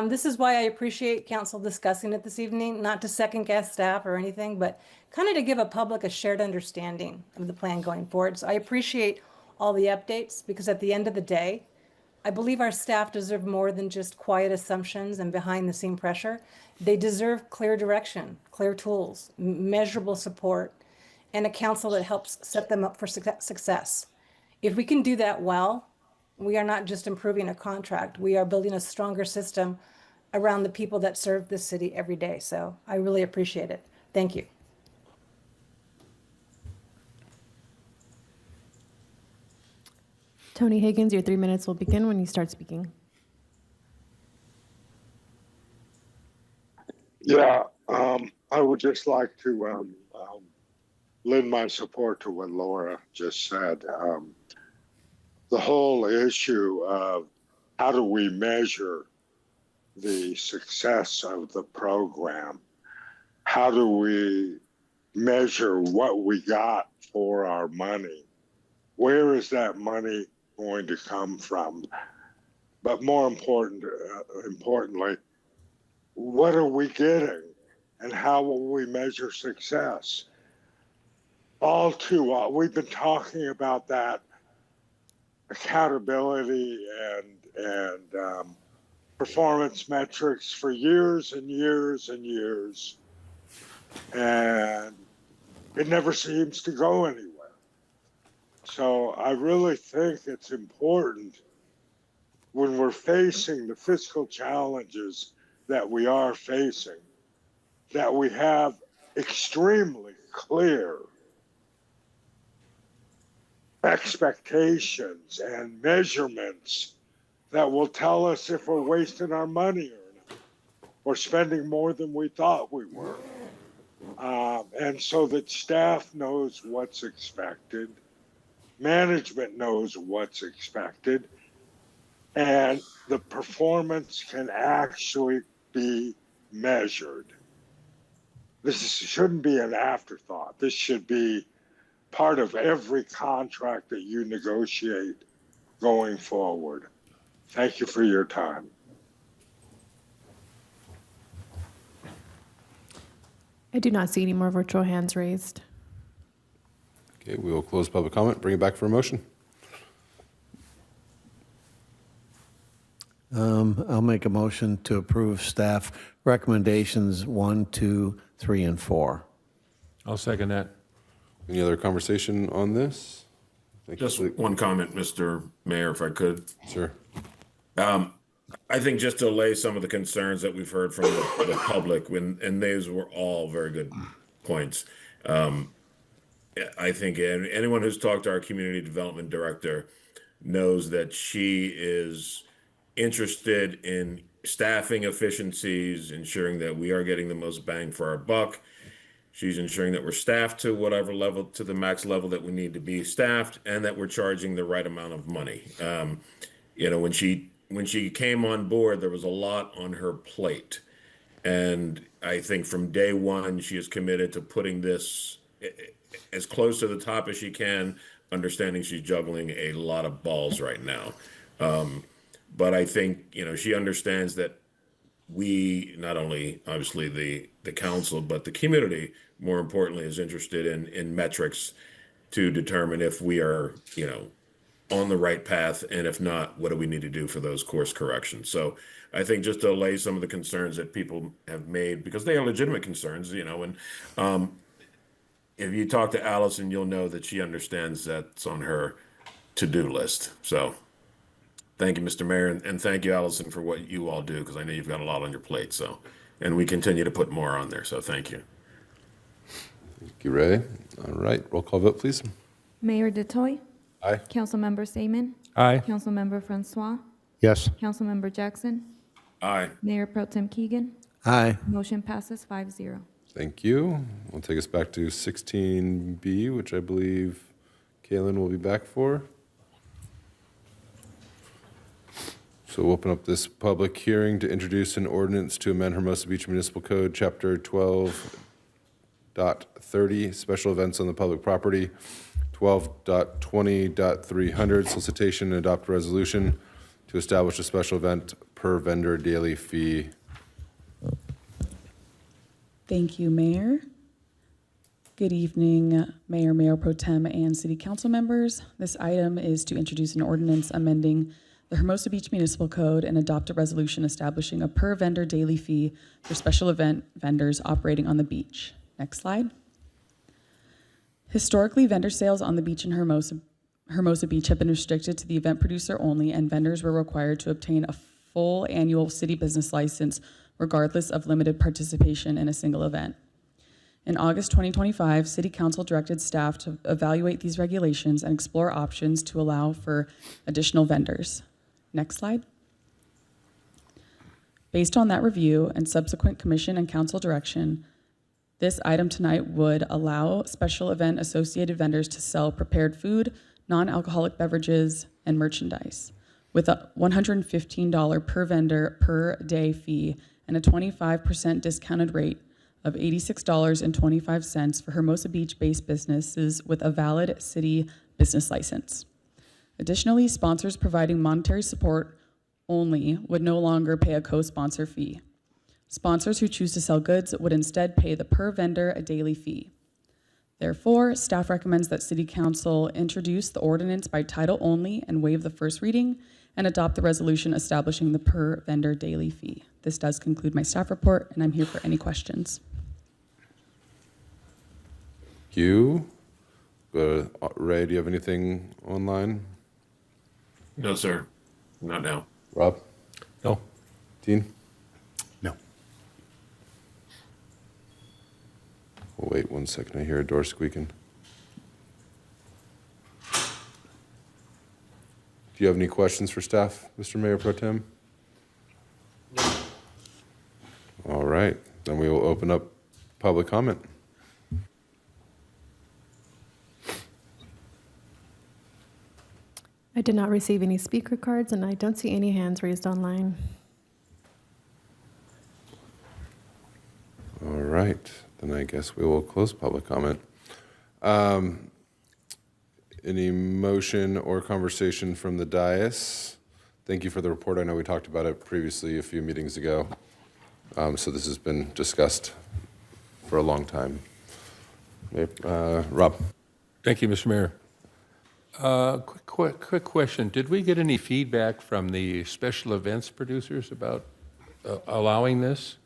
This is why I appreciate council discussing it this evening, not to second guess staff or anything, but kind of to give a public a shared understanding of the plan going forward. So I appreciate all the updates because at the end of the day, I believe our staff deserve more than just quiet assumptions and behind the scene pressure. They deserve clear direction, clear tools, measurable support, and a council that helps set them up for success. If we can do that well, we are not just improving a contract, we are building a stronger system around the people that serve this city every day. So I really appreciate it. Thank you. Tony Higgins, your 3 minutes will begin when you start speaking. Yeah, I would just like to lend my support to what Laura just said. The whole issue of how do we measure the success of the program? How do we measure what we got for our money? Where is that money going to come from? But more importantly, what are we getting and how will we measure success? All too often, we've been talking about that accountability and performance metrics for years and years and years, and it never seems to go anywhere. So I really think it's important when we're facing the fiscal challenges that we are facing, that we have extremely clear expectations and measurements that will tell us if we're wasting our money or not, or spending more than we thought we were. And so that staff knows what's expected, management knows what's expected, and the performance can actually be measured. This shouldn't be an afterthought. This should be part of every contract that you negotiate going forward. Thank you for your time. I do not see any more virtual hands raised. Okay, we will close public comment, bring it back for a motion. I'll make a motion to approve staff recommendations 1, 2, 3, and 4. I'll second that. Any other conversation on this? Just one comment, Mr. Mayor, if I could. Sure. I think just to allay some of the concerns that we've heard from the public, and those were all very good points. I think anyone who's talked to our community development director knows that she is interested in staffing efficiencies, ensuring that we are getting the most bang for our buck. She's ensuring that we're staffed to whatever level, to the max level that we need to be staffed, and that we're charging the right amount of money. When she came on board, there was a lot on her plate. And I think from day one, she is committed to putting this as close to the top as she can, understanding she's juggling a lot of balls right now. But I think, she understands that we, not only obviously the council, but the community, more importantly, is interested in metrics to determine if we are, on the right path, and if not, what do we need to do for those course corrections? So I think just to allay some of the concerns that people have made, because they are legitimate concerns, and if you talk to Allison, you'll know that she understands that's on her to-do list. So thank you, Mr. Mayor, and thank you, Allison, for what you all do, because I know you've got a lot on your plate. So, and we continue to put more on there. So thank you. Thank you, Ray. All right, roll call vote, please. Mayor Detoy. Aye. Councilmember Seaman. Aye. Councilmember Francois. Yes. Councilmember Jackson. Aye. Mayor Pro Tem Keegan. Aye. Motion passes 5-0. Thank you. We'll take us back to 16B, which I believe Kaylin will be back for. So we'll open up this public hearing to introduce an ordinance to amend Hermosa Beach Municipal Code, Chapter 12.30, Special Events on the Public Property, 12.20.300, Solicitation and adopt a resolution to establish a special event per vendor daily fee. Thank you, Mayor. Good evening, Mayor, Mayor Pro Tem, and City Council members. This item is to introduce an ordinance amending the Hermosa Beach Municipal Code and adopt a resolution establishing a per vendor daily fee for special event vendors operating on the beach. Next slide. Historically, vendor sales on the beach in Hermosa Beach have been restricted to the event producer only, and vendors were required to obtain a full annual city business license regardless of limited participation in a single event. In August 2025, City Council directed staff to evaluate these regulations and explore options to allow for additional vendors. Next slide. Based on that review and subsequent commission and council direction, this item tonight would allow special event associated vendors to sell prepared food, non-alcoholic beverages, and merchandise with a $115 per vendor per day fee and a 25% discounted rate of $86.25 for Hermosa Beach-based businesses with a valid city business license. Additionally, sponsors providing monetary support only would no longer pay a co-sponsor fee. Sponsors who choose to sell goods would instead pay the per vendor a daily fee. Therefore, staff recommends that City Council introduce the ordinance by title only and waive the first reading and adopt the resolution establishing the per vendor daily fee. This does conclude my staff report, and I'm here for any questions. Thank you. Ray, do you have anything online? No, sir. Not now. Rob? No. Dean? No. We'll wait 1 second. I hear a door squeaking. Do you have any questions for staff, Mr. Mayor Pro Tem? All right, then we will open up public comment. I did not receive any speaker cards, and I don't see any hands raised online. All right, then I guess we will close public comment. Any motion or conversation from the dais? Thank you for the report. I know we talked about it previously a few meetings ago. So this has been discussed for a long time. Rob? Thank you, Mr. Mayor. Quick question. Did we get any feedback from the special events producers about allowing this?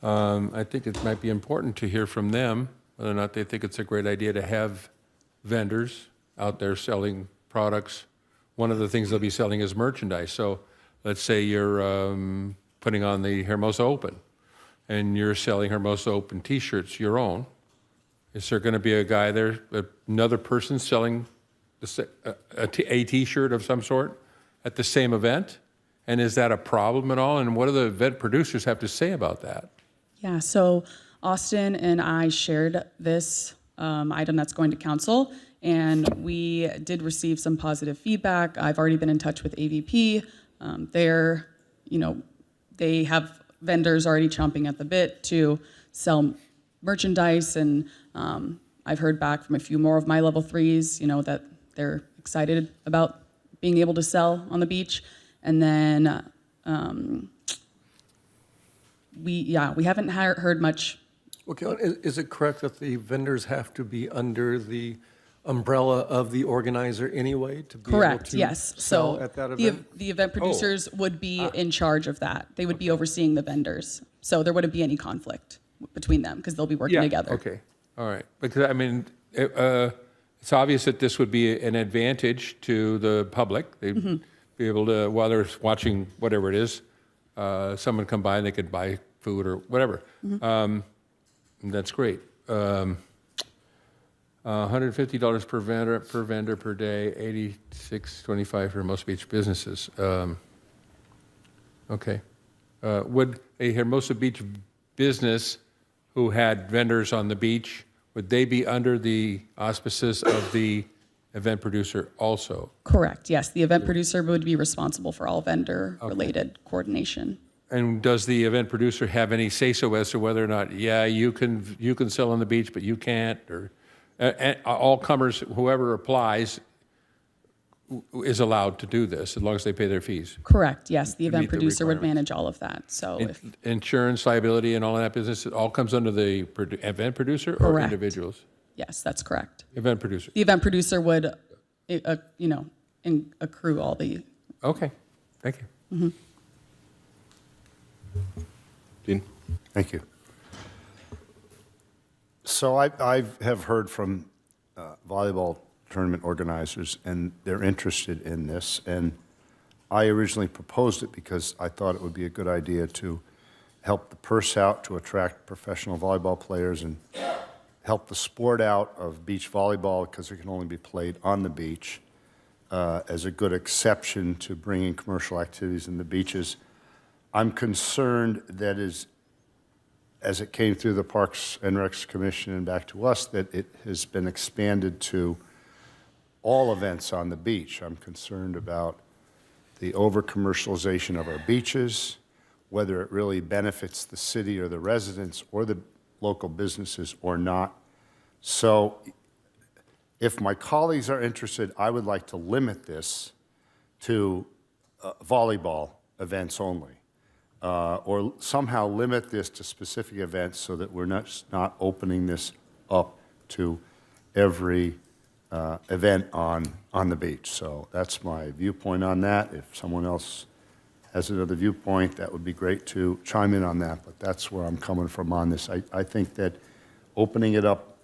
I think it might be important to hear from them whether or not they think it's a great idea to have vendors out there selling products. One of the things they'll be selling is merchandise. So let's say you're putting on the Hermosa Open and you're selling Hermosa Open t-shirts, your own. Is there going to be a guy there, another person selling a t-shirt of some sort at the same event? And is that a problem at all? And what do the event producers have to say about that? Yeah, so Austin and I shared this item that's going to council, and we did receive some positive feedback. I've already been in touch with AVP. They have vendors already chomping at the bit to sell merchandise, and I've heard back from a few more of my level 3s, that they're excited about being able to sell on the beach. And then we haven't heard much. Okay, is it correct that the vendors have to be under the umbrella of the organizer anyway to be able to Yes. sell So at that event? the event producers would be in charge of that. They would be overseeing the vendors. So there wouldn't be any conflict between them because they'll be working together. Okay, all right. Because, I mean, it's obvious that this would be an advantage to the public. They'd be able to, while they're watching whatever it is, someone come by and they could buy food or whatever. That's great. $150 per vendor per day, $86.25 for Hermosa Beach businesses. Okay. Would a Hermosa Beach business who had vendors on the beach, would they be under the auspices of the event producer also? Correct, yes. The event producer would be responsible for all vendor-related coordination. And does the event producer have any say-so as to whether or not, you can sell on the beach, but you can't, or all comers, whoever applies, is allowed to do this as long as they pay their fees? Correct, yes. The To event meet the producer would requirements. manage all of that. So if Insurance, liability, and all that business, it all comes under the event producer or Correct. individuals? yes, that's correct. Event producer. The event producer would, accrue all the. Okay, thank you. Dean? Thank you. So I have heard from volleyball tournament organizers, and they're interested in this. And I originally proposed it because I thought it would be a good idea to help the purse out, to attract professional volleyball players, and help the sport out of beach volleyball, because it can only be played on the beach, as a good exception to bringing commercial activities in the beaches. I'm concerned that as it came through the Parks and Recs Commission and back to us, that it has been expanded to all events on the beach. I'm concerned about the over-commercialization of our beaches, whether it really benefits the city or the residents or the local businesses or not. So if my colleagues are interested, I would like to limit this to volleyball events only. Or somehow limit this to specific events so that we're not opening this up to every event on the beach. So that's my viewpoint on that. If someone else has another viewpoint, that would be great to chime in on that, but that's where I'm coming from on this. I think that opening it up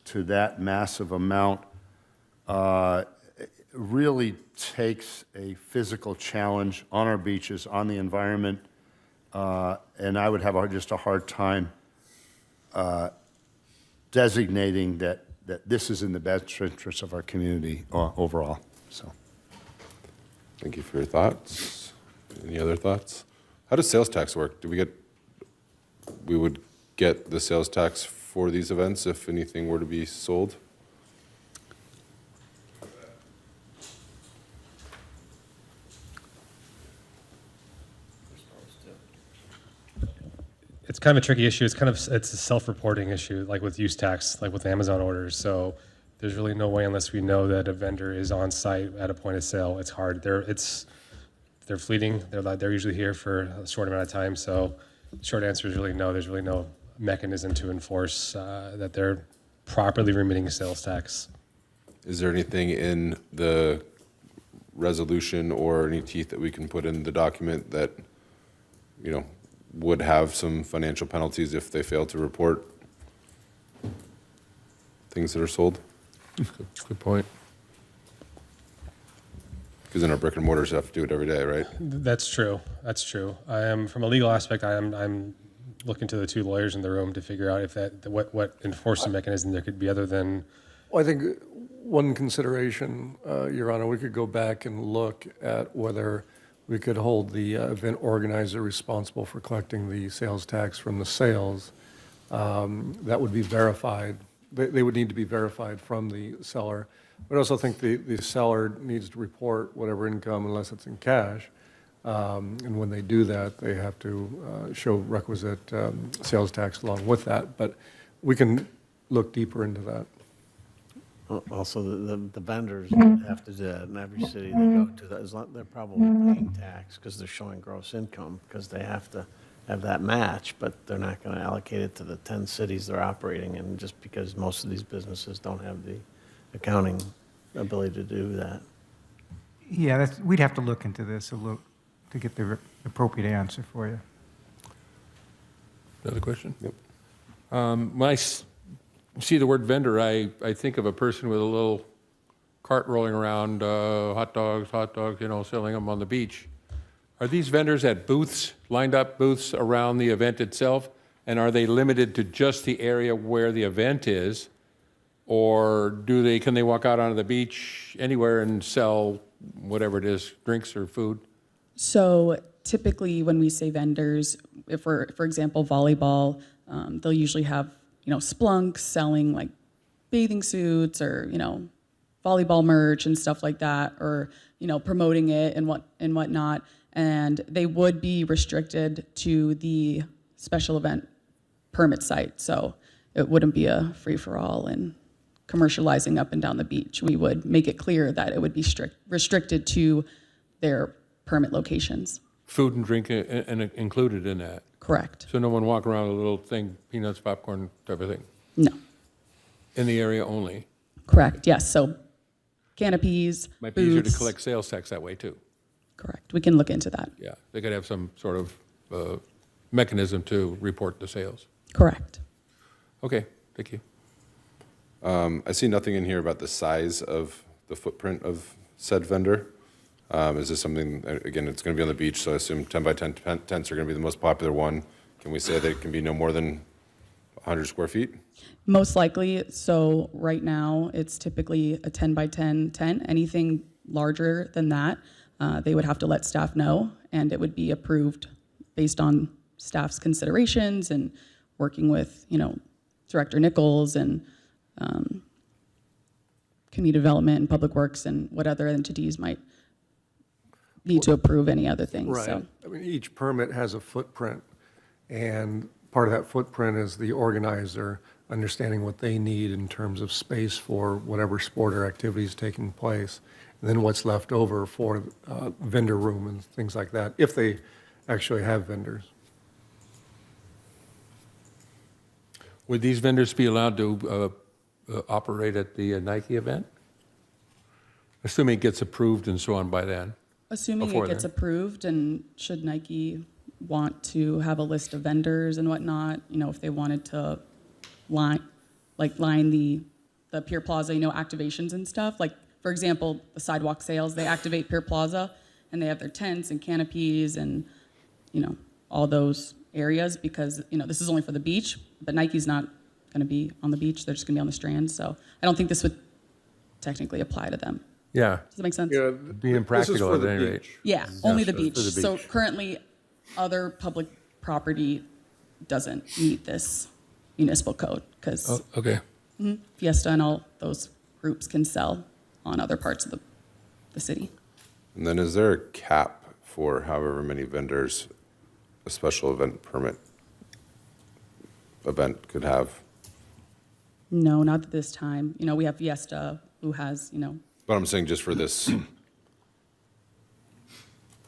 to that massive amount really takes a physical challenge on our beaches, on the environment, and I would have just a hard time designating that this is in the best interest of our community overall. So, Thank you for your thoughts. Any other thoughts? How does sales tax work? We would get the sales tax for these events if anything were to be sold? It's kind of a tricky issue. It's a self-reporting issue, like with use tax, like with Amazon orders. So there's really no way unless we know that a vendor is on site at a point of sale. It's hard. They're fleeting. They're usually here for a short amount of time. So the short answer is really no. There's really no mechanism to enforce that they're properly remitting sales tax. Is there anything in the resolution or any teeth that we can put in the document that, would have some financial penalties if they fail to report things that are sold? Good point. Because in our brick and mortars, have to do it every day, right? That's true. That's true. From a legal aspect, I'm looking to the two lawyers in the room to figure out if what enforcement mechanism there could be other than. Well, I think one consideration, Your Honor, we could go back and look at whether we could hold the event organizer responsible for collecting the sales tax from the sales. That would be verified. They would need to be verified from the seller. But I also think the seller needs to report whatever income unless it's in cash. And when they do that, they have to show requisite sales tax along with that. But we can look deeper into that. Also, the vendors have to do that in every city they go to. They're probably paying tax because they're showing gross income because they have to have that match, but they're not going to allocate it to the 10 cities they're operating in just because most of these businesses don't have the accounting ability to do that. Yeah, we'd have to look into this to get the appropriate answer for you. Another question? Yep. When I see the word vendor, I think of a person with a little cart rolling around, hot dogs, selling them on the beach. Are these vendors at booths, lined up booths around the event itself? And are they limited to just the area where the event is? Or can they walk out onto the beach anywhere and sell whatever it is, drinks or food? So typically when we say vendors, if for example, volleyball, they'll usually have, Splunk selling like bathing suits or, volleyball merch and stuff like that, or, promoting it and whatnot. And they would be restricted to the special event permit site. So it wouldn't be a free-for-all and commercializing up and down the beach. We would make it clear that it would be restricted to their permit locations. Food and drink included in that? Correct. So no one walk around with a little thing, peanuts, popcorn, type of thing? No. In the area only? Correct, yes. So canopies, Might be easier to booths. collect sales tax that way, too. Correct. We can look into that. Yeah, they could have some sort of mechanism to report the sales. Correct. Okay, thank you. I see nothing in here about the size of the footprint of said vendor. Is this something, again, it's going to be on the beach, so I assume 10 by 10 tents are going to be the most popular one. Can we say that it can be no more than 100 square feet? Most likely. So right now, it's typically a 10 by 10 tent. Anything larger than that, they would have to let staff know, and it would be approved based on staff's considerations and working with, Director Nichols and community development and public works and what other entities might need to approve any other things. Right. So. I mean, each permit has a footprint, and part of that footprint is the organizer understanding what they need in terms of space for whatever sport or activity is taking place, and then what's left over for vendor room and things like that, if they actually have vendors. Would these vendors be allowed to operate at the Nike event? Assuming it gets approved and so on by then. Assuming Before it gets then. approved, and should Nike want to have a list of vendors and whatnot, if they wanted to line the Pier Plaza, activations and stuff. Like, for example, the sidewalk sales, they activate Pier Plaza, and they have their tents and canopies and, all those areas because, this is only for the beach, but Nike's not going to be on the beach. They're just going to be on the Strand. So I don't think this would technically apply to them. Yeah. Does that make sense? Yeah, Being this is practical for at the any rate. beach. Yeah, only the for beach. the So beach. currently, other public property doesn't meet this municipal code because Oh, okay. Fiesta and all those groups can sell on other parts of the city. And then is there a cap for however many vendors a special event permit event could have? No, not at this time. We have Fiesta who has, But I'm saying just for this,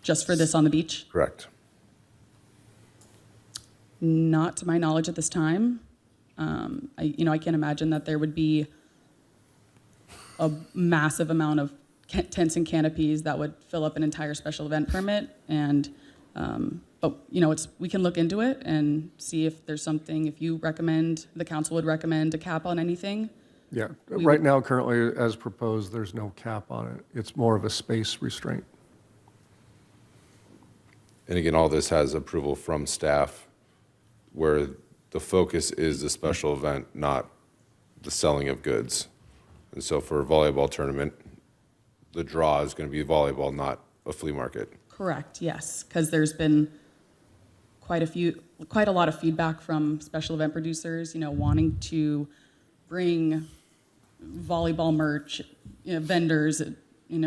just for this on the beach. correct? Not to my knowledge at this time. I can't imagine that there would be a massive amount of tents and canopies that would fill up an entire special event permit. And, but we can look into it and see if there's something, if you recommend, the council would recommend a cap on anything. Yeah, We right would- now, currently, as proposed, there's no cap on it. It's more of a space restraint. And again, all this has approval from staff where the focus is the special event, not the selling of goods. And so for a volleyball tournament, the draw is going to be volleyball, not a flea market. Correct, yes, because there's been quite a lot of feedback from special event producers, wanting to bring volleyball merch, vendors,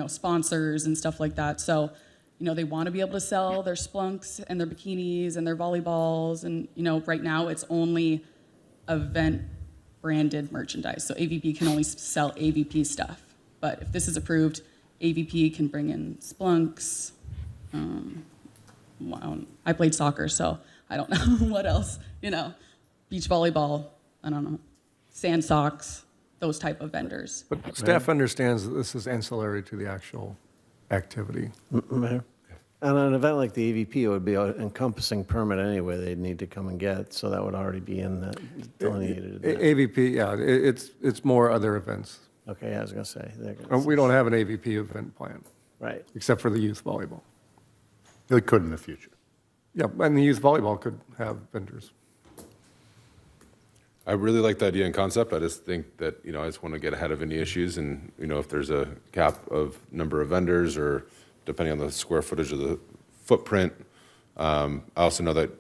sponsors and stuff like that. So, they want to be able to sell their splunks and their bikinis and their volleyballs. And, right now it's only event branded merchandise. So AVP can only sell AVP stuff. But if this is approved, AVP can bring in splunks. I played soccer, so I don't know what else, beach volleyball, I don't know, sand socks, those type of vendors. But staff understands that this is ancillary to the actual activity. Mayor? On an event like the AVP, it would be an encompassing permit anyway they'd need to come and get, so that would already be in that delineated. in that. AVP, yeah, it's more other events. Okay, I was going to say. they're gonna- We don't have an AVP event plan, Right. except for the youth volleyball. They could in the future. Yeah, and the youth volleyball could have vendors. I really like the idea and concept. I just think that, I just want to get ahead of any issues and, if there's a cap of number of vendors or depending on the square footage of the footprint. I also know that,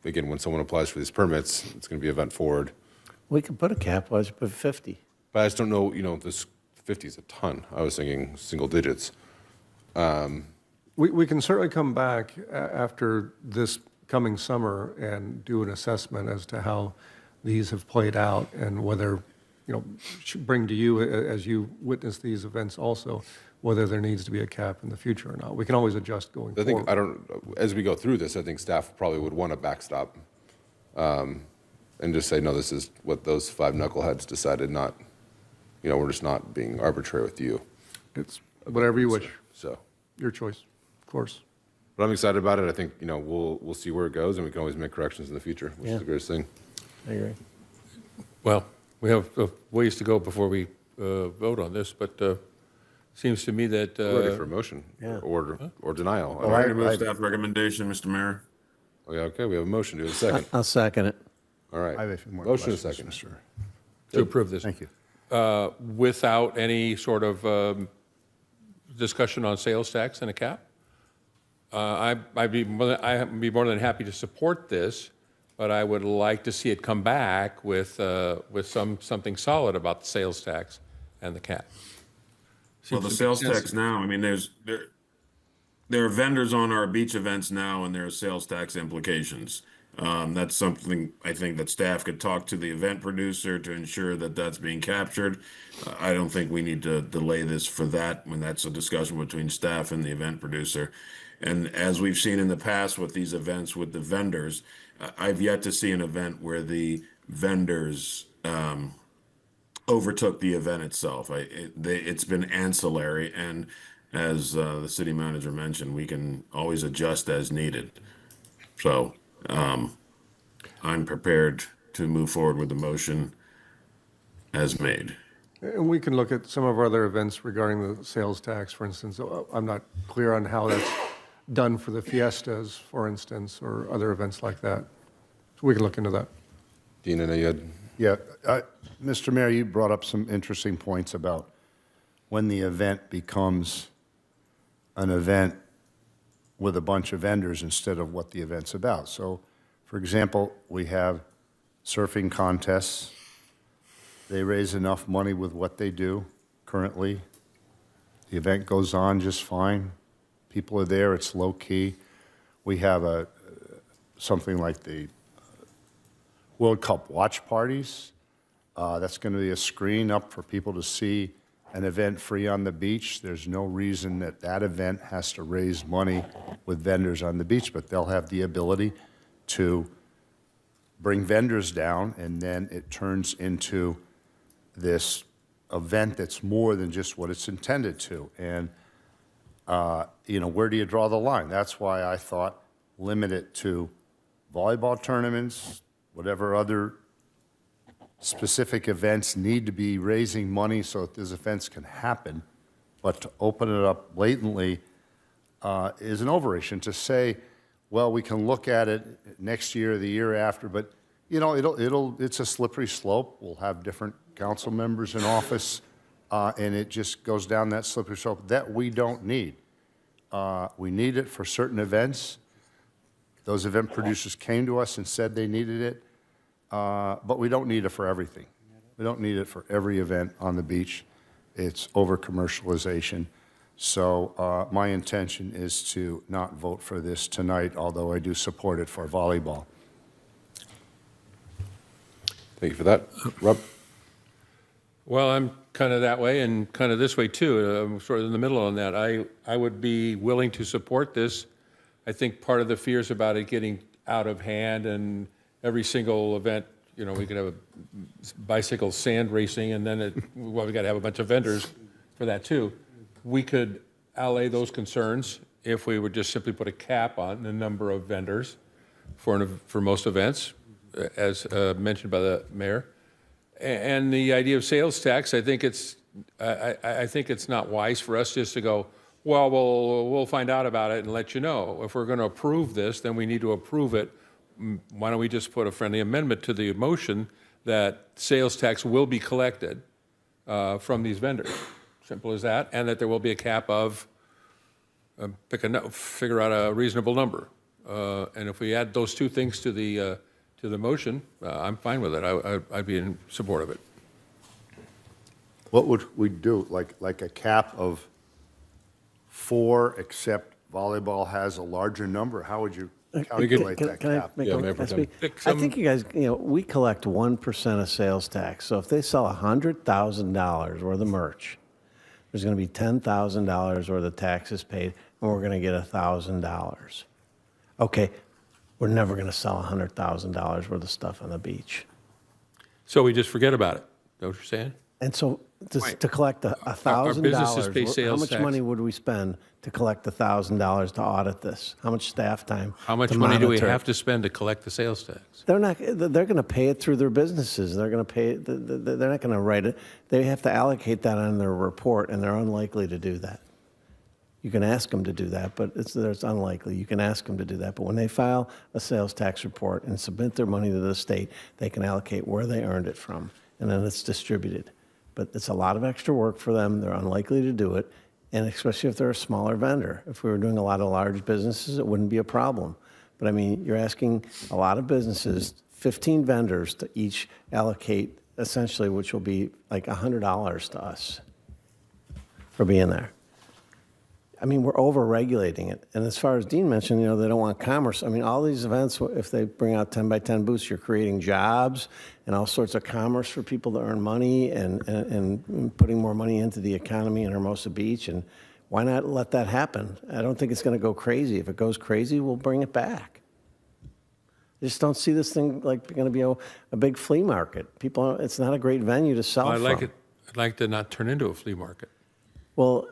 again, when someone applies for these permits, it's going to be event forward. We could put a cap, let's put 50. But I just don't know, this 50 is a ton. I was thinking single digits. We can certainly come back after this coming summer and do an assessment as to how these have played out and whether, should bring to you, as you witness these events also, whether there needs to be a cap in the future or not. We can always adjust going I think, forward. as we go through this, I think staff probably would want a backstop and just say, no, this is what those five knuckleheads decided, not, we're just not being arbitrary with you. It's whatever you wish, So, your choice, of course. but I'm excited about it. I think, we'll see where it goes and we can always make corrections in the future, which is the greatest thing. I agree. Well, we have ways to go before we vote on this, but seems to me that. Ready for a motion Yeah. or denial. I'm ready to move staff recommendation, Mr. Mayor. Oh, yeah, okay, we have a motion. Do we have a second? I'll second it. All right. I have a few more Motion and questions, second. To approve this. Thank you. Without any sort of discussion on sales tax and a cap? I'd be more than happy to support this, but I would like to see it come back with something solid about the sales tax and the cap. Well, the sales tax now, I mean, there are vendors on our beach events now and there are sales tax implications. That's something I think that staff could talk to the event producer to ensure that that's being captured. I don't think we need to delay this for that when that's a discussion between staff and the event producer. And as we've seen in the past with these events with the vendors, I've yet to see an event where the vendors overtook the event itself. It's been ancillary, and as the city manager mentioned, we can always adjust as needed. So I'm prepared to move forward with the motion as made. And we can look at some of our other events regarding the sales tax, for instance. I'm not clear on how that's done for the fiestas, for instance, or other events like that. So we can look into that. Dean, I know you had. Yeah, Mr. Mayor, you brought up some interesting points about when the event becomes an event with a bunch of vendors instead of what the event's about. So, for example, we have surfing contests. They raise enough money with what they do currently. The event goes on just fine. People are there, it's low-key. We have something like the World Cup watch parties. That's going to be a screen up for people to see an event free on the beach. There's no reason that that event has to raise money with vendors on the beach, but they'll have the ability to bring vendors down, and then it turns into this event that's more than just what it's intended to. And, where do you draw the line? That's why I thought limit it to volleyball tournaments, whatever other specific events need to be raising money so that these events can happen. But to open it up blatantly is an overreaction. To say, well, we can look at it next year or the year after, but it's a slippery slope. We'll have different council members in office, and it just goes down that slippery slope that we don't need. We need it for certain events. Those event producers came to us and said they needed it, but we don't need it for everything. We don't need it for every event on the beach. It's over-commercialization. So my intention is to not vote for this tonight, although I do support it for volleyball. Thank you for that. Rob? Well, I'm kind of that way and kind of this way too. I'm sort of in the middle on that. I would be willing to support this. I think part of the fears about it getting out of hand and every single event, we could have a bicycle sand racing and then we got to have a bunch of vendors for that too. We could allay those concerns if we would just simply put a cap on the number of vendors for most events, as mentioned by the mayor. And the idea of sales tax, I think it's not wise for us just to go, well, we'll find out about it and let you know. If we're going to approve this, then we need to approve it. Why don't we just put a friendly amendment to the motion that sales tax will be collected from these vendors? Simple as that, and that there will be a cap of, figure out a reasonable number. And if we add those two things to the motion, I'm fine with it. I'd be in support of it. What would we do? Like a cap of 4, except volleyball has a larger number? How would you calculate that cap? I think you guys, we collect 1% of sales tax. So if they sell $100,000 worth of merch, there's going to be $10,000 worth of taxes paid, and we're going to get $1,000. Okay, we're never going to sell $100,000 worth of stuff on the beach. So we just forget about it. Is that what you're saying? And so to collect $1,000, how much money would we spend to collect $1,000 to audit this? How much staff time? How much money do we have to spend to collect the sales tax? They're going to pay it through their businesses. They're going to pay it. They're not going to write it. They have to allocate that on their report, and they're unlikely to do that. You can ask them to do that, but it's unlikely. You can ask them to do that. But when they file a sales tax report and submit their money to the state, they can allocate where they earned it from, and then it's distributed. But it's a lot of extra work for them. They're unlikely to do it, and especially if they're a smaller vendor. If we were doing a lot of large businesses, it wouldn't be a problem. But I mean, you're asking a lot of businesses, 15 vendors, to each allocate essentially, which will be like $100 to us for being there. I mean, we're over-regulating it. And as far as Dean mentioned, they don't want commerce. I mean, all these events, if they bring out 10 by 10 booths, you're creating jobs and all sorts of commerce for people to earn money and putting more money into the economy in Hermosa Beach. And why not let that happen? I don't think it's going to go crazy. If it goes crazy, we'll bring it back. I just don't see this thing like going to be a big flea market. People, it's not a great venue to sell I'd like from. I'd like to not turn into a flea market. Well,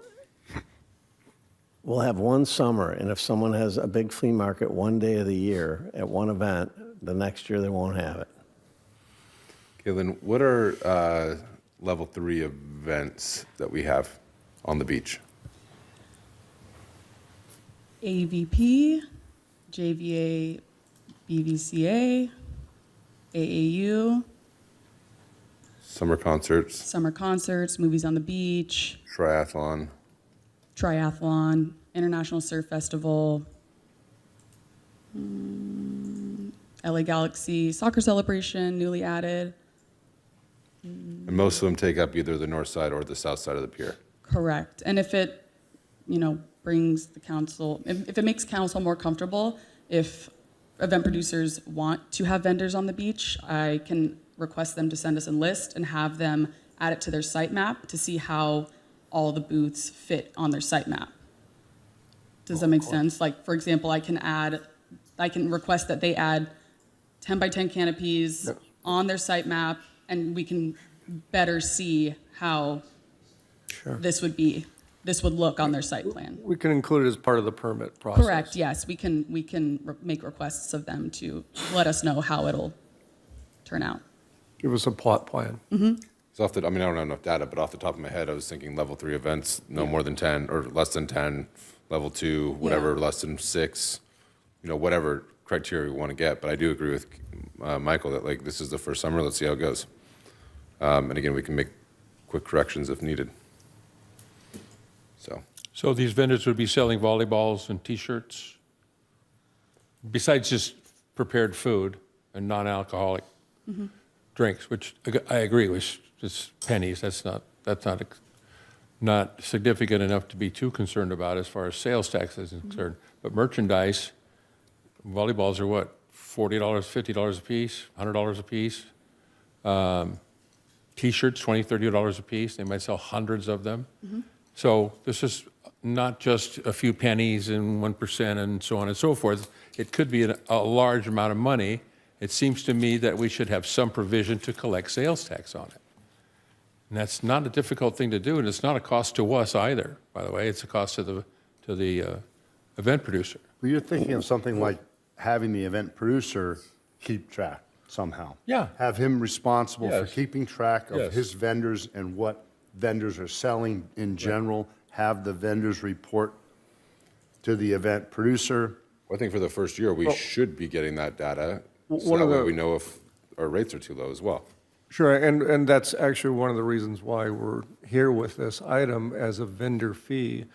we'll have one summer, and if someone has a big flea market one day of the year at one event, the next year they won't have it. Caitlin, what are level 3 events that we have on the beach? AVP, JVA, BVCA, AAU, Summer concerts, summer concerts, movies on the beach, triathlon. triathlon, International Surf Festival, LA Galaxy, soccer celebration, newly added. And most of them take up either the north side or the south side of the pier. Correct. And if it, brings the council, if it makes council more comfortable, if event producers want to have vendors on the beach, I can request them to send us a list and have them add it to their site map to see how all the booths fit on their site map. Does that make sense? Like, for example, I can request that they add 10 by 10 canopies on their site map, and we can better see how this would look on their site plan. We can include it as part of the permit process. Correct, yes, we can make requests of them to let us know how it'll turn out. Give us a plot plan. So I don't have enough data, but off the top of my head, I was thinking level 3 events, no more than 10 or less than 10, level 2, whatever, less than 6, whatever criteria we want to get. But I do agree with Michael that like this is the first summer, let's see how it goes. And again, we can make quick corrections if needed. So these vendors would be selling volleyballs and T-shirts, besides just prepared food and non-alcoholic drinks, which I agree with, just pennies. That's not significant enough to be too concerned about as far as sales tax is concerned. But merchandise, volleyballs are what, $40, $50 a piece, $100 a piece. T-shirts, $20, $30 a piece. They might sell hundreds of them. So this is not just a few pennies and 1% and so on and so forth. It could be a large amount of money. It seems to me that we should have some provision to collect sales tax on it. And that's not a difficult thing to do, and it's not a cost to us either, by the way. It's a cost to the event producer. Well, you're thinking of something like having the event producer keep track somehow. Yeah. Have him responsible for Yes. keeping track of Yes. his vendors and what vendors are selling in general. Have the vendors report to the event producer. I think for the first year, we should be getting that data, so one that of way the- we know if our rates are too low as well. Sure, and that's actually one of the reasons why we're here with this item as a vendor fee,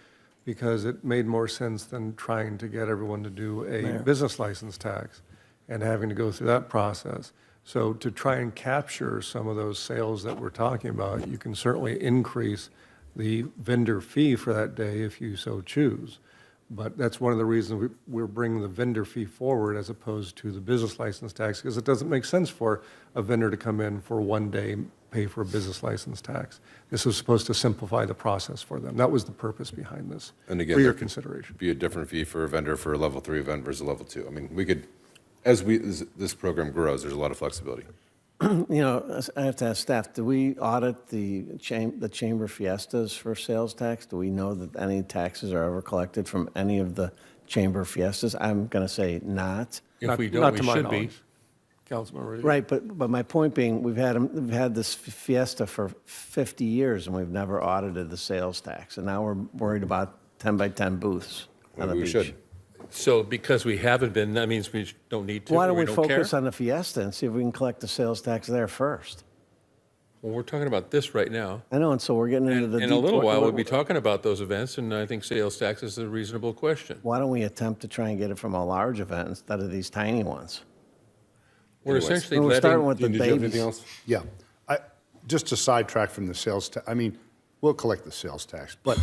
because it made more sense than trying to get everyone to do a business license tax and having to go through that process. So to try and capture some of those sales that we're talking about, you can certainly increase the vendor fee for that day if you so choose. But that's one of the reasons we're bringing the vendor fee forward as opposed to the business license tax, because it doesn't make sense for a vendor to come in for one day, pay for a business license tax. This was supposed to simplify the process for them. That was the purpose behind this, And again, for your there could consideration. be a different fee for a vendor for a level 3 event versus a level 2. I mean, we could, as this program grows, there's a lot of flexibility. I have to ask staff, do we audit the chamber fiestas for sales tax? Do we know that any taxes are ever collected from any of the chamber fiestas? I'm going to say not. If we Not don't, to we my should be. knowledge. Councilman Reed. Right, but my point being, we've had this fiesta for 50 years, and we've never audited the sales tax, and now we're worried about 10 by 10 booths on the Maybe we beach. should. So because we haven't been, that means we don't need to, Why or don't we care? focus on the fiesta and see if we can collect the sales tax there first? Well, we're talking about this right now. I know, and so we're getting into the In a little deep- while, we'll be talking about those events, and I think sales tax is a reasonable question. Why don't we attempt to try and get it from a large event instead of these tiny ones? We're Anyways. essentially We're letting. starting with the Did you have anything babies. else? Yeah. Just to sidetrack from the sales tax, we'll collect the sales tax, but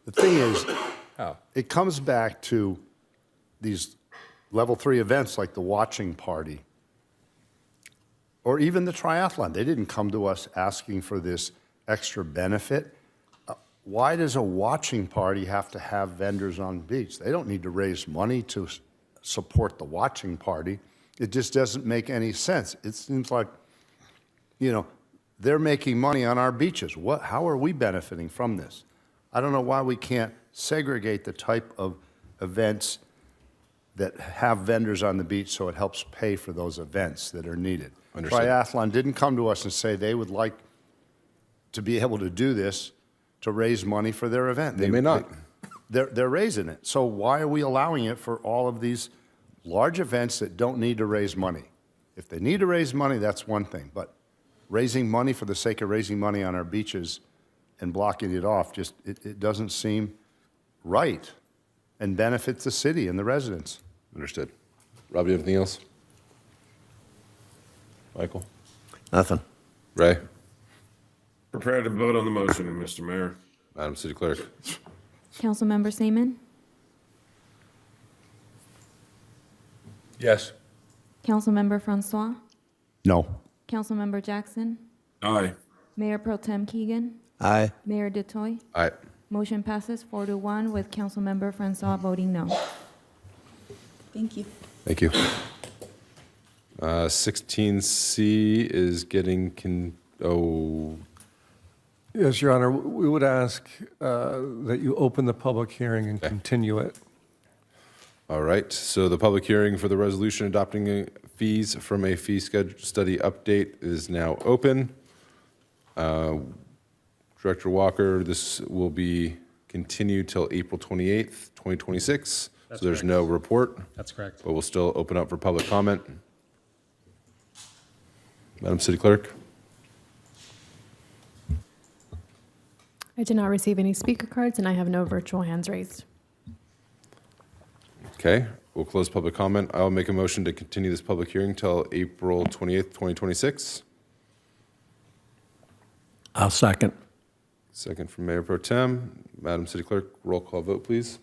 the thing is, How? it comes back to these level 3 events like the watching party or even the triathlon. They didn't come to us asking for this extra benefit. Why does a watching party have to have vendors on the beach? They don't need to raise money to support the watching party. It just doesn't make any sense. It seems like, they're making money on our beaches. How are we benefiting from this? I don't know why we can't segregate the type of events that have vendors on the beach so it helps pay for those events that are needed. Understood. Triathlon didn't come to us and say they would like to be able to do this to raise money for their event. They may not. They're raising it. So why are we allowing it for all of these large events that don't need to raise money? If they need to raise money, that's one thing. But raising money for the sake of raising money on our beaches and blocking it off, it doesn't seem right and benefits the city and the residents. Understood. Rob, do you have anything else? Michael? Nothing. Ray? Prepared to vote on the motion, Mr. Mayor. Madam City Clerk? Councilmember Seaman? Yes. Councilmember Francois? No. Councilmember Jackson? Aye. Mayor Pro Tem Keegan? Aye. Mayor Detoy? Aye. Motion passes 4-1 with Councilmember Francois voting no. Thank you. Thank you. 16C is getting, Yes, Your Honor, we would ask that you open the public hearing and continue it. all right. So the public hearing for the resolution adopting fees from a fee study update is now open. Director Walker, this will be continued till April 28th, 2026. That's So there's correct. no report, That's correct. but we'll still open up for public comment. Madam City Clerk? I did not receive any speaker cards, and I have no virtual hands raised. Okay, we'll close public comment. I'll make a motion to continue this public hearing till April 28th, 2026. I'll second. Second from Mayor Pro Tem. Madam City Clerk, roll call vote, please.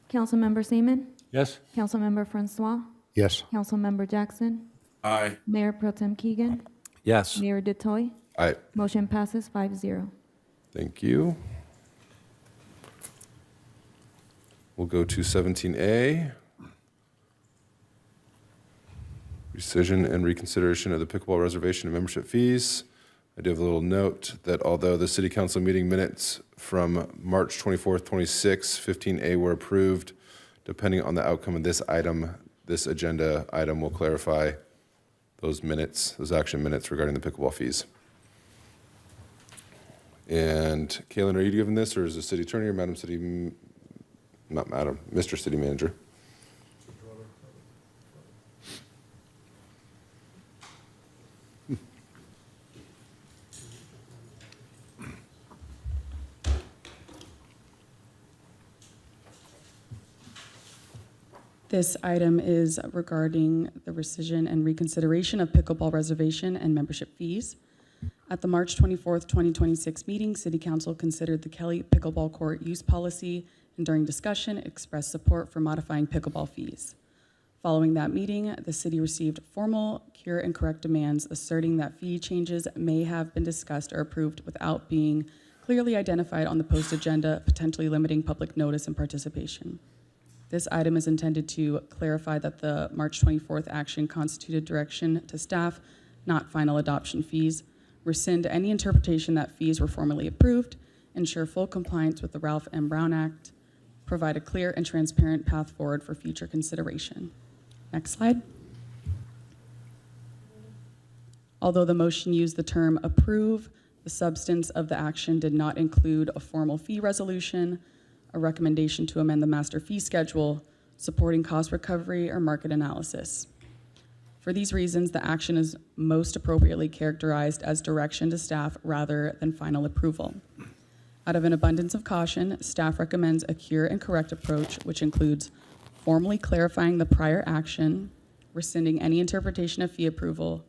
Councilmember Seaman? Yes. Councilmember Francois? Yes. Councilmember Jackson? Aye. Mayor Pro Tem Keegan? Yes. Mayor Detoy? Aye. Motion passes 5-0. Thank you. We'll go to 17A. Rescission and reconsideration of the pickleball reservation and membership fees. I do have a little note that although the city council meeting minutes from March 24th, 26, 15A were approved, depending on the outcome of this item, this agenda item will clarify those minutes, those action minutes regarding the pickleball fees. And Kaylin, are you giving this, or is the city attorney or Madam City, not Madam, Mr. City Manager? This item is regarding the rescission and reconsideration of pickleball reservation and membership fees. At the March 24th, 2026 meeting, City Council considered the Kelly Pickleball Court use policy and during discussion expressed support for modifying pickleball fees. Following that meeting, the city received formal cure and correct demands asserting that fee changes may have been discussed or approved without being clearly identified on the post agenda, potentially limiting public notice and participation. This item is intended to clarify that the March 24th action constituted direction to staff, not final adoption fees, rescind any interpretation that fees were formally approved, ensure full compliance with the Ralph M. Brown Act, provide a clear and transparent path forward for future consideration. Next slide. Although the motion used the term approve, the substance of the action did not include a formal fee resolution, a recommendation to amend the master fee schedule, supporting cost recovery, or market analysis. For these reasons, the action is most appropriately characterized as direction to staff rather than final approval. Out of an abundance of caution, staff recommends a cure and correct approach, which includes formally clarifying the prior action, rescinding any interpretation of fee approval,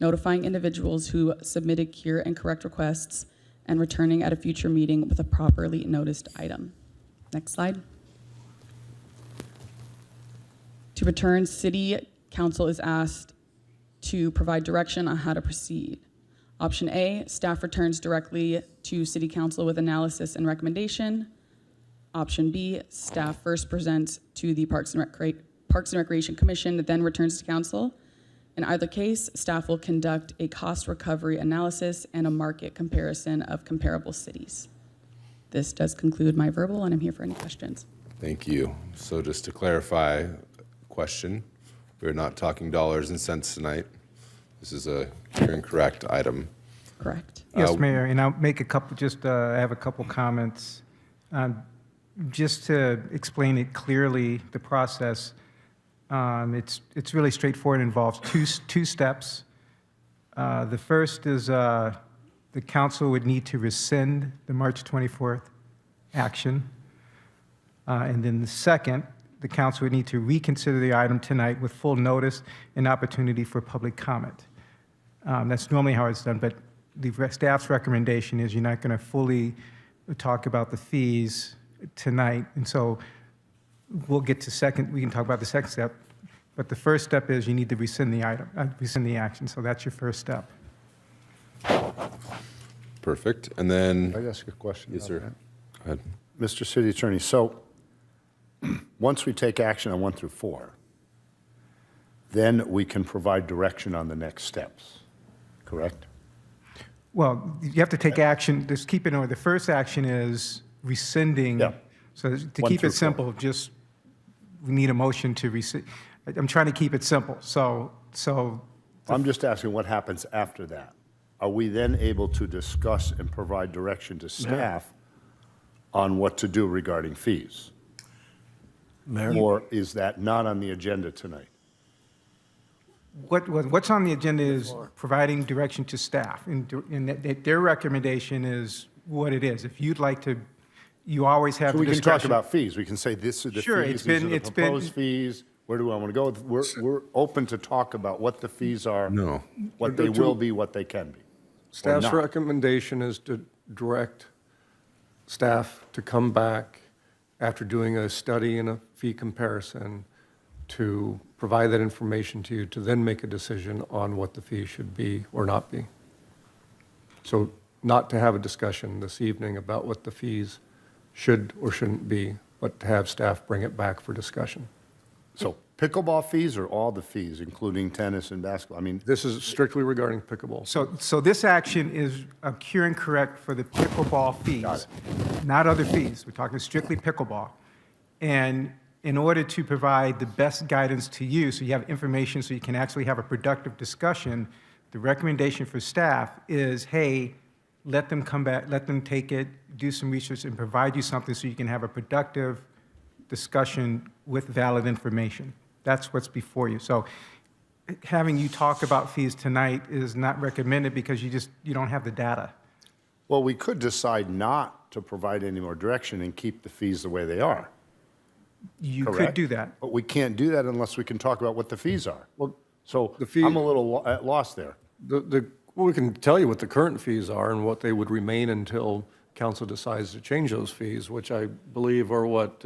notifying individuals who submitted cure and correct requests, and returning at a future meeting with a properly noticed item. Next slide. To return, City Council is asked to provide direction on how to proceed. Option A, staff returns directly to City Council with analysis and recommendation. Option B, staff first presents to the Parks Parks and Recreation Commission then returns to council. In either case, staff will conduct a cost recovery analysis and a market comparison of comparable cities. This does conclude my verbal, and I'm here for any questions. Thank you. So just to clarify, question, we're not talking dollars and cents tonight. This is a hearing correct item. Correct. Yes, Mayor, and I'll make a couple, I have a couple comments. Just to explain it clearly, the process, it's really straightforward. It involves two steps. The first is the council would need to rescind the March 24th action. And then the second, the council would need to reconsider the item tonight with full notice and opportunity for public comment. That's normally how it's done, but the staff's recommendation is you're not going to fully talk about the fees tonight, and so we'll get to we can talk about the second step, but the first step is you need to rescind the item, rescind the action, so that's your first step. Perfect. And then. Can I ask a question? Yes, sir. That? Go ahead. Mr. City Attorney, so once we take action on 1 through 4, then we can provide direction on the next steps, correct? Well, you have to take action, just keep it in order. The first action is rescinding. Yeah. So to 1 keep through it simple, just, we need a motion to rescind. I'm trying to keep it simple, so. I'm just asking what happens after that. Are we then able to discuss and provide direction to staff on what to do regarding fees? Mayor? Or is that not on the agenda tonight? What's on the agenda is providing direction to staff, and their recommendation is what it is. If you'd like to, you always have So the we can discussion. talk about fees. We can say this are the Sure, fees, these are the proposed fees. Where do I want to go? We're open to talk about what the fees are. No. What they will be, what they can be. Staff's not. recommendation is to direct staff to come back after doing a study and a fee comparison to provide that information to you to then make a decision on what the fee should be or not be. So not to have a discussion this evening about what the fees should or shouldn't be, but to have staff bring it back for discussion. So pickleball fees or all the fees, including tennis and basketball? I mean, This is strictly regarding pickleball. So this action is a cure and correct for the pickleball fees, not other fees. We're talking strictly pickleball. And in order to provide the best guidance to you, so you have information so you can actually have a productive discussion, the recommendation for staff is, hey, let them come back, let them take it, do some research, and provide you something so you can have a productive discussion with valid information. That's what's before you. So having you talk about fees tonight is not recommended because you don't have the data. well, we could decide not to provide any more direction and keep the fees the way they are. You could Correct. do that. But we can't do that unless we can talk about what the fees are. Well, So the fee- I'm a little at loss there. Well, we can tell you what the current fees are and what they would remain until council decides to change those fees, which I believe are what,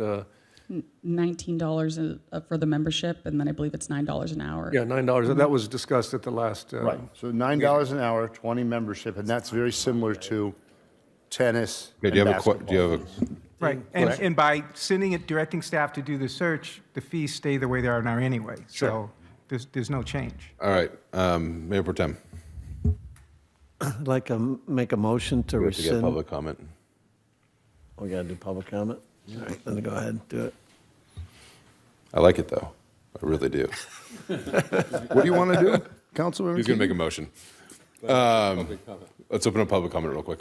$19 for the membership, and then I believe it's $9 an hour. yeah, $9. That was discussed at the last. Right. So $9 an hour, 20 membership, and that's very similar to tennis Okay, and do you have basketball. do you have a, Right. And by sending it, directing staff to do the search, the fees stay the way they are now anyway. So there's no change. all right, Mayor Pro Tem, I'd like to make a motion to we have to get rescind. public comment. We got to do public comment? All right, then go ahead, do it. I like it, though. I really do. What do you want to do, Councilmember? Who's going to Keenan? make a motion? Let's open up public comment real quick.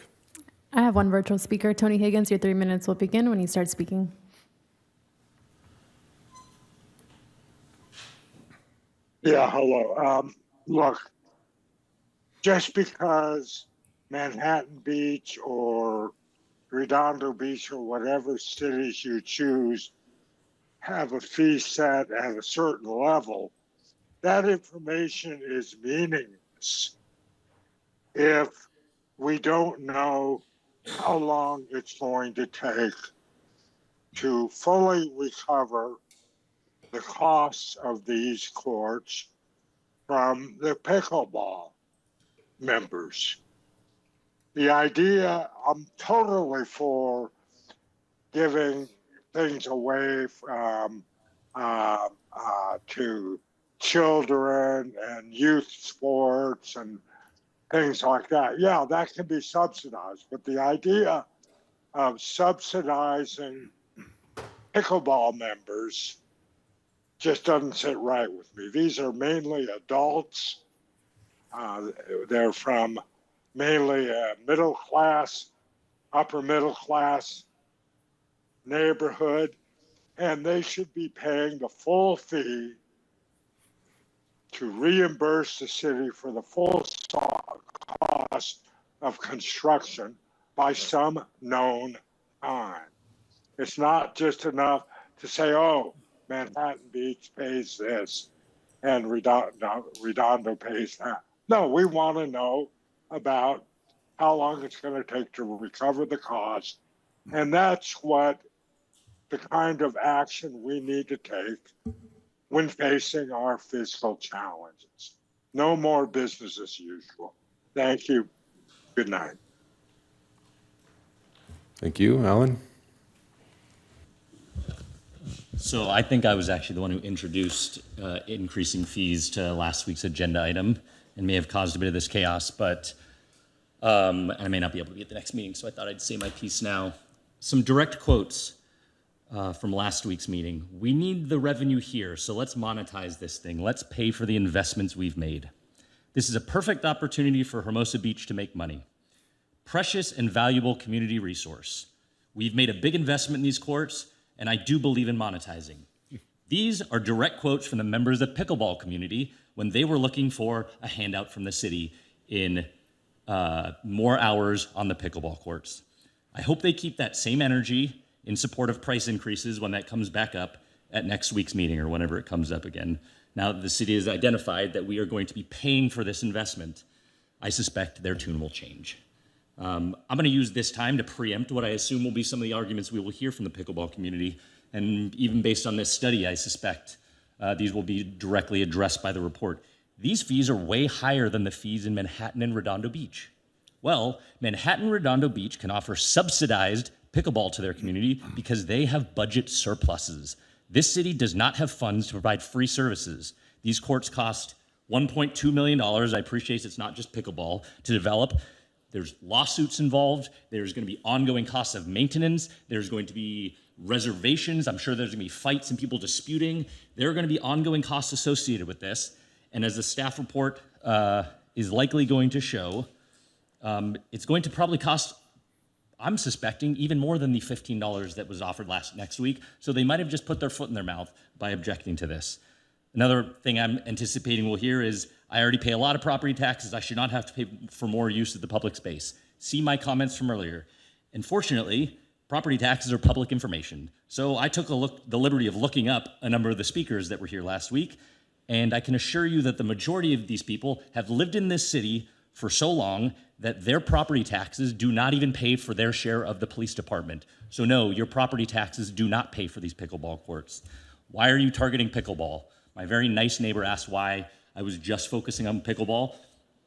I have one virtual speaker. Tony Higgins, your 3 minutes will begin when you start speaking. Yeah, hello. Look, just because Manhattan Beach or Redondo Beach or whatever cities you choose have a fee set at a certain level, that information is meaningless if we don't know how long it's going to take to fully recover the costs of these courts from the pickleball members. The idea, I'm totally for giving things away to children and youth sports and things like that. Yeah, that can be subsidized, but the idea of subsidizing pickleball members just doesn't sit right with me. These are mainly adults. They're from mainly a middle class, upper middle class neighborhood, and they should be paying the full fee to reimburse the city for the full cost of construction by some known time. It's not just enough to say, oh, Manhattan Beach pays this and Redondo pays that. No, we want to know about how long it's going to take to recover the cost. And that's what the kind of action we need to take when facing our fiscal challenges. No more business as usual. Thank you. Good night. Thank you. Alan? So I think I was actually the one who introduced increasing fees to last week's agenda item and may have caused a bit of this chaos, but I may not be able to be at the next meeting, so I thought I'd say my piece now. Some direct quotes from last week's meeting. We need the revenue here, so let's monetize this thing. Let's pay for the investments we've made. This is a perfect opportunity for Hermosa Beach to make money. Precious and valuable community resource. We've made a big investment in these courts, and I do believe in monetizing. These are direct quotes from the members of the pickleball community when they were looking for a handout from the city in more hours on the pickleball courts. I hope they keep that same energy in support of price increases when that comes back up at next week's meeting or whenever it comes up again. Now that the city has identified that we are going to be paying for this investment, I suspect their tune will change. I'm going to use this time to preempt what I assume will be some of the arguments we will hear from the pickleball community. And even based on this study, I suspect these will be directly addressed by the report. These fees are way higher than the fees in Manhattan and Redondo Beach. Well, Manhattan and Redondo Beach can offer subsidized pickleball to their community because they have budget surpluses. This city does not have funds to provide free services. These courts cost $1.2 million. I appreciate it's not just pickleball to develop. There's lawsuits involved. There's going to be ongoing costs of maintenance. There's going to be reservations. I'm sure there's going to be fights and people disputing. There are going to be ongoing costs associated with this. And as the staff report is likely going to show, it's going to probably cost, I'm suspecting, even more than the $15 that was offered next week. So they might have just put their foot in their mouth by objecting to this. Another thing I'm anticipating we'll hear is, I already pay a lot of property taxes. I should not have to pay for more use of the public space. See my comments from earlier. Unfortunately, property taxes are public information. So I took the liberty of looking up a number of the speakers that were here last week, and I can assure you that the majority of these people have lived in this city for so long that their property taxes do not even pay for their share of the police department. So no, your property taxes do not pay for these pickleball courts. Why are you targeting pickleball? My very nice neighbor asked why I was just focusing on pickleball,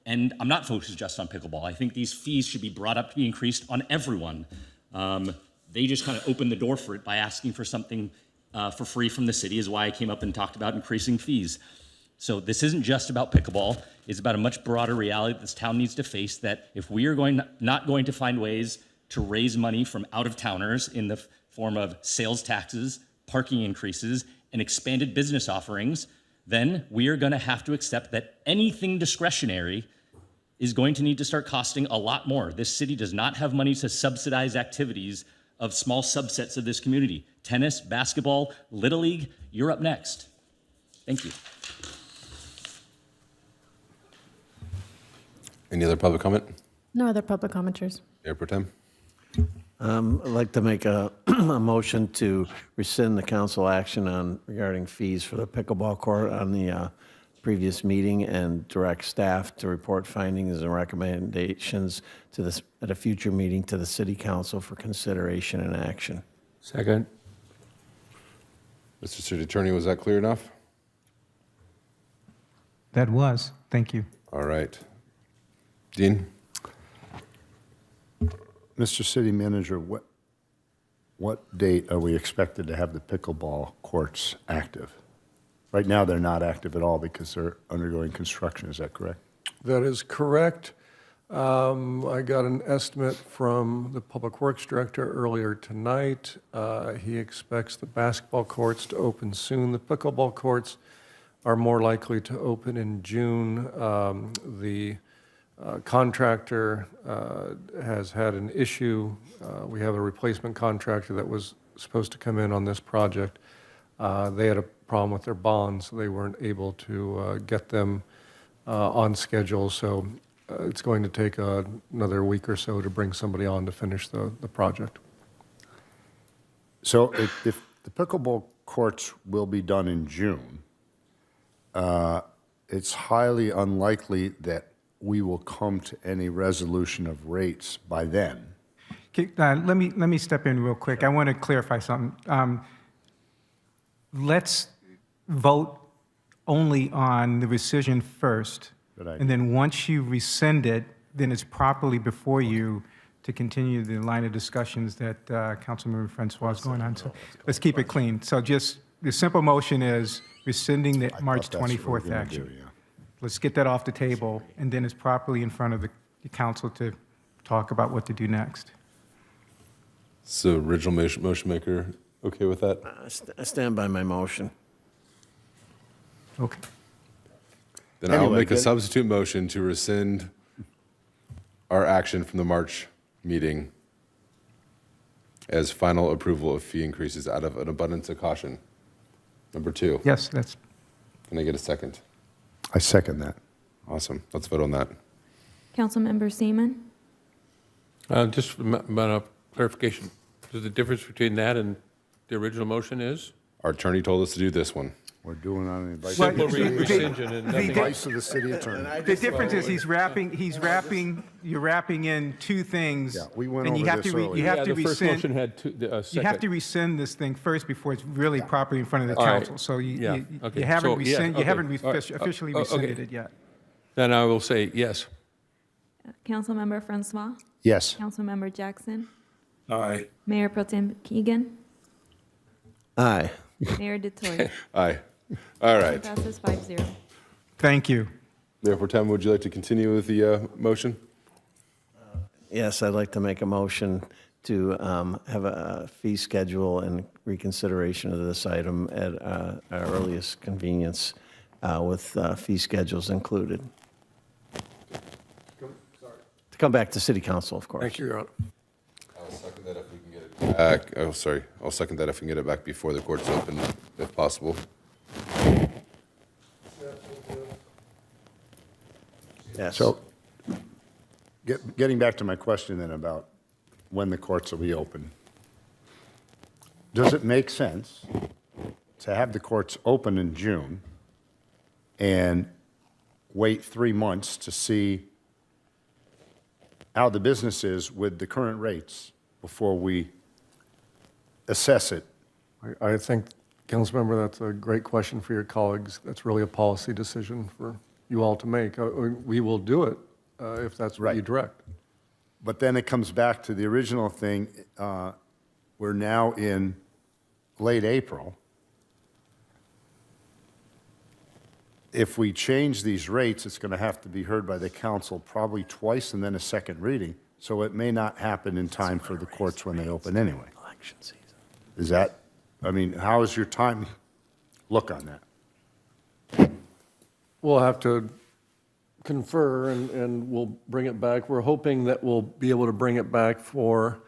and I'm not focused just on pickleball. I think these fees should be brought up to be increased on everyone. They just kind of opened the door for it by asking for something for free from the city, is why I came up and talked about increasing fees. So this isn't just about pickleball. It's about a much broader reality that this town needs to face, that if we are not going to find ways to raise money from out-of-towners in the form of sales taxes, parking increases, and expanded business offerings, then we are going to have to accept that anything discretionary is going to need to start costing a lot more. This city does not have money to subsidize activities of small subsets of this community. Tennis, basketball, Little League, you're up next. Thank you. Any other public comment? No other public commenters. Mayor Pro Tem? I'd like to make a motion to rescind the council action regarding fees for the pickleball court on the previous meeting and direct staff to report findings and recommendations at a future meeting to the city council for consideration and action. Second. Mr. City Attorney, was that clear enough? That was. Thank you. All right. Dean? Mr. City Manager, what date are we expected to have the pickleball courts active? Right now, they're not active at all because they're undergoing construction, is that correct? That is correct. I got an estimate from the Public Works Director earlier tonight. He expects the basketball courts to open soon. The pickleball courts are more likely to open in June. The contractor has had an issue. We have a replacement contractor that was supposed to come in on this project. They had a problem with their bonds, so they weren't able to get them on schedule. So it's going to take another week or so to bring somebody on to finish the project. So if the pickleball courts will be done in June, it's highly unlikely that we will come to any resolution of rates by then. Okay, let me step in real quick. I want to clarify something. Let's vote only on the rescission first. Good idea. And then once you rescind it, then it's properly before you to continue the line of discussions that Councilmember Francois is going on. So let's keep it clean. So just, the simple motion is rescinding the March that's what we're 24th gonna action. do, yeah. Let's get that off the table, and then it's properly in front of the council to talk about what to do next. So original motion maker, okay with that? I stand by my motion. Okay. Then I'll Anyway, make a good. substitute motion to rescind our action from the March meeting as final approval of fee increases out of an abundance of caution. Number 2. Yes, that's, Can I get a second? I second that. Awesome. Let's vote on that. Councilmember Seaman? Just a matter of clarification. So the difference between that and the original motion is? Our attorney told us to do this one. We're doing on the advice, Well, Simple rescission and nothing. advice of the city attorney. the difference is you're wrapping in two things. Yeah, we went and you over have this to earlier. You have Yeah, to the first rescind. motion had two, You have second. to rescind this thing first before it's really properly in front of the All right. council. So Yeah, you okay. haven't So, yeah, rescind, you okay. haven't All right. officially Okay. rescinded it yet. Then I will say yes. Councilmember Francois? Yes. Councilmember Jackson? Aye. Mayor Pro Tem Keegan? Aye. Mayor Detoy? Aye. All right. Passes 5-0. Thank you. Mayor Pro Tem, would you like to continue with the motion? Yes, I'd like to make a motion to have a fee schedule and reconsideration of this item at our earliest convenience with fee schedules included. To come back to City Council, of course. Thank you, Your Honor. I'll second that if we can get it back. Oh, sorry. I'll second that if we can get it back before the court's open, if possible. Yes. So, getting back to my question then about when the courts will be open, does it make sense to have the courts open in June and wait 3 months to see how the business is with the current rates before we assess it? I think, Councilmember, that's a great question for your colleagues. That's really a policy decision for you all to make. We will do it if that's what you Right. direct. But then it comes back to the original thing. We're now in late April. If we change these rates, it's going to have to be heard by the council probably twice and then a second reading. So it may not happen in time for the courts when they open anyway. Election season. Is that, I mean, how is your time look on that? We'll have to confer and we'll bring it back. We're hoping that we'll be able to bring it back for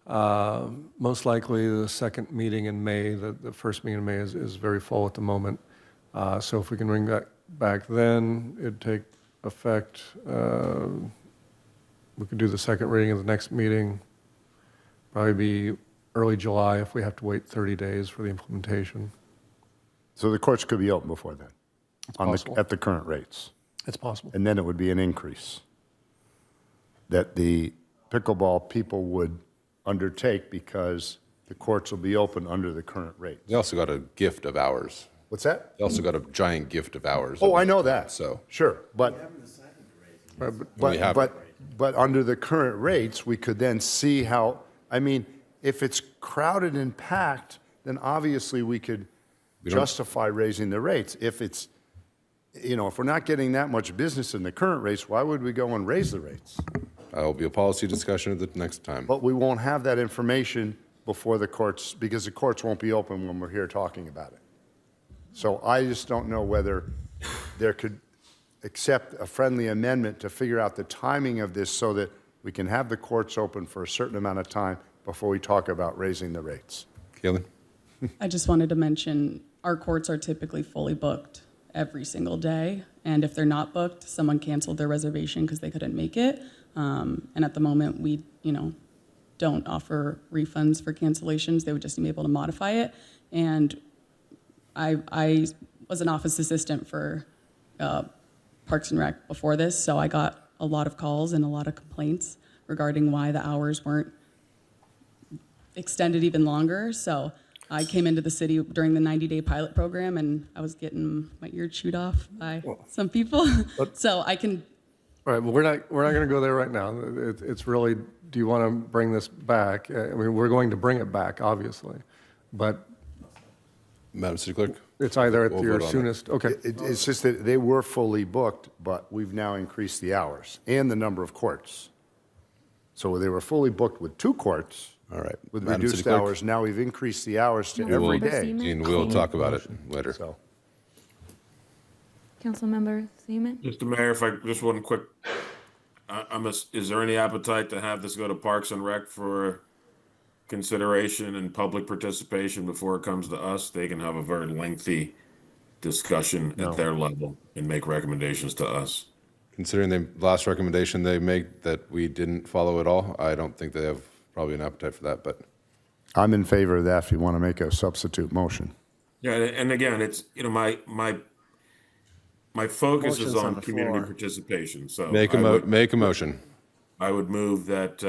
most likely the second meeting in May. The first meeting in May is very full at the moment. So if we can bring that back then, it'd take effect. We could do the second reading of the next meeting, probably be early July if we have to wait 30 days for the implementation. So the courts could be open before then? possible. At the current rates? It's possible. And then it would be an increase that the pickleball people would undertake because the courts will be open under the current rates. They also got a gift of hours. What's that? They also got a giant gift of hours. Oh, I know that. So, Sure, but, We have- but under the current rates, we could then see how, I mean, If it's crowded and packed, then obviously we could justify raising the rates. If it's, if we're not getting that much business in the current rates, why would we go and raise the rates? Will be a policy discussion at the next time. But we won't have that information before the courts, because the courts won't be open when we're here talking about it. So I just don't know whether there could accept a friendly amendment to figure out the timing of this so that we can have the courts open for a certain amount of time before we talk about raising the rates. Kaylin? I just wanted to mention, our courts are typically fully booked every single day. And if they're not booked, someone canceled their reservation because they couldn't make it. And at the moment, we, don't offer refunds for cancellations. They would just be able to modify it. And I was an office assistant for Parks and Rec before this, so I got a lot of calls and a lot of complaints regarding why the hours weren't extended even longer. So I came into the city during the 90-day pilot program, and I was getting my ear chewed off by some people. So I can. All right, well, we're not going to go there right now. It's really, do you want to bring this back? I mean, we're going to bring it back, obviously, but Madam City Clerk? it's either at We'll your vote on it. soonest, okay. It's just that they were fully booked, but we've now increased the hours and the number of courts. So they were fully booked with 2 courts. All right. With Madam reduced City Clerk? hours. Now we've increased the hours to We will- every day. And we'll talk about it later. So, Councilmember Seaman? Mr. Mayor, if I, just one quick, is there any appetite to have this go to Parks and Rec for consideration and public participation before it comes to us? They can have a very lengthy discussion at their level and make recommendations to us. Considering the last recommendation they made that we didn't follow at all, I don't think they have probably an appetite for that, but I'm in favor of that if you want to make a substitute motion. Yeah, and again, it's, my focus is Motion's on on the community floor. participation, so. make a motion. I would move that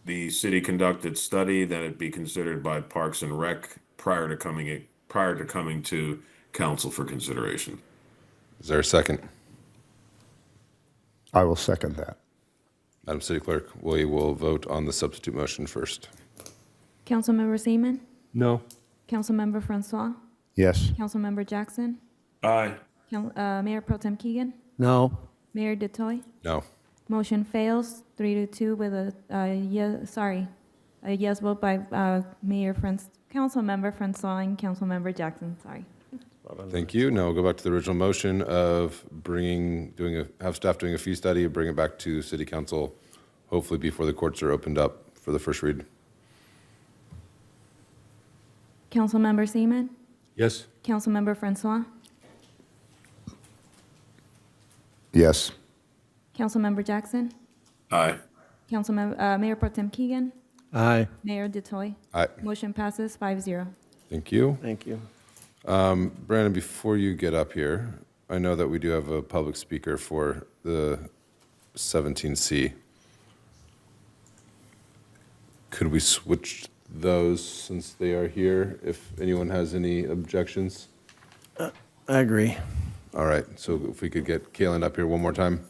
the city conducted study, that it be considered by Parks and Rec prior to coming to council for consideration. Is there a second? I will second that. Madam City Clerk, we will vote on the substitute motion first. Councilmember Seaman? No. Councilmember Francois? Yes. Councilmember Jackson? Aye. Mayor Pro Tem Keegan? No. Mayor Detoy? No. Motion fails 3-2 with a yes vote by Councilmember Francois and Councilmember Jackson, sorry. Thank you. Now we'll go back to the original motion of have staff doing a fee study, bring it back to City Council, hopefully before the courts are opened up for the first read. Councilmember Seaman? Yes. Councilmember Francois? Yes. Councilmember Jackson? Aye. Mayor Pro Tem Keegan? Aye. Mayor Detoy? Aye. Motion passes 5-0. Thank you. Thank you. Brandon, before you get up here, I know that we do have a public speaker for the 17C. Could we switch those since they are here, if anyone has any objections? I agree. All right, so if we could get Kaylin up here one more time.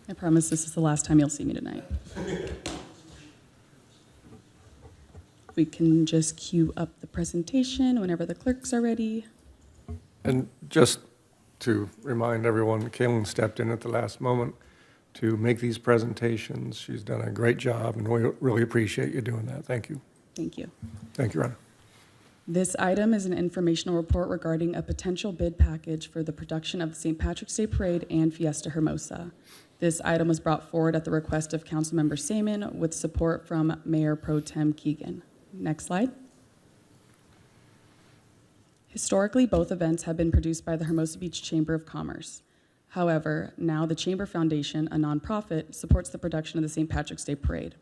I promise this is the last time you'll see me tonight. We can just queue up the presentation whenever the clerks are ready. And just to remind everyone, Kaylin stepped in at the last moment to make these presentations. She's done a great job, and we really appreciate you doing that. Thank you. Thank you. Thank you, Ron. This item is an informational report regarding a potential bid package for the production of the St. Patrick's Day Parade and Fiesta Hermosa. This item was brought forward at the request of Councilmember Seaman with support from Mayor Pro Tem Keegan. Next slide. Historically, both events have been produced by the Hermosa Beach Chamber of Commerce. However, now the Chamber Foundation, a nonprofit, supports the production of the St. Patrick's Day Parade.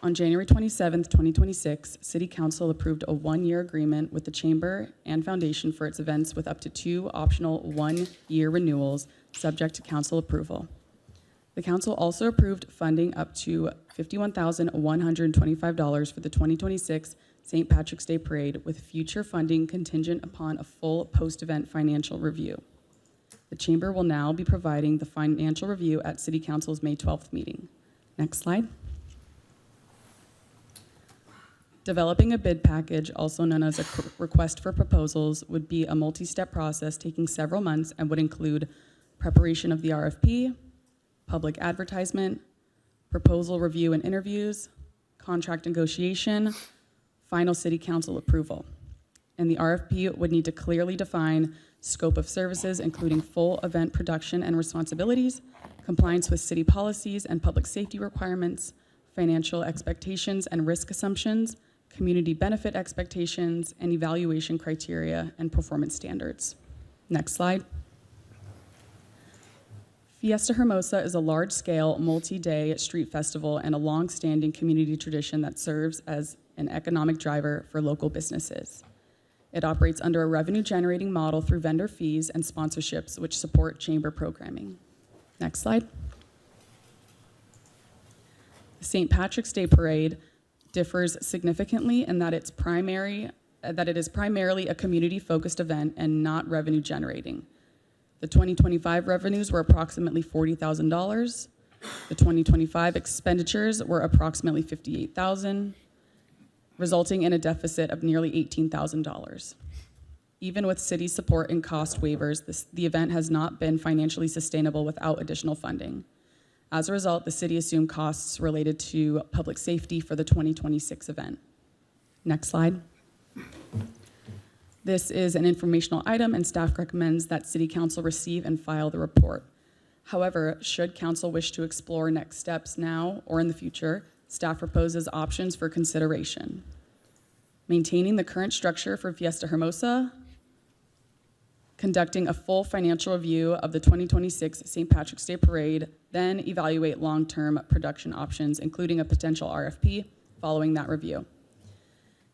On January 27, 2026, City Council approved a 1-year agreement with the Chamber and Foundation for its events with up to 2 optional 1-year renewals, subject to council approval. The council also approved funding up to $51,125 for the 2026 St. Patrick's Day Parade, with future funding contingent upon a full post-event financial review. The Chamber will now be providing the financial review at City Council's May 12th meeting. Next slide. Developing a bid package, also known as a request for proposals, would be a multi-step process taking several months and would include preparation of the RFP, public advertisement, proposal review and interviews, contract negotiation, final City Council approval. And the RFP would need to clearly define scope of services, including full event production and responsibilities, compliance with city policies and public safety requirements, financial expectations and risk assumptions, community benefit expectations, and evaluation criteria and performance standards. Next slide. Fiesta Hermosa is a large-scale, multi-day street festival and a long-standing community tradition that serves as an economic driver for local businesses. It operates under a revenue-generating model through vendor fees and sponsorships, which support chamber programming. Next slide. The St. Patrick's Day Parade differs significantly in that it is primarily a community-focused event and not revenue-generating. The 2025 revenues were approximately $40,000. The 2025 expenditures were approximately $58,000, resulting in a deficit of nearly $18,000. Even with city support and cost waivers, the event has not been financially sustainable without additional funding. As a result, the city assumed costs related to public safety for the 2026 event. Next slide. This is an informational item, and staff recommends that City Council receive and file the report. However, should Council wish to explore next steps now or in the future, staff proposes options for consideration. Maintaining the current structure for Fiesta Hermosa, conducting a full financial review of the 2026 St. Patrick's Day Parade, then evaluate long-term production options, including a potential RFP following that review.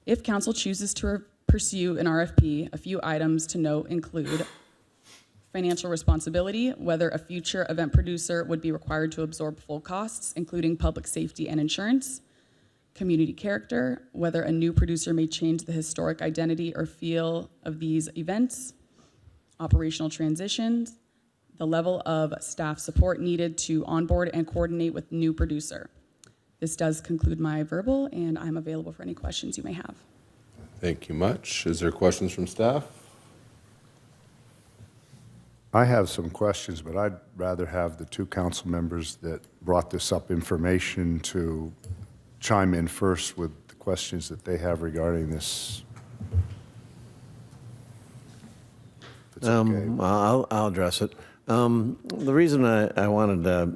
If Council chooses to pursue an RFP, a few items to note include financial responsibility, whether a future event producer would be required to absorb full costs, including public safety and insurance, community character, whether a new producer may change the historic identity or feel of these events, operational transitions, the level of staff support needed to onboard and coordinate with new producer. This does conclude my verbal, and I'm available for any questions you may have. Thank you much. Is there questions from staff? I have some questions, but I'd rather have the two council members that brought this up information to chime in first with the questions that they have regarding this. If it's okay. I'll address it. The reason I wanted to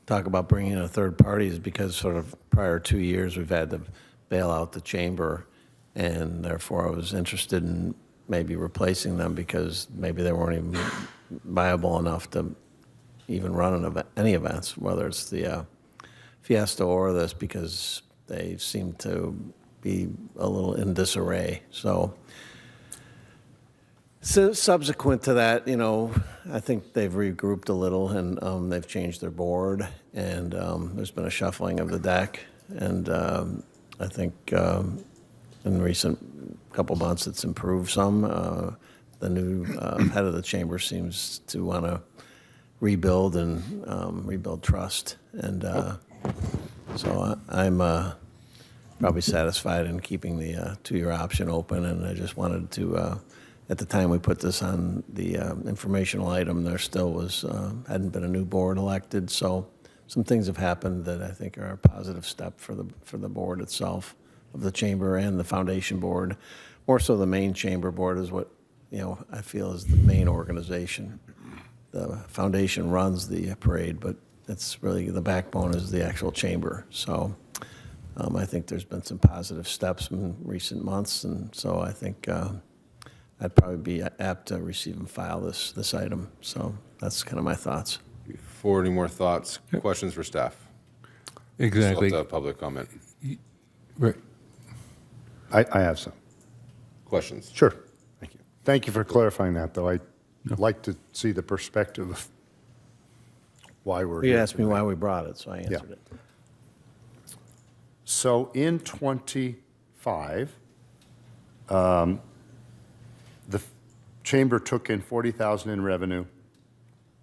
talk about bringing in a third party is because sort of prior 2 years, we've had to bail out the chamber, and therefore I was interested in maybe replacing them because maybe they weren't even viable enough to even run any events, whether it's the Fiesta or this, because they seem to be a little in disarray. So subsequent to that, I think they've regrouped a little, and they've changed their board, and there's been a shuffling of the deck, and I think in recent couple months it's improved some. The new head of the chamber seems to want to rebuild and rebuild trust, and so I'm probably satisfied in keeping the two-year option open, and I just wanted to, at the time we put this on the informational item, there still hadn't been a new board elected, so some things have happened that I think are a positive step for the board itself, of the chamber and the foundation board. More so the main chamber board is what, I feel is the main organization. The foundation runs the parade, but it's really the backbone is the actual chamber. So I think there's been some positive steps in recent months, and so I think I'd probably be apt to receive and file this item. So that's kind of my thoughts. Before any more thoughts, questions for staff? Exactly. Still have public comment. Right. I have some. Questions? Sure. Thank you. Thank you for clarifying that, though. I'd like to see the perspective of why we're here. You asked me why we brought it, so I answered it. So in 25, the Chamber took in 40,000 in revenue,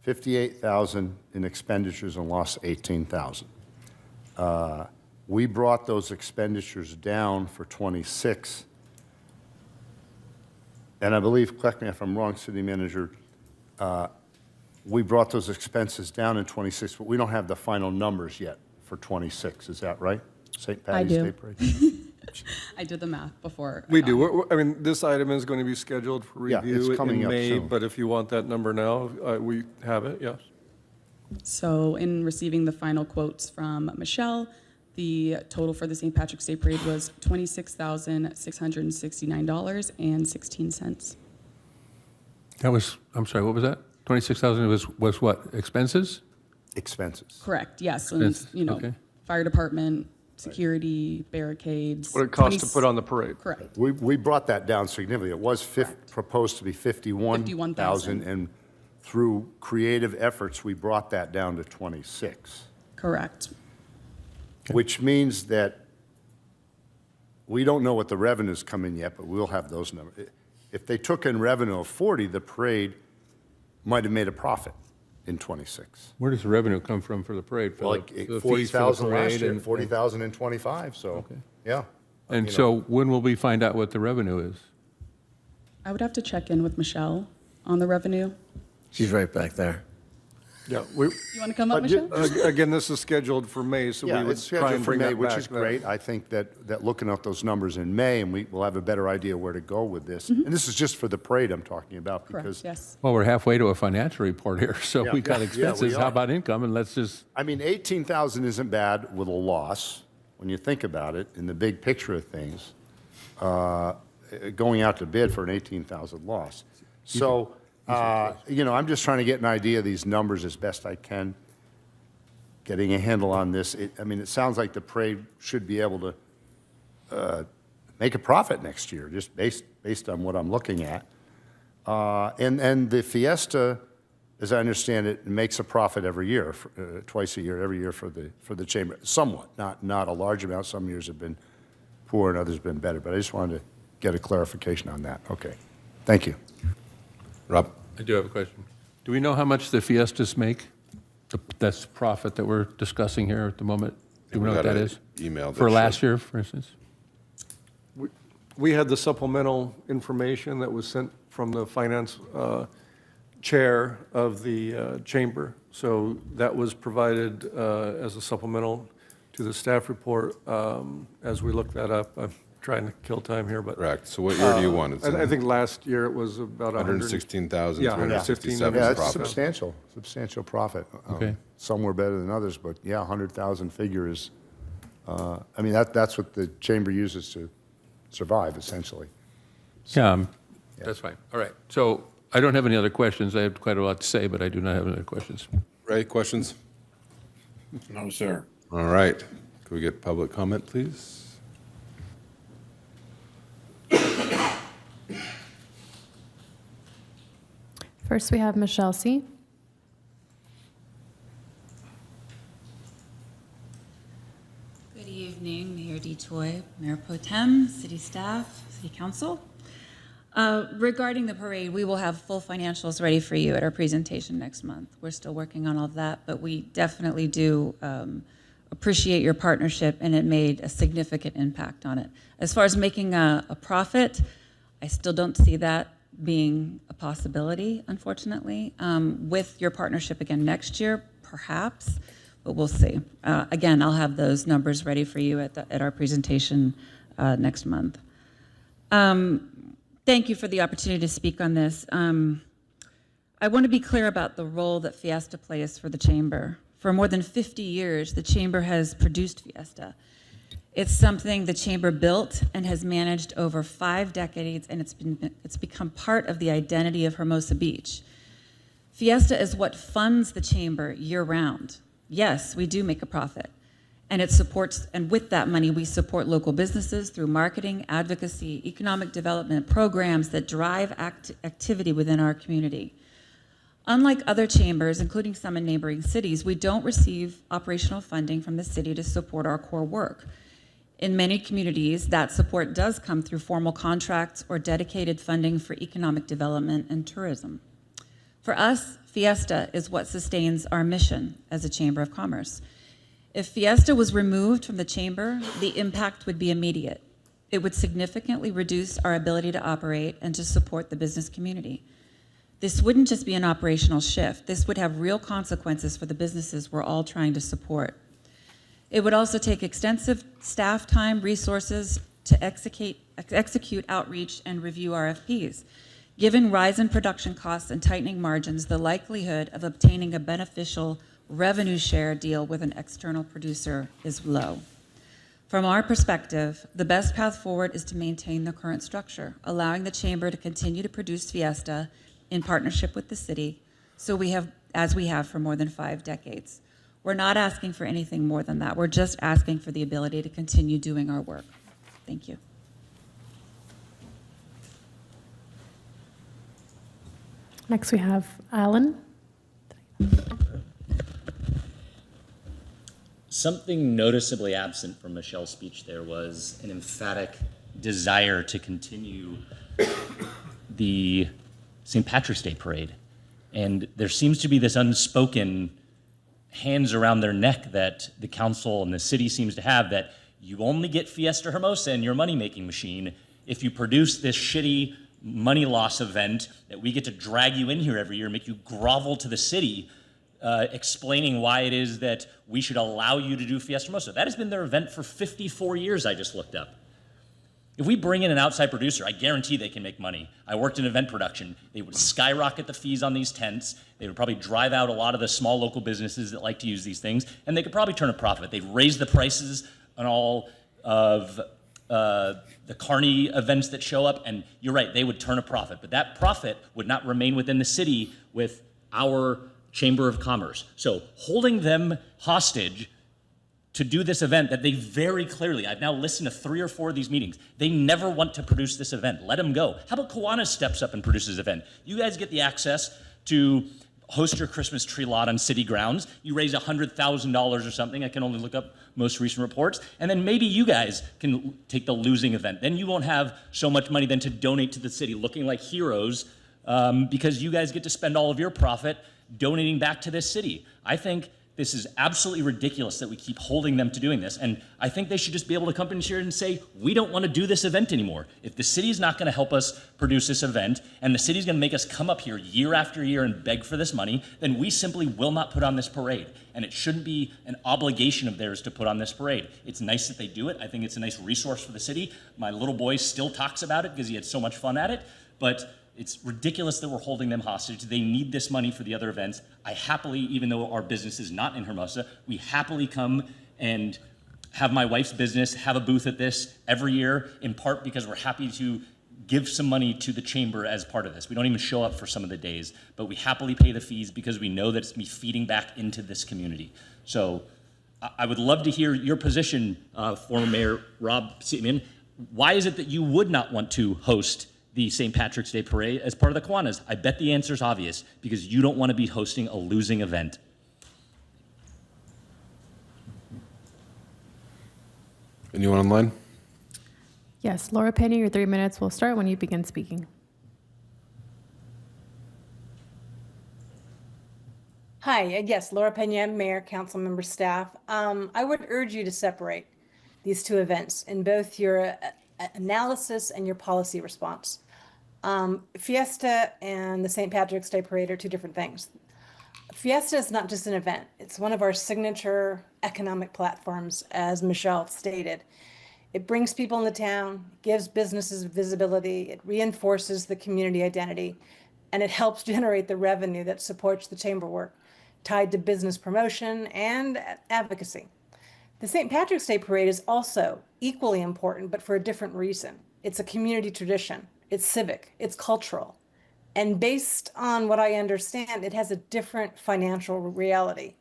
58,000 in expenditures, and lost 18,000. We brought those expenditures down for '26. And I believe, correct me if I'm wrong, City Manager, we brought those expenses down in '26, but we don't have the final numbers yet for '26. Is that right? St. Patty's do. Day Parade? I did the math before. We do. I mean, this item is going to be scheduled for Yeah, it's review coming in up May, soon. but if you want that number now, we have it, yes. So in receiving the final quotes from Michelle, the total for the St. Patrick's Day Parade was $26,669.16. That was, I'm sorry, what was that? 26,000 was what, expenses? Expenses. Correct, yes. And, Expense, okay. fire department, security, barricades. What it costs to put on the parade. Correct. We brought that down significantly. It was proposed to be 51,000, and through creative efforts, we brought that down to 26. Correct. Which means that we don't know what the revenues come in yet, but we'll have those numbers. If they took in revenue of 40, the parade might have made a profit in '26. Where does the revenue come from for the parade? For Like the fees for the 40,000 last parade year, and- 40,000 in '25, so, yeah. And You know, so when will we find out what the revenue is? I would have to check in with Michelle on the revenue. She's right back there. Yeah. You want to come up, Michelle? Again, this is scheduled for May, so Yeah, we would it's try scheduled and for bring May, that which back is then. great. I think that looking at those numbers in May, and we'll have a better idea where to go with this. And this is just for the parade I'm talking about, Correct, because, yes. Well, we're halfway to a financial report here, so Yeah. we got Yeah, expenses. we How are. about income? And let's just, I mean, 18,000 isn't bad with a loss, when you think about it, in the big picture of things, going out to bid for an 18,000 loss. So, I'm just trying to get an idea of these numbers as best I can, getting a handle on this. It sounds like the parade should be able to make a profit next year, just based on what I'm looking at. And the Fiesta, as I understand it, makes a profit every year, twice a year, every year for the chamber, somewhat, not a large amount. Some years have been poor and others have been better, but I just wanted to get a clarification on that. Okay, thank you. Rob? I do have a question. Do we know how much the Fiestas make? That's the profit that we're discussing here at the moment. Do we know what that is? Email. For last year, for instance? We had the supplemental information that was sent from the finance chair of the chamber. So that was provided as a supplemental to the staff report. As we look that up, I'm trying to kill time here, but. Correct. So what year do you want? It's I think last year it was about 116,357 Yeah, it's profit. substantial profit. Okay. Some were better than others, but yeah, 100,000 figure is, that's what the chamber uses to survive, essentially. Yeah, that's fine. All right. So I don't have any other questions. I have quite a lot to say, but I do not have any other questions. Ray, questions? No, sir. All right. Can we get public comment, please? First, we have Michelle C. Good evening, Mayor DeToy, Mayor Pro Tem, city staff, city council. Regarding the parade, we will have full financials ready for you at our presentation next month. We're still working on all of that, but we definitely do appreciate your partnership, and it made a significant impact on it. As far as making a profit, I still don't see that being a possibility, unfortunately. With your partnership again next year, perhaps, but we'll see. Again, I'll have those numbers ready for you at our presentation next month. Thank you for the opportunity to speak on this. I want to be clear about the role that Fiesta plays for the Chamber. For more than 50 years, the Chamber has produced Fiesta. It's something the Chamber built and has managed over 5 decades, and it's become part of the identity of Hermosa Beach. Fiesta is what funds the Chamber year-round. Yes, we do make a profit, and it supports, and with that money, we support local businesses through marketing, advocacy, economic development programs that drive activity within our community. Unlike other chambers, including some in neighboring cities, we don't receive operational funding from the city to support our core work. In many communities, that support does come through formal contracts or dedicated funding for economic development and tourism. For us, Fiesta is what sustains our mission as a Chamber of Commerce. If Fiesta was removed from the Chamber, the impact would be immediate. It would significantly reduce our ability to operate and to support the business community. This wouldn't just be an operational shift. This would have real consequences for the businesses we're all trying to support. It would also take extensive staff time, resources to execute outreach and review RFPs. Given rise in production costs and tightening margins, the likelihood of obtaining a beneficial revenue share deal with an external producer is low. From our perspective, the best path forward is to maintain the current structure, allowing the Chamber to continue to produce Fiesta in partnership with the city, as we have for more than 5 decades. We're not asking for anything more than that. We're just asking for the ability to continue doing our work. Thank you. Next, we have Alan. Something noticeably absent from Michelle's speech there was an emphatic desire to continue the St. Patrick's Day parade. And there seems to be this unspoken hands around their neck that the council and the city seems to have, that you only get Fiesta Hermosa in your money-making machine if you produce this shitty money loss event that we get to drag you in here every year, make you grovel to the city, explaining why it is that we should allow you to do Fiesta Hermosa. That has been their event for 54 years, I just looked up. If we bring in an outside producer, I guarantee they can make money. I worked in event production. They would skyrocket the fees on these tents. They would probably drive out a lot of the small local businesses that like to use these things, and they could probably turn a profit. They've raised the prices on all of the carny events that show up, and you're right, they would turn a profit. But that profit would not remain within the city with our Chamber of Commerce. So holding them hostage to do this event that they very clearly, I've now listened to 3 or 4 of these meetings, they never want to produce this event. Let them go. How about Kiwanis steps up and produces this event? You guys get the access to host your Christmas tree lot on city grounds. You raise $100,000 or something. I can only look up most recent reports. And then maybe you guys can take the losing event. Then you won't have so much money then to donate to the city, looking like heroes, because you guys get to spend all of your profit donating back to this city. I think this is absolutely ridiculous that we keep holding them to doing this. And I think they should just be able to come in here and say, we don't want to do this event anymore. If the city's not going to help us produce this event, and the city's going to make us come up here year after year and beg for this money, then we simply will not put on this parade. And it shouldn't be an obligation of theirs to put on this parade. It's nice that they do it. I think it's a nice resource for the city. My little boy still talks about it because he had so much fun at it. But it's ridiculous that we're holding them hostage. They need this money for the other events. I happily, even though our business is not in Hermosa, we happily come and have my wife's business have a booth at this every year, in part because we're happy to give some money to the chamber as part of this. We don't even show up for some of the days, but we happily pay the fees because we know that it's going to be feeding back into this community. So I would love to hear your position, former Mayor Rob Seaman. Why is it that you would not want to host the St. Patrick's Day Parade as part of the Kiwanis? I bet the answer is obvious, because you don't want to be hosting a losing event. Anyone online? Yes, Laura Pena, your 3 minutes will start when you begin speaking. Hi, yes, Laura Pena, Mayor, council member, staff. I would urge you to separate these 2 events in both your analysis and your policy response. Fiesta and the St. Patrick's Day Parade are 2 different things. Fiesta is not just an event. It's one of our signature economic platforms, as Michelle stated. It brings people in the town, gives businesses visibility, it reinforces the community identity, and it helps generate the revenue that supports the chamber work, tied to business promotion and advocacy. The St. Patrick's Day Parade is also equally important, but for a different reason. It's a community tradition, it's civic, it's cultural. And based on what I understand, it has a different financial reality.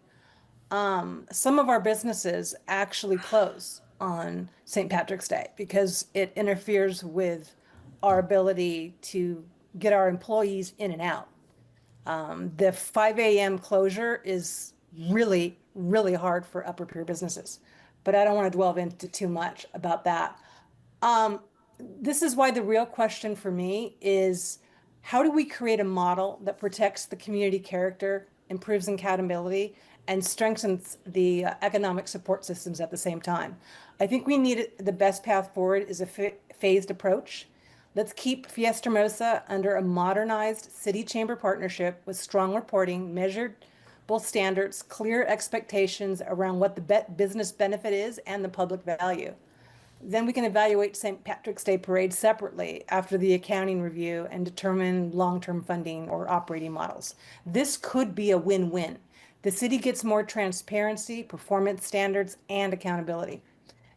Some of our businesses actually close on St. Patrick's Day because it interferes with our ability to get our employees in and out. The 5 a.m. closure is really, really hard for upper tier businesses. but I don't want to dwell into too much about that. This is why the real question for me is, how do we create a model that protects the community character, improves accountability, and strengthens the economic support systems at the same time? I think we need the best path forward is a phased approach. Let's keep Fiesta Hermosa under a modernized city chamber partnership with strong reporting, measurable standards, clear expectations around what the business benefit is and the public value. Then we can evaluate St. Patrick's Day Parade separately after the accounting review and determine long-term funding or operating models. This could be a win-win. The city gets more transparency, performance standards, and accountability.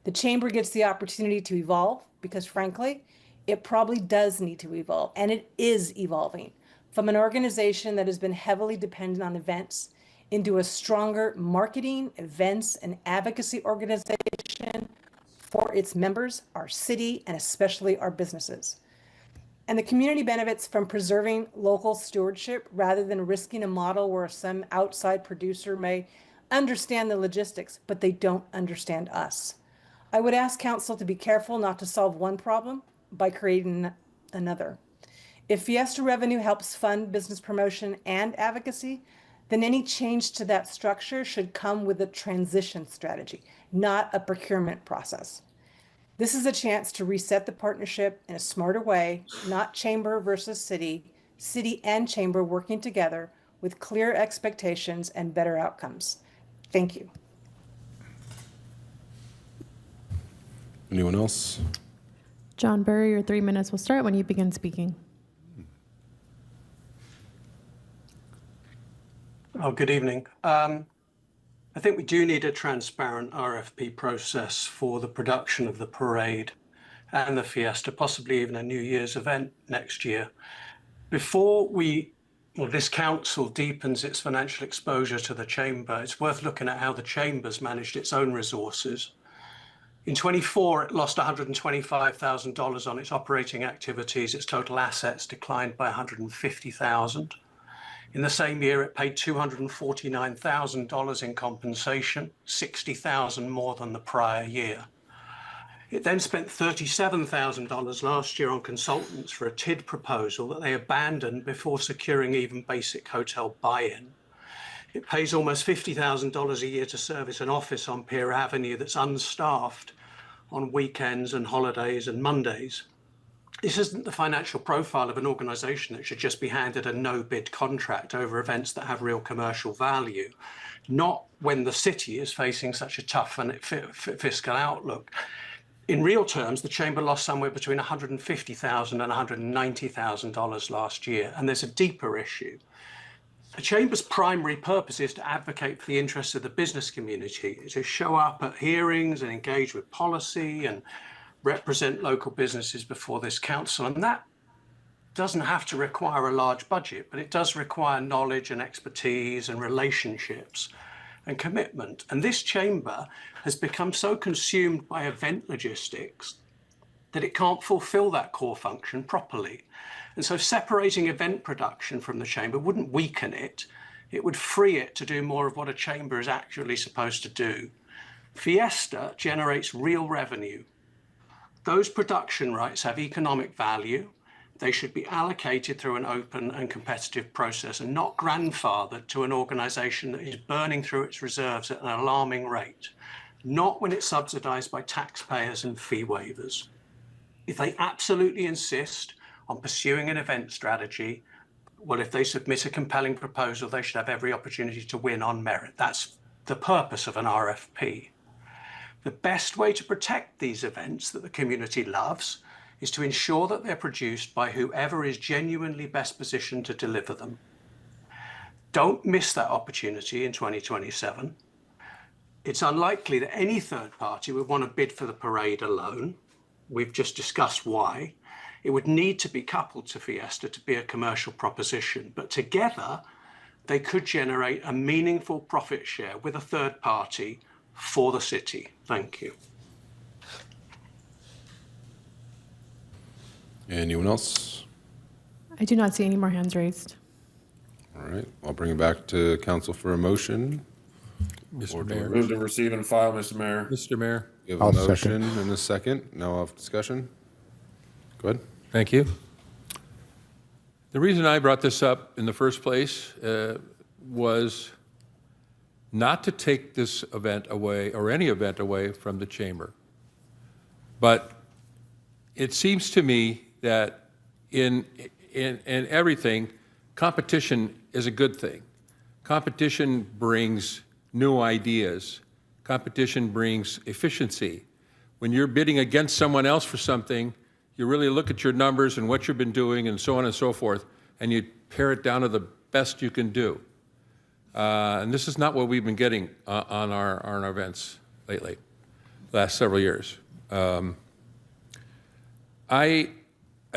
The chamber gets the opportunity to evolve because, frankly, it probably does need to evolve, and it is evolving from an organization that has been heavily dependent on events into a stronger marketing, events, and advocacy organization for its members, our city, and especially our businesses. And the community benefits from preserving local stewardship rather than risking a model where some outside producer may understand the logistics, but they don't understand us. I would ask council to be careful not to solve one problem by creating another. If Fiesta revenue helps fund business promotion and advocacy, then any change to that structure should come with a transition strategy, not a procurement process. This is a chance to reset the partnership in a smarter way, not chamber versus city, city and chamber working together with clear expectations and better outcomes. Thank you. Anyone else? John Burry, your 3 minutes will start when you begin speaking. Oh, good evening. I think we do need a transparent RFP process for the production of the parade and the Fiesta, possibly even a New Year's event next year. Before this council deepens its financial exposure to the chamber, it's worth looking at how the chamber's managed its own resources. In 24, it lost $125,000 on its operating activities. Its total assets declined by $150,000. In the same year, it paid $249,000 in compensation, $60,000 more than the prior year. It then spent $37,000 last year on consultants for a TID proposal that they abandoned before securing even basic hotel buy-in. It pays almost $50,000 a year to service an office on Pier Avenue that's unstaffed on weekends and holidays and Mondays. This isn't the financial profile of an organization that should just be handed a no-bid contract over events that have real commercial value, not when the city is facing such a tough fiscal outlook. In real terms, the chamber lost somewhere between $150,000 and $190,000 last year, and there's a deeper issue. The chamber's primary purpose is to advocate for the interests of the business community, to show up at hearings and engage with policy and represent local businesses before this council. And that doesn't have to require a large budget, but it does require knowledge and expertise and relationships and commitment. And this chamber has become so consumed by event logistics that it can't fulfill that core function properly. And so separating event production from the chamber wouldn't weaken it. It would free it to do more of what a chamber is actually supposed to do. Fiesta generates real revenue. Those production rights have economic value. They should be allocated through an open and competitive process and not grandfathered to an organization that is burning through its reserves at an alarming rate, not when it's subsidized by taxpayers and fee waivers. If they absolutely insist on pursuing an event strategy, well, if they submit a compelling proposal, they should have every opportunity to win on merit. That's the purpose of an RFP. The best way to protect these events that the community loves is to ensure that they're produced by whoever is genuinely best positioned to deliver them. Don't miss that opportunity in 2027. It's unlikely that any third party would want to bid for the parade alone. We've just discussed why. It would need to be coupled to Fiesta to be a commercial proposition, but together they could generate a meaningful profit share with a third party for the city. Thank you. Anyone else? I do not see any more hands raised. All right, I'll bring it back to council for a motion. Mr. Mayor. Move to receive and file, Mr. Mayor. Mr. Mayor. We have a I'll motion second. and a second. Now I'll have discussion. Go ahead. Thank you. The reason I brought this up in the first place was not to take this event away, or any event away from the chamber. But it seems to me that in everything, competition is a good thing. Competition brings new ideas. Competition brings efficiency. When you're bidding against someone else for something, you really look at your numbers and what you've been doing and so on and so forth, and you pare it down to the best you can do. And this is not what we've been getting on our events lately, last several years. I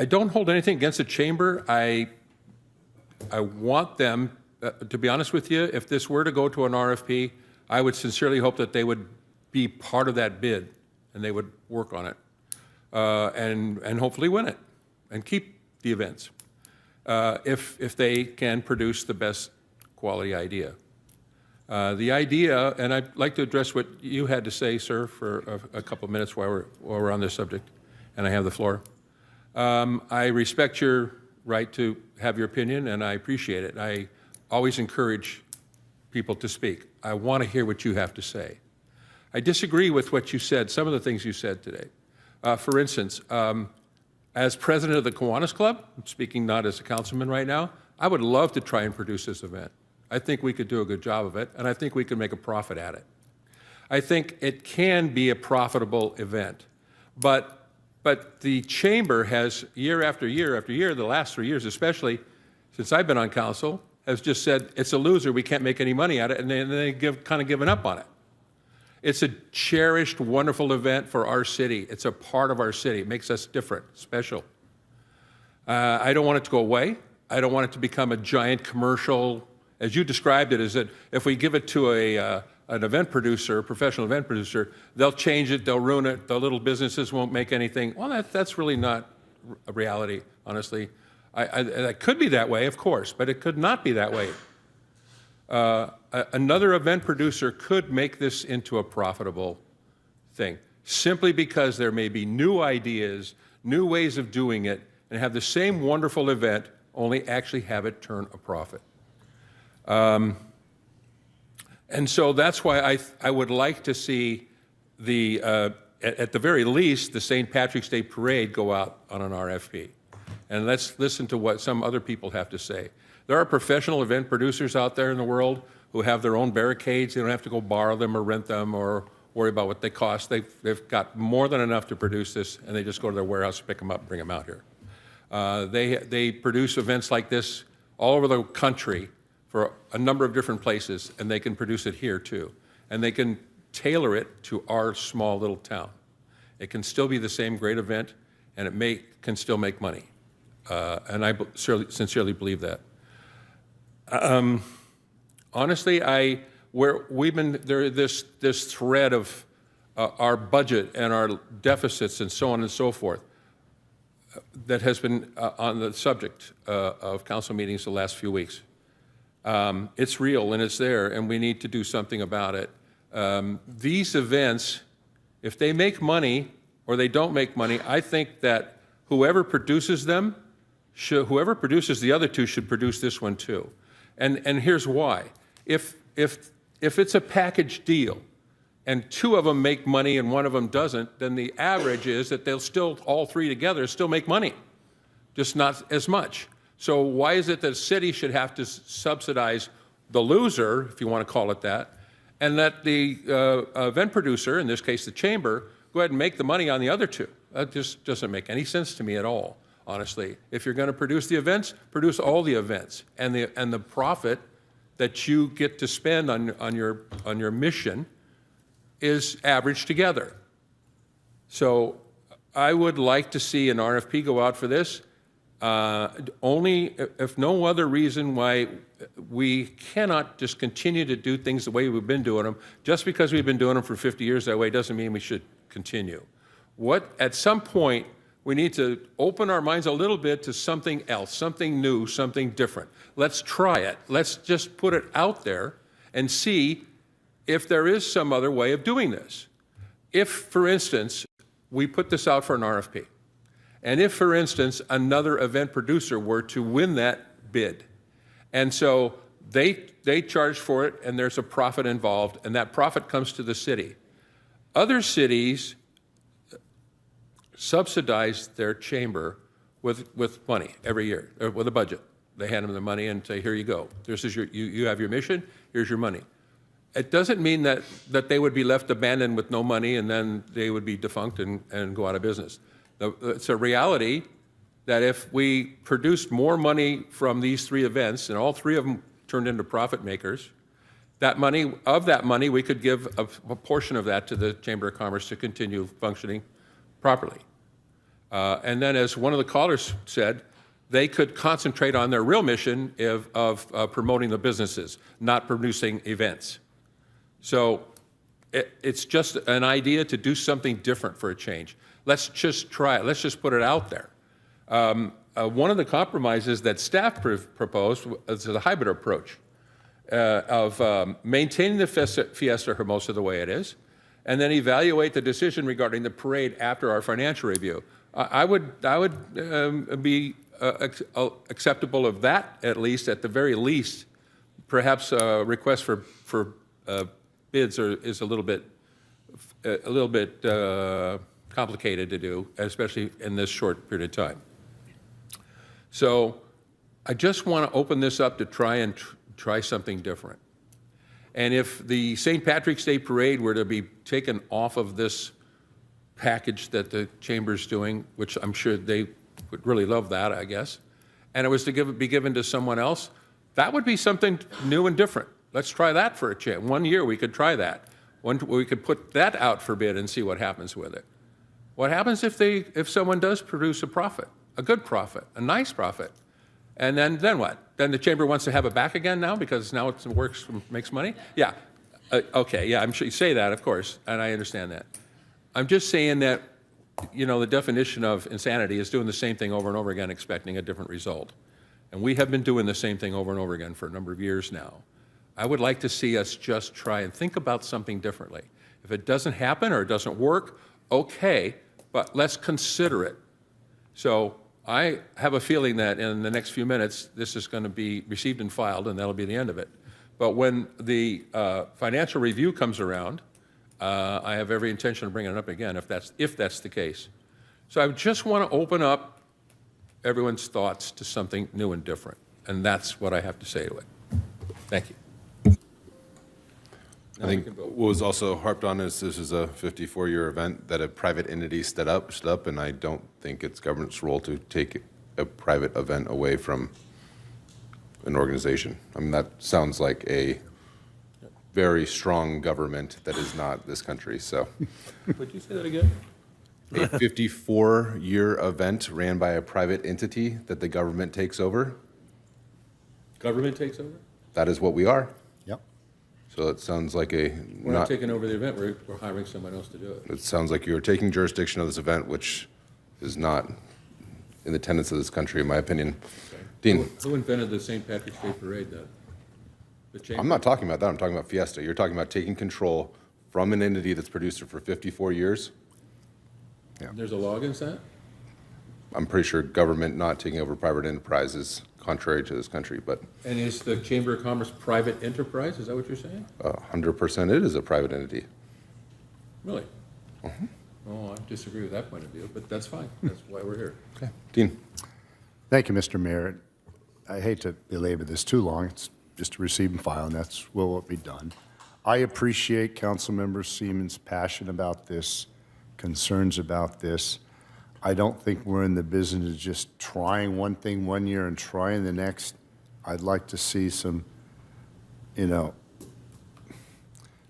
don't hold anything against the chamber. I want them, to be honest with you, if this were to go to an RFP, I would sincerely hope that they would be part of that bid and they would work on it and hopefully win it and keep the events if they can produce the best quality idea. The idea, and I'd like to address what you had to say, sir, for a couple of minutes while we're on this subject, and I have the floor. I respect your right to have your opinion, and I appreciate it. I always encourage people to speak. I want to hear what you have to say. I disagree with what you said, some of the things you said today. For instance, as president of the Kiwanis Club, I'm speaking not as a councilman right now, I would love to try and produce this event. I think we could do a good job of it, and I think we could make a profit at it. I think it can be a profitable event, but the chamber has year after year after year, the last 3 years especially, since I've been on council, has just said, it's a loser, we can't make any money at it, and they've kind of given up on it. It's a cherished, wonderful event for our city. It's a part of our city. It makes us different, special. I don't want it to go away. I don't want it to become a giant commercial, as you described it, is that if we give it to an event producer, a professional event producer, they'll change it, they'll ruin it, the little businesses won't make anything. Well, that's really not a reality, honestly. It could be that way, of course, but it could not be that way. Another event producer could make this into a profitable thing, simply because there may be new ideas, new ways of doing it, and have the same wonderful event, only actually have it turn a profit. And so that's why I would like to see at the very least, the St. Patrick's Day Parade go out on an RFP. And let's listen to what some other people have to say. There are professional event producers out there in the world who have their own barricades. They don't have to go borrow them or rent them or worry about what they cost. They've got more than enough to produce this, and they just go to their warehouse, pick them up, and bring them out here. They produce events like this all over the country for a number of different places, and they can produce it here too. And they can tailor it to our small little town. It can still be the same great event, and it can still make money. And I sincerely believe that. Honestly, this thread of our budget and our deficits and so on and so forth that has been on the subject of council meetings the last few weeks. It's real and it's there, and we need to do something about it. These events, if they make money or they don't make money, I think that whoever produces them, whoever produces the other two should produce this one too. And here's why. If it's a package deal and two of them make money and one of them doesn't, then the average is that they'll still, all three together, still make money, just not as much. So why is it that the city should have to subsidize the loser, if you want to call it that, and let the event producer, in this case the chamber, go ahead and make the money on the other two? That just doesn't make any sense to me at all, honestly. If you're going to produce the events, produce all the events, and the profit that you get to spend on your mission is averaged together. So I would like to see an RFP go out for this, only if no other reason why we cannot just continue to do things the way we've been doing them. Just because we've been doing them for 50 years that way doesn't mean we should continue. At some point, we need to open our minds a little bit to something else, something new, something different. Let's try it. Let's just put it out there and see if there is some other way of doing this. If, for instance, we put this out for an RFP, and if, for instance, another event producer were to win that bid, and so they charge for it, and there's a profit involved, and that profit comes to the city. Other cities subsidize their chamber with money every year, or with a budget. They hand them the money and say, here you go. This is you have your mission, here's your money. It doesn't mean that they would be left abandoned with no money and then they would be defunct and go out of business. It's a reality that if we produced more money from these three events, and all three of them turned into profit makers, that money, we could give a portion of that to the Chamber of Commerce to continue functioning properly. And then, as one of the callers said, they could concentrate on their real mission of promoting the businesses, not producing events. So it's just an idea to do something different for a change. Let's just try it. Let's just put it out there. One of the compromises that staff proposed is a hybrid approach of maintaining the Fiesta Hermosa the way it is, and then evaluate the decision regarding the parade after our financial review. I would be acceptable of that, at least, at the very least. Perhaps a request for bids is a little bit complicated to do, especially in this short period of time. So I just want to open this up to try something different. And if the St. Patrick's Day Parade were to be taken off of this package that the Chamber's doing, which I'm sure they would really love that, I guess, and it was to be given to someone else, that would be something new and different. Let's try that for a chance. 1 year we could try that. We could put that out for bid and see what happens with it. What happens if someone does produce a profit, a good profit, a nice profit? And then what? Then the Chamber wants to have it back again now because now it works, makes money? Yeah. Okay, yeah, I'm sure you say that, of course, and I understand that. I'm just saying that, the definition of insanity is doing the same thing over and over again, expecting a different result. And we have been doing the same thing over and over again for a number of years now. I would like to see us just try and think about something differently. If it doesn't happen or it doesn't work, okay, but let's consider it. So I have a feeling that in the next few minutes, this is going to be received and filed, and that'll be the end of it. But when the financial review comes around, I have every intention of bringing it up again if that's the case. So I just want to open up everyone's thoughts to something new and different, and that's what I have to say to it. Thank you. I think what was also harped on is this is a 54-year event that a private entity stood up, and I don't think it's government's role to take a private event away from an organization. I mean, that sounds like a very strong government that is not this country, so. Would you say that again? A 54-year event ran by a private entity that the government takes over. Government takes over? That is what we are. Yep. So it sounds like We're not taking over the event, we're hiring someone else to do it. It sounds like you're taking jurisdiction of this event, which is not in the tenets of this country, in my opinion. Okay. Dean. Who invented the St. Patrick's Day Parade then? The Chamber? I'm not talking about that. I'm talking about Fiesta. You're talking about taking control from an entity that's produced it for 54 years. Yeah. There's a law against that? I'm pretty sure government not taking over private enterprise is contrary to this country, but. And is the Chamber of Commerce private enterprise? Is that what you're saying? 100% it is a private entity. Really? Oh, I disagree with that point of view, but that's fine. That's why we're here. Okay. Dean. Thank you, Mr. Mayor. I hate to belabor this too long. It's just to receive and file, and that's will be done. I appreciate Councilmember Seaman's passion about this, concerns about this. I don't think we're in the business of just trying one thing 1 year and trying the next. I'd like to see some,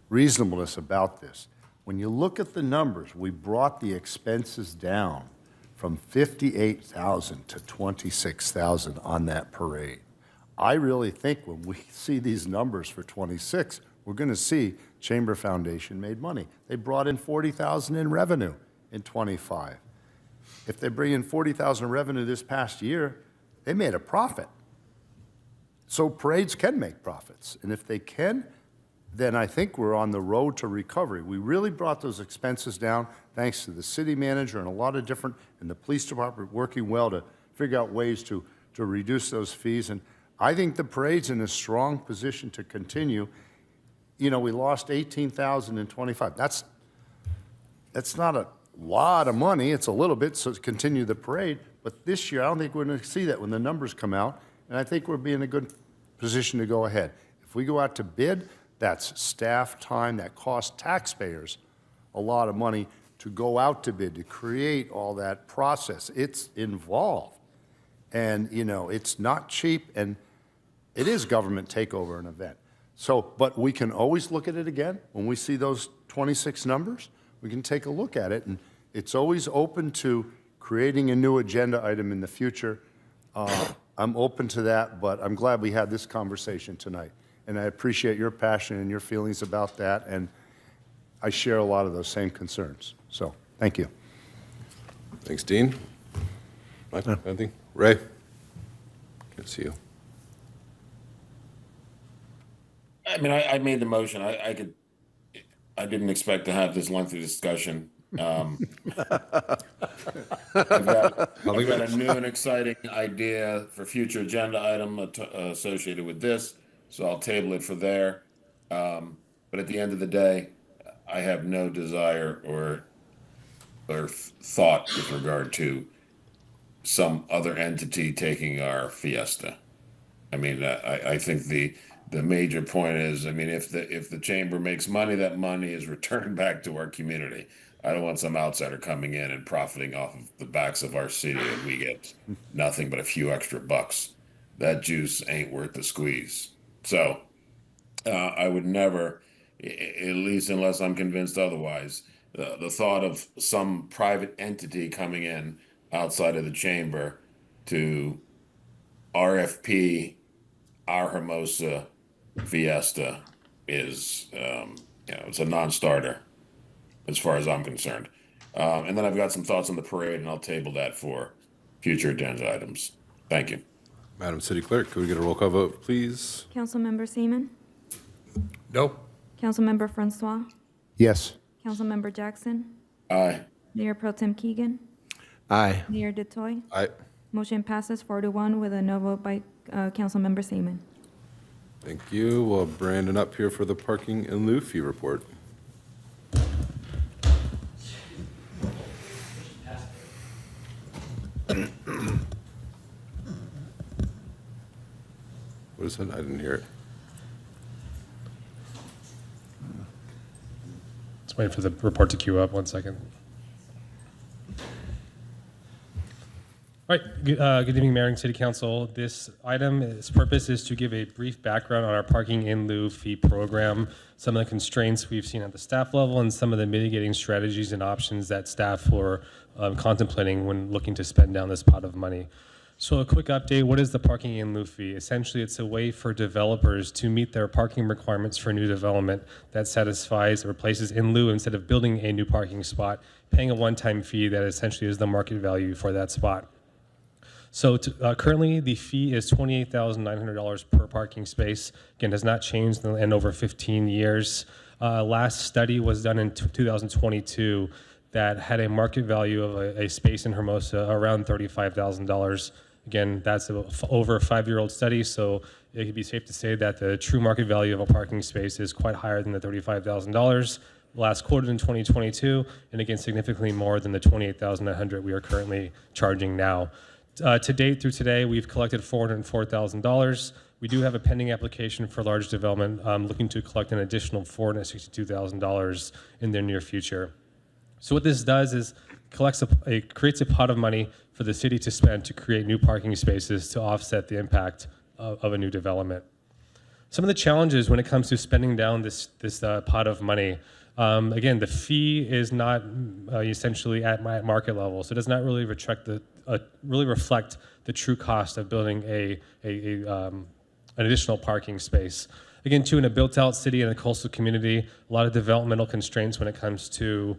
reasonableness about this. When you look at the numbers, we brought the expenses down from $58,000 to $26,000 on that parade. I really think when we see these numbers for 26, we're going to see Chamber Foundation made money. They brought in $40,000 in revenue in 25. If they bring in $40,000 revenue this past year, they made a profit. So parades can make profits, and if they can, then I think we're on the road to recovery. We really brought those expenses down thanks to the city manager and a lot of different, and the police department working well to figure out ways to reduce those fees. And I think the parade's in a strong position to continue. You know, we lost 18,000 in '25. That's not a lot of money. It's a little bit, so to continue the parade. But this year, I don't think we're going to see that when the numbers come out. And I think we'll be in a good position to go ahead. If we go out to bid, that's staff time, that costs taxpayers a lot of money to go out to bid, to create all that process. It's involved. And, you know, it's not cheap, and it is government takeover an event. So, but we can always look at it again. When we see those 26 numbers, we can take a look at it, and it's always open to creating a new agenda item in the future. I'm open to that, but I'm glad we had this conversation tonight. And I appreciate your passion and your feelings about that, and I share a lot of those same concerns. So, thank you. Thanks, Dean. Mike, anything? Ray? Good to see you. I mean, I made the motion. I didn't expect to have this lengthy discussion. I've got a new and exciting idea for future agenda item associated with this, so I'll table it for there. But at the end of the day, I have no desire or thought with regard to some other entity taking our fiesta. I mean, I think the major point is, I mean, if the chamber makes money, that money is returned back to our community. I don't want some outsider coming in and profiting off of the backs of our city, and we get nothing but a few extra bucks. That juice ain't worth the squeeze. So I would never, at least unless I'm convinced otherwise, the thought of some private entity coming in outside of the chamber to RFP our Hermosa Fiesta is, it's a non-starter as far as I'm concerned. And then I've got some thoughts on the parade, and I'll table that for future agenda items. Thank you. Madam City Clerk, could we get a roll call vote, please? Councilmember Seaman? No. Councilmember Francois? Yes. Councilmember Jackson? Aye. Mayor Pro Tem Keegan? Aye. Mayor Detoy? Aye. Motion passes 4-1 with a no vote by Councilmember Seaman. Thank you. Well, Brandon up here for the parking and lieu fee report. What is that? I didn't hear it. Let's wait for the report to queue up. 1 second. All right. Good evening, Mayor and City Council. This item, its purpose is to give a brief background on our parking in lieu fee program, some of the constraints we've seen at the staff level, and some of the mitigating strategies and options that staff were contemplating when looking to spend down this pot of money. So a quick update, what is the parking in lieu fee? Essentially, it's a way for developers to meet their parking requirements for new development that satisfies or places in lieu instead of building a new parking spot, paying a one-time fee that essentially is the market value for that spot. So currently, the fee is $28,900 per parking space. Again, has not changed in over 15 years. Last study was done in 2022 that had a market value of a space in Hermosa around $35,000. Again, that's over a 5-year-old study, so it could be safe to say that the true market value of a parking space is quite higher than the $35,000 last quoted in 2022, and again, significantly more than the $28,900 we are currently charging now. To date, through today, we've collected $404,000. We do have a pending application for large development, looking to collect an additional $462,000 in the near future. So what this does is creates a pot of money for the city to spend to create new parking spaces to offset the impact of a new development. Some of the challenges when it comes to spending down this pot of money, again, the fee is not essentially at market level, so it does not really reflect the true cost of building an additional parking space. Again, too, in a built-out city and a coastal community, a lot of developmental constraints when it comes to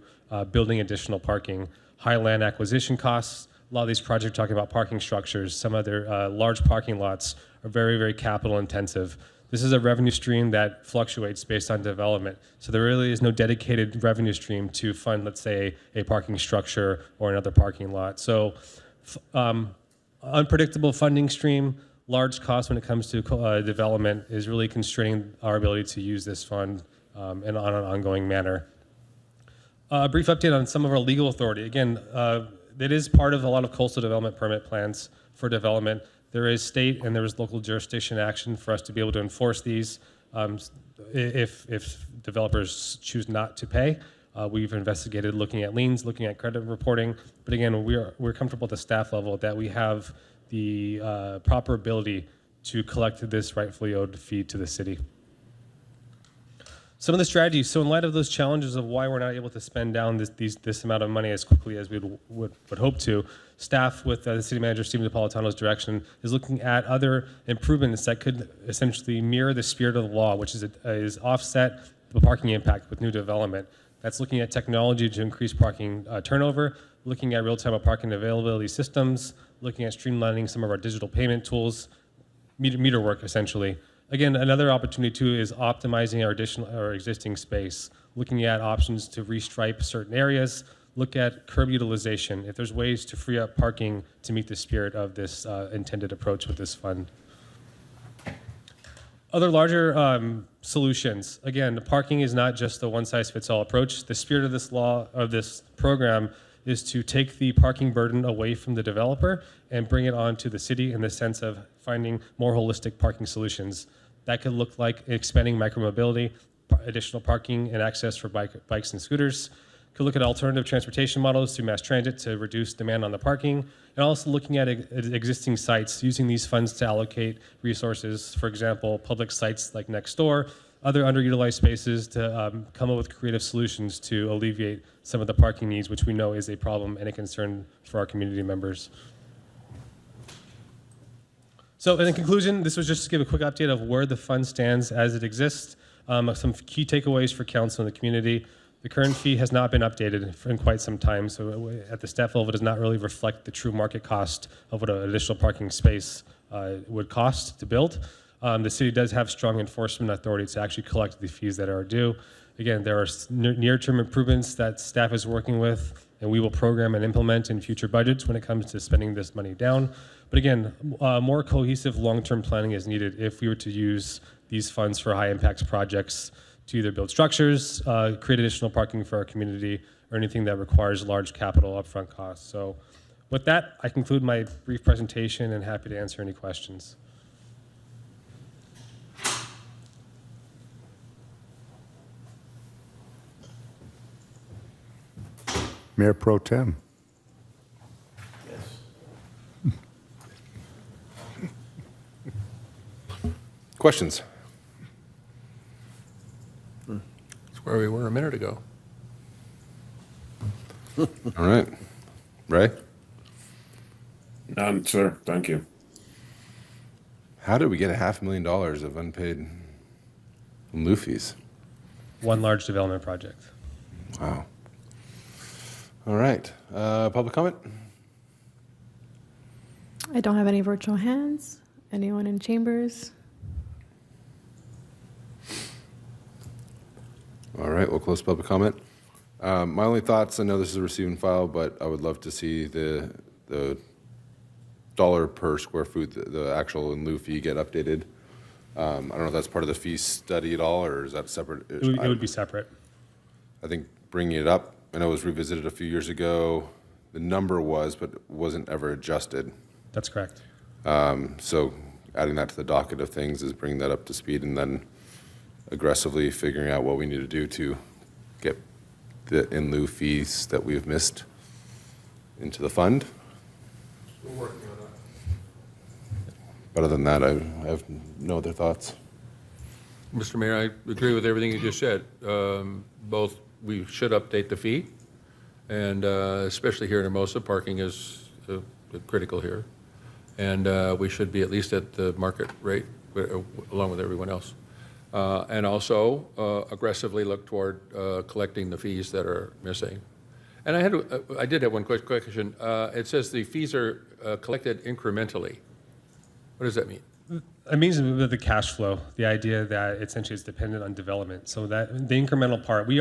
building additional parking. High land acquisition costs. A lot of these projects are talking about parking structures. Some of their large parking lots are very, very capital intensive. This is a revenue stream that fluctuates based on development. So there really is no dedicated revenue stream to fund, let's say, a parking structure or another parking lot. So unpredictable funding stream, large cost when it comes to development is really constraining our ability to use this fund in on an ongoing manner. A brief update on some of our legal authority. Again, it is part of a lot of coastal development permit plans for development. There is state and there is local jurisdiction action for us to be able to enforce these if developers choose not to pay. We've investigated looking at liens, looking at credit reporting, but again, we're comfortable at the staff level that we have the proper ability to collect this rightfully owed fee to the city. Some of the strategies. So in light of those challenges of why we're not able to spend down this amount of money as quickly as we would hope to, staff with the city manager, Stephen Napolitano's direction, is looking at other improvements that could essentially mirror the spirit of the law, which is offset the parking impact with new development. That's looking at technology to increase parking turnover, looking at real-time parking availability systems, looking at streamlining some of our digital payment tools, meter work essentially. Again, another opportunity too is optimizing our existing space, looking at options to restripe certain areas, look at curb utilization, if there's ways to free up parking to meet the spirit of this intended approach with this fund. Other larger solutions. Again, parking is not just the one-size-fits-all approach. The spirit of this law, of this program, is to take the parking burden away from the developer and bring it on to the city in the sense of finding more holistic parking solutions. That could look like expanding micromobility, additional parking and access for bikes and scooters. Could look at alternative transportation models through mass transit to reduce demand on the parking, and also looking at existing sites, using these funds to allocate resources, for example, public sites like next door, other underutilized spaces to come up with creative solutions to alleviate some of the parking needs, which we know is a problem and a concern for our community members. So in conclusion, this was just to give a quick update of where the fund stands as it exists, some key takeaways for council and the community. The current fee has not been updated in quite some time, so at the staff level, it does not really reflect the true market cost of what an additional parking space would cost to build. The city does have strong enforcement authority to actually collect the fees that are due. Again, there are near-term improvements that staff is working with, and we will program and implement in future budgets when it comes to spending this money down. But again, more cohesive long-term planning is needed if we were to use these funds for high-impact projects to either build structures, create additional parking for our community, or anything that requires large capital upfront costs. So with that, I conclude my brief presentation and happy to answer any questions. Mayor Pro Tem. Questions? That's where we were a minute ago. All right. Ray? None, sir. Thank you. How did we get $500,000 of unpaid lieu fees? One large development project. Wow. All right. Public comment? I don't have any virtual hands. Anyone in chambers? All right, we'll close public comment. My only thoughts, I know this is a receive and file, but I would love to see the dollar per square foot, the actual in lieu fee get updated. I don't know if that's part of the fee study at all, or is that separate? It would be separate. I think bringing it up, I know it was revisited a few years ago. The number was, but it wasn't ever adjusted. That's correct. So adding that to the docket of things is bringing that up to speed and then aggressively figuring out what we need to do to get the in lieu fees that we've missed into the fund. We're working on that. But other than that, I have no other thoughts. Mr. Mayor, I agree with everything you just said. Both, we should update the fee, and especially here in Hermosa, parking is critical here. And we should be at least at the market rate, along with everyone else. And also aggressively look toward collecting the fees that are missing. And I did have one quick question. It says the fees are collected incrementally. What does that mean? It means the cash flow, the idea that essentially it's dependent on development. So that the incremental part, we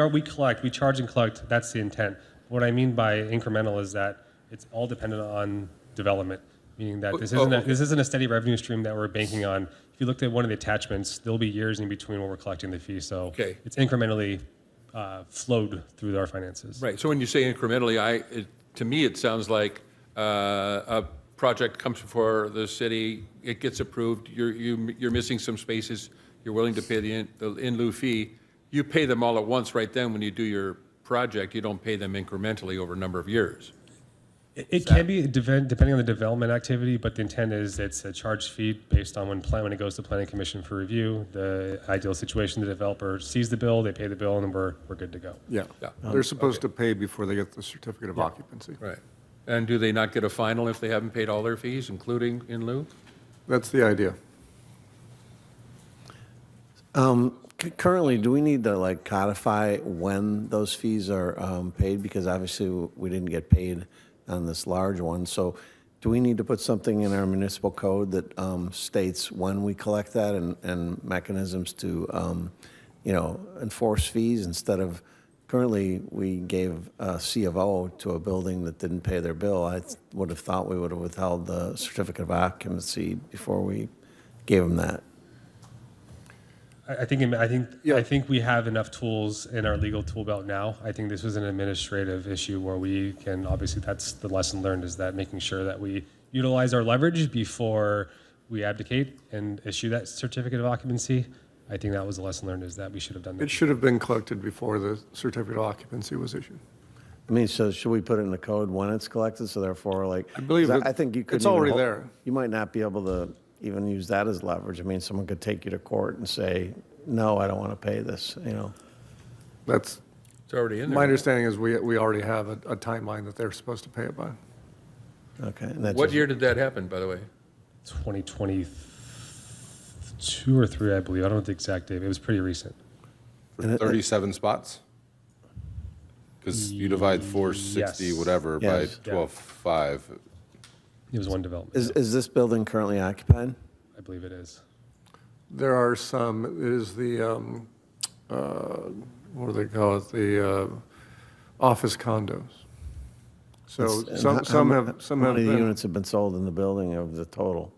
charge and collect, that's the intent. What I mean by incremental is that it's all dependent on development, meaning that this isn't a steady revenue stream that we're banking on. If you looked at one of the attachments, there'll be years in between when we're collecting the fee. So it's incrementally flowed through our finances. Right, so when you say incrementally, to me, it sounds like a project comes before the city, it gets approved, you're missing some spaces, you're willing to pay the in lieu fee, you pay them all at once right then when you do your project, you don't pay them incrementally over a number of years. It can be depending on the development activity, but the intent is it's a charged fee based on when it goes to planning commission for review. The ideal situation, the developer sees the bill, they pay the bill, and then we're good to go. Yeah, they're supposed to pay before they get the certificate of occupancy. Right. And do they not get a final if they haven't paid all their fees, including in lieu? That's the idea. Currently, do we need to like codify when those fees are paid? Because obviously we didn't get paid on this large one. So do we need to put something in our municipal code that states when we collect that and mechanisms to, enforce fees instead of, currently we gave a C of O to a building that didn't pay their bill. I would have thought we would have withheld the certificate of occupancy before we gave them that. I think we have enough tools in our legal tool belt now. I think this was an administrative issue where we can, obviously that's the lesson learned, is that making sure that we utilize our leverage before we abdicate and issue that certificate of occupancy. I think that was the lesson learned, is that we should have done that. It should have been collected before the certificate of occupancy was issued. I mean, so should we put it in the code when it's collected? So therefore, like, I believe 'cause I think you could. it's already there. You might not be able to even use that as leverage. I mean, someone could take you to court and say, no, I don't want to pay this, That's, It's already in there. my understanding is we already have a timeline that they're supposed to pay it by. Okay. And that's What year did that happen, by the way? 2022 or 3, I believe. I don't know the exact date. It was pretty recent. For 37 spots? Because you divide 460 Yes. whatever Yes. by 12.5. It was one development. Is this building currently occupied? I believe it is. There are some, it is the, what do they call it, the office condos. So And some how have many been. units have been sold in the building of the total?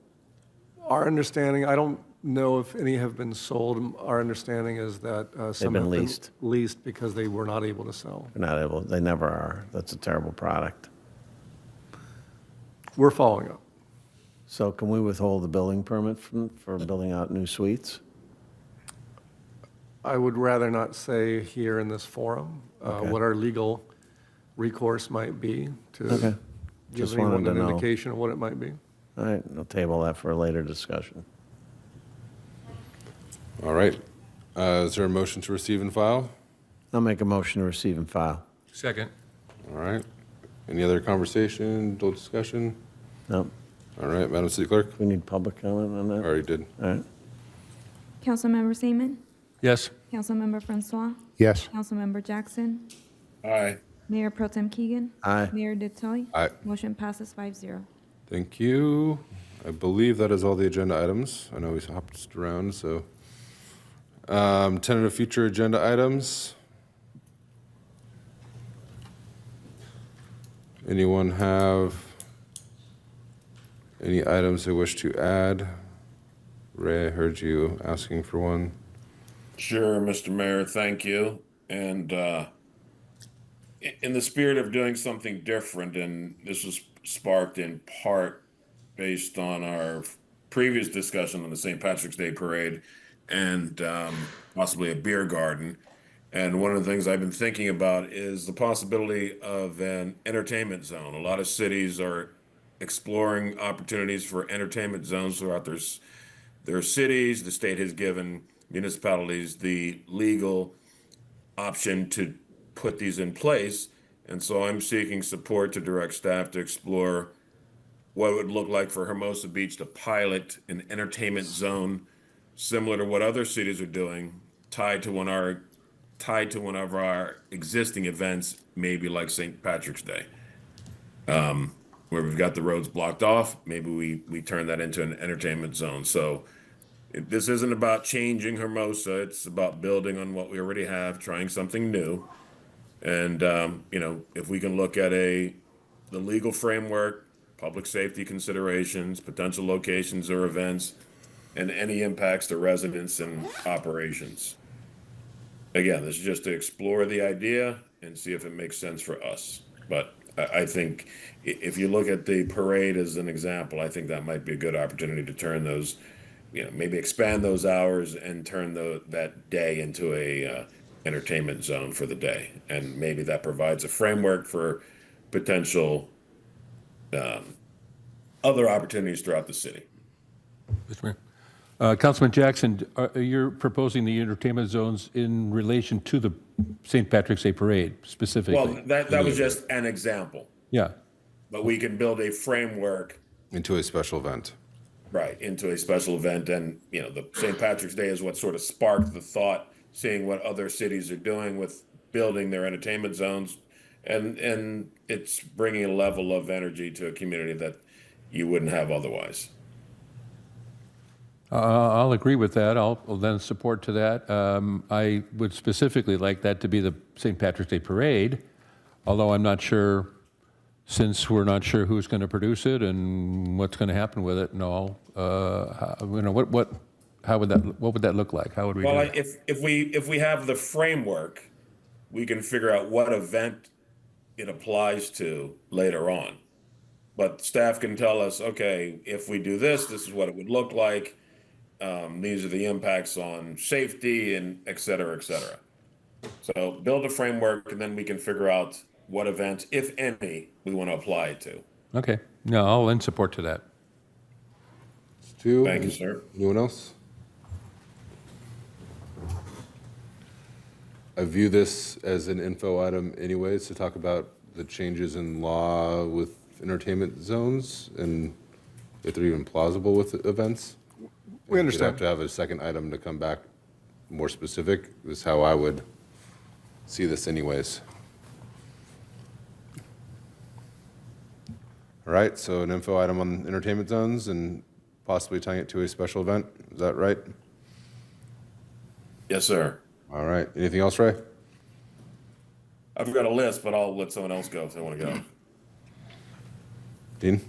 Our understanding, I don't know if any have been sold. Our understanding is that some been have leased. been leased because they were not able to sell. They're not able, they never are. That's a terrible product. We're following up. So can we withhold the building permit for building out new suites? I would rather not say here in this forum Okay. what our legal recourse might be to Okay. give Just anyone wanted an to know. indication of what it might be. All right, I'll table that for a later discussion. All right. Is there a motion to receive and file? I'll make a motion to receive and file. Second. All right. Any other conversation, dual discussion? No, All right, Madam City Clerk? we need public comment on that? Already did. All right. Councilmember Seaman? Yes. Councilmember Francois? Yes. Councilmember Jackson? Aye. Mayor Pro Tem Keegan? Aye. Mayor Detoi? Aye. Motion passes 5-0. Thank you. I believe that is all the agenda items. I know we hopped around, so. Tentative future agenda items. Anyone have any items they wish to add? Ray, I heard you asking for one. Sure, Mr. Mayor, thank you. And in the spirit of doing something different, and this was sparked in part based on our previous discussion on the St. Patrick's Day Parade and possibly a beer garden. And one of the things I've been thinking about is the possibility of an entertainment zone. A lot of cities are exploring opportunities for entertainment zones throughout their cities. The state has given municipalities the legal option to put these in place. And so I'm seeking support to direct staff to explore what it would look like for Hermosa Beach to pilot an entertainment zone similar to what other cities are doing, tied to one of our existing events, maybe like St. Patrick's Day. where we've got the roads blocked off, maybe we turn that into an entertainment zone. So this isn't about changing Hermosa. It's about building on what we already have, trying something new. And, if we can look at the legal framework, public safety considerations, potential locations or events, and any impacts to residents and operations. Again, this is just to explore the idea and see if it makes sense for us. But I think if you look at the parade as an example, I think that might be a good opportunity to turn those, maybe expand those hours and turn that day into a entertainment zone for the day. And maybe that provides a framework for potential other opportunities throughout the city. Mr. Mayor. Councilman Jackson, you're proposing the entertainment zones in relation to the St. Patrick's Day Parade specifically? Well, that was just an example. Yeah. But we can build a framework. Into a special event. Right, into a special event. And, the St. Patrick's Day is what sort of sparked the thought, seeing what other cities are doing with building their entertainment zones. And it's bringing a level of energy to a community that you wouldn't have otherwise. I'll agree with that. I'll then support to that. I would specifically like that to be the St. Patrick's Day Parade, although I'm not sure, since we're not sure who's going to produce it and what's going to happen with it and all. What would that look like? How would we do Well, it? if we have the framework, we can figure out what event it applies to later on. But staff can tell us, okay, if we do this, this is what it would look like. These are the impacts on safety and et cetera, et cetera. So build a framework and then we can figure out what events, if any, we want to apply it to. Okay. No, I'll lend support to that. Thank you, sir. Anyone else? I view this as an info item anyways, to talk about the changes in law with entertainment zones and if they're even plausible with events. We understand. We'd have to have a second item to come back more specific, is how I would see this anyways. All right, so an info item on entertainment zones and possibly tying it to a special event. Is that right? Yes, sir. All right. Anything else, Ray? I've got a list, but I'll let someone else go if they want to go. Dean?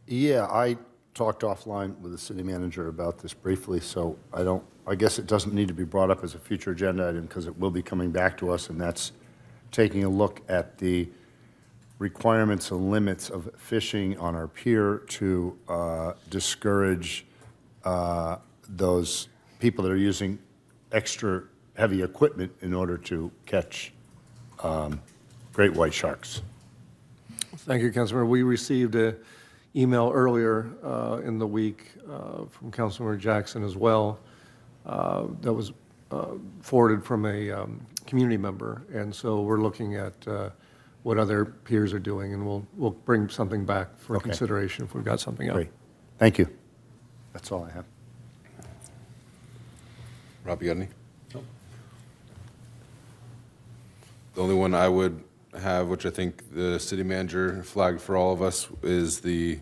Yeah, I talked offline with the city manager about this briefly, so I guess it doesn't need to be brought up as a future agenda item because it will be coming back to us, and that's taking a look at the requirements and limits of fishing on our pier to discourage those people that are using extra heavy equipment in order to catch great white sharks. Thank you, Councilmember. We received an email earlier in the week from Councilmember Jackson as well that was forwarded from a community member. And so we're looking at what other peers are doing, and we'll bring something back for Okay. consideration if we've got something else. Great. Thank you. That's all I have. Rob, you got any? No. The only one I would have, which I think the city manager flagged for all of us, is the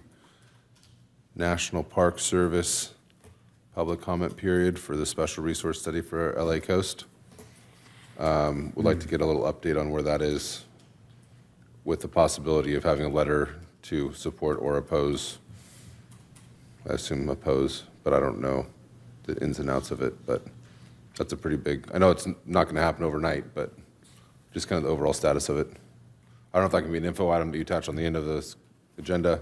National Park Service public comment period for the special resource study for LA Coast. Would like to get a little update on where that is, with the possibility of having a letter to support or oppose. I assume oppose, but I don't know the ins and outs of it, but that's a pretty big, I know it's not going to happen overnight, but just kind of the overall status of it. I don't know if that can be an info item that you attach on the end of this agenda.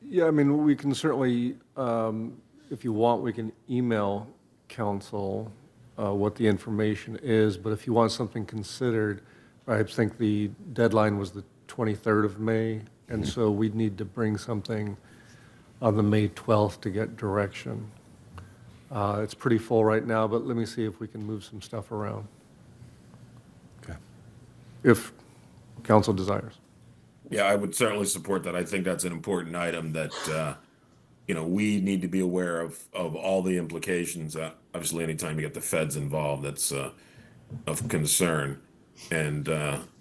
Yeah, I mean, we can certainly, if you want, we can email council what the information is, but if you want something considered, I think the deadline was the 23rd of May, and so we'd need to bring something on the May 12th to get direction. It's pretty full right now, but let me see if we can move some stuff around. Okay. If council desires. Yeah, I would certainly support that. I think that's an important item that, we need to be aware of all the implications. Obviously, anytime you get the feds involved, that's of concern. And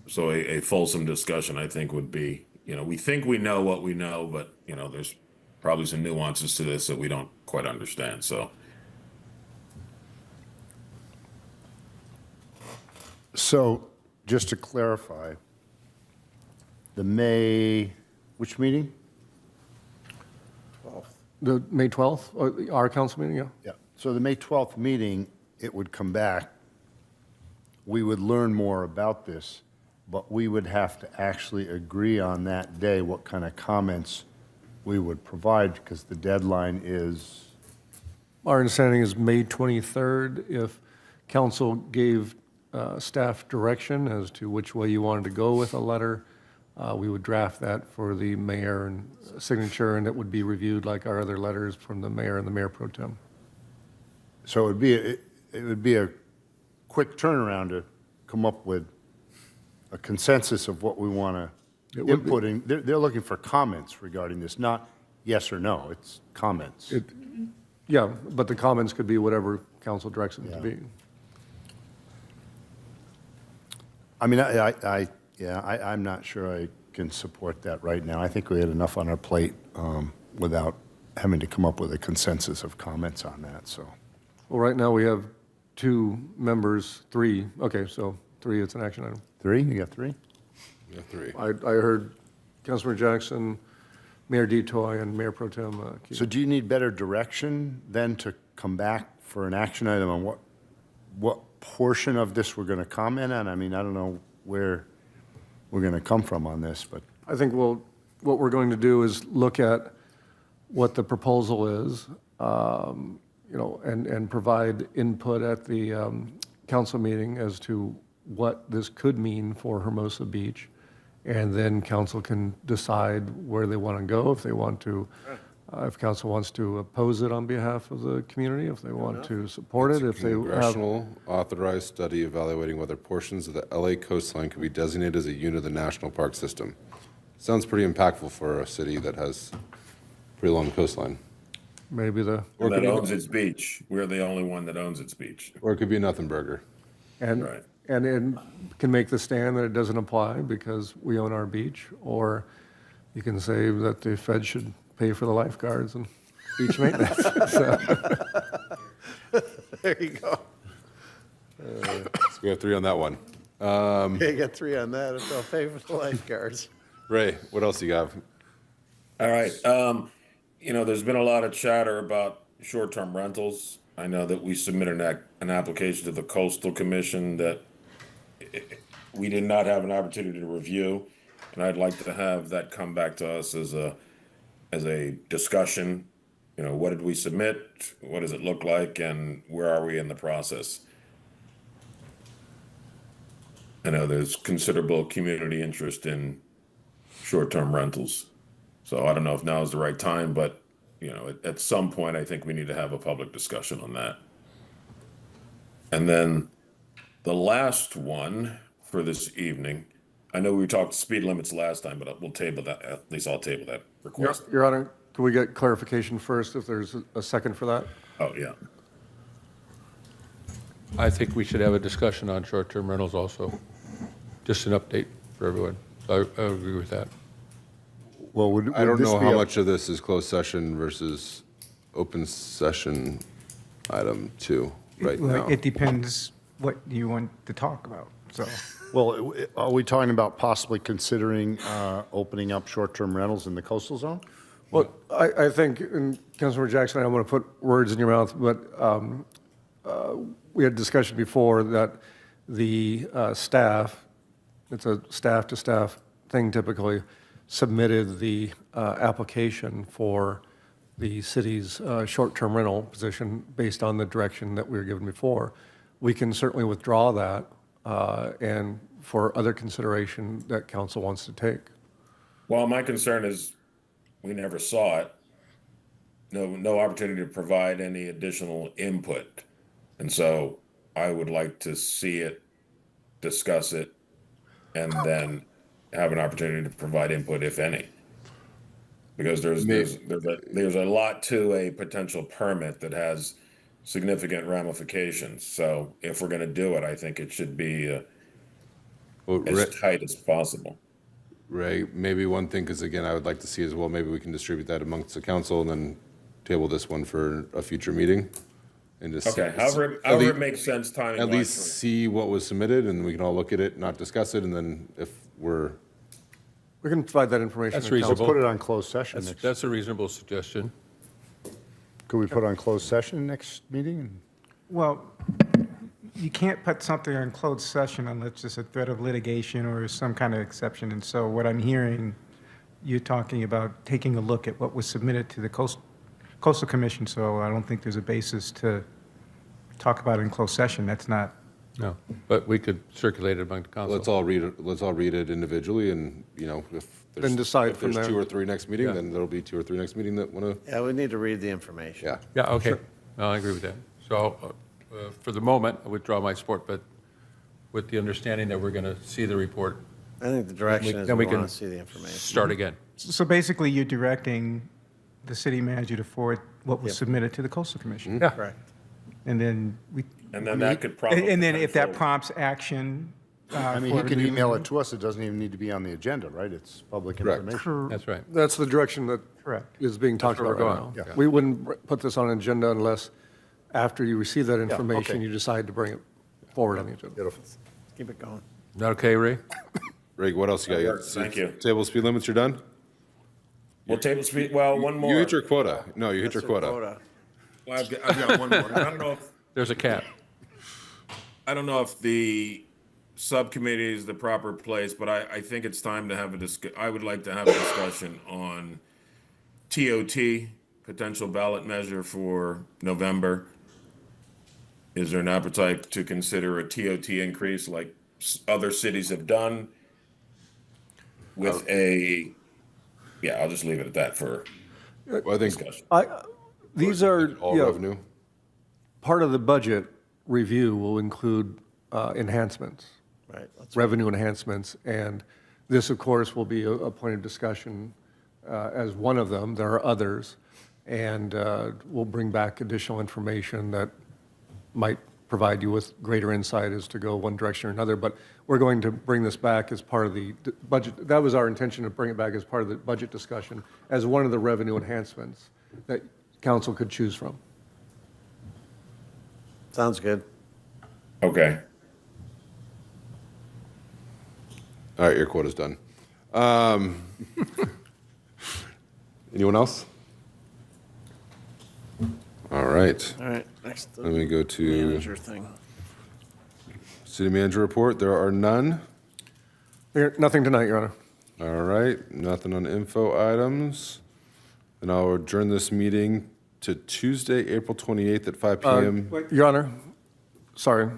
so a fulsome discussion, I think, would be we think we know what we know, but, there's probably some nuances to this that we don't quite understand. So just to clarify, which meeting? The May 12th, our council meeting, yeah? Yeah. So the May 12th meeting, it would come back. We would learn more about this, but we would have to actually agree on that day what kind of comments we would provide, because the deadline is, Our understanding is May 23rd. If council gave staff direction as to which way you wanted to go with a letter, we would draft that for the mayor and signature, and it would be reviewed like our other letters from the mayor and the mayor pro tem. so it would be a quick turnaround to come up with a consensus of what we want to input. They're looking for comments regarding this, not yes or no, it's comments. Yeah, but the comments could be whatever council directs them to be. I mean, I'm not sure I can support that right now. I think we had enough on our plate without having to come up with a consensus of comments on that, so. Well, right now we have 2 members, 3. Okay, so 3, it's an action item. 3? You got 3? Yeah, 3. I heard Councilmember Jackson, Mayor Detoy, and Mayor Pro Tem Keating. So do you need better direction then to come back for an action item on what portion of this we're going to comment on? I mean, I don't know where we're going to come from on this, but. I think what we're going to do is look at what the proposal is, and provide input at the council meeting as to what this could mean for Hermosa Beach. And then council can decide where they want to go, if they want to, if council wants to oppose it on behalf of the community, if they want to support it, if they have. Congressional authorized study evaluating whether portions of the LA coastline could be designated as a unit of the national park system. Sounds pretty impactful for a city that has pretty long coastline. Maybe that owns its beach. We're the only one that owns its beach. Or it could be a nothing burger. And it can make the stand that it doesn't apply because we own our beach, or you can say that the Fed should pay for the lifeguards and beach maintenance. So. There you go. So we have 3 on that one. You got 3 on that, if they'll pay for the lifeguards. Ray, what else do you got? All right. There's been a lot of chatter about short-term rentals. I know that we submitted an application to the Coastal Commission that we did not have an opportunity to review, and I'd like to have that come back to us as a discussion. What did we submit? What does it look like? And where are we in the process? I know there's considerable community interest in short-term rentals. So I don't know if now is the right time, but at some point, I think we need to have a public discussion on that. And then the last one for this evening, I know we talked speed limits last time, but we'll table that. At least I'll table that request. Your Honor, can we get clarification first if there's a second for that? Oh, yeah. I think we should have a discussion on short-term rentals also. Just an update for everyone. So I agree with that. Well, I don't know how much of this is closed session versus open session item 2 right now. It depends what you want to talk about, so. Well, are we talking about possibly considering opening up short-term rentals in the coastal zone? Well, I think, and Councilmember Jackson, I don't want to put words in your mouth, but we had discussion before that the staff, it's a staff-to-staff thing typically, submitted the application for the city's short-term rental position based on the direction that we were given before. We can certainly withdraw that and for other consideration that council wants to take. Well, my concern is we never saw it. No opportunity to provide any additional input. And so I would like to see it, discuss it, and then have an opportunity to provide input, if any. Because there's a lot to a potential permit that has significant ramifications. So if we're going to do it, I think it should be as tight as possible. Ray, maybe one thing, because again, I would like to see as well, maybe we can distribute that amongst the council and then table this one for a future meeting. And just Okay, however it makes sense timing at wise least for me. see what was submitted, and we can all look at it, not discuss it, and then if we're, We can provide that information. That's to council. reasonable. Put it on closed session next. That's a reasonable suggestion. Could we put on closed session next meeting? Well, you can't put something on closed session unless there's a threat of litigation or some kind of exception. And so what I'm hearing, you're talking about taking a look at what was submitted to the Coastal Commission. So I don't think there's a basis to talk about it in closed session. That's not. No, but we could circulate it among the council. let's all read it individually, and, you know, if there's. Then decide if from there's there. 2 or 3 next meeting, Yeah. then there'll be 2 or 3 next meeting that want to, Yeah, we need to read the information. yeah. Yeah, okay. No, I agree with that. So for the moment, I withdraw my support, but with the understanding that we're going to see the report. I think the direction is then we we can want to see the information. Start again. So basically, you're directing the city manager to forward what was submitted to the Coastal Commission. Yeah. Correct. And then And then that could probably. And then if that forward. prompts action. I mean, he can email it to us. It doesn't even need to be on the agenda, right? It's public Correct. information. That's right. That's the direction that Correct. is being talked where about we're right going. now. Yeah. We wouldn't put this on an agenda unless after you receive that information, okay. you decide to bring it forward on the agenda. Beautiful. Keep it going. Is that okay, Ray? Ray, what else you got? That works. Thank you. Table speed limits, you're done? Well, table speed, well, one more. You hit your quota. No, you hit your quota. Well, I've got one more. I don't know if. There's a cap. I don't know if the subcommittee is the proper place, but I think it's time to have I would like to have a discussion on TOT, potential ballot measure for November. Is there an appetite to consider a TOT increase like other cities have done? With I'll just leave it at that for Well, I think discussion. These are, all yeah, revenue. part of the budget review will include enhancements. Right. Revenue enhancements, and this, of course, will be a point of discussion as one of them. There are others, and we'll bring back additional information that might provide you with greater insight as to go one direction or another, but we're going to bring this back as part of the budget. That was our intention, to bring it back as part of the budget discussion, as one of the revenue enhancements that council could choose from. Sounds good. Okay. All right, your quota's done. Anyone else? All right. All right, next. Let me go to Manager thing. city manager report. There are none. Nothing tonight, Your Honor. All right, nothing on info items. Then I'll adjourn this meeting to Tuesday, April 28th at 5 p.m. Your Honor, sorry,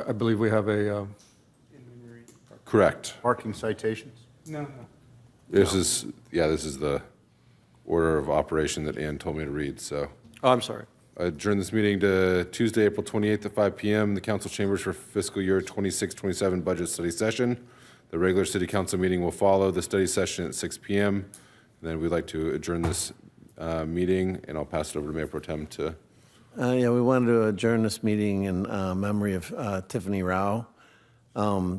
I believe we have a, Correct. Parking citations? No. This is the order of operation that Ann told me to read, so. oh, I'm sorry. I adjourn this meeting to Tuesday, April 28th at 5 p.m. The council chambers for fiscal year 26-27 budget study session. The regular city council meeting will follow the study session at 6 p.m. And then we'd like to adjourn this meeting, and I'll pass it over to Mayor Pro Tem to. Yeah, we wanted to adjourn this meeting in memory of Tiffany Rao.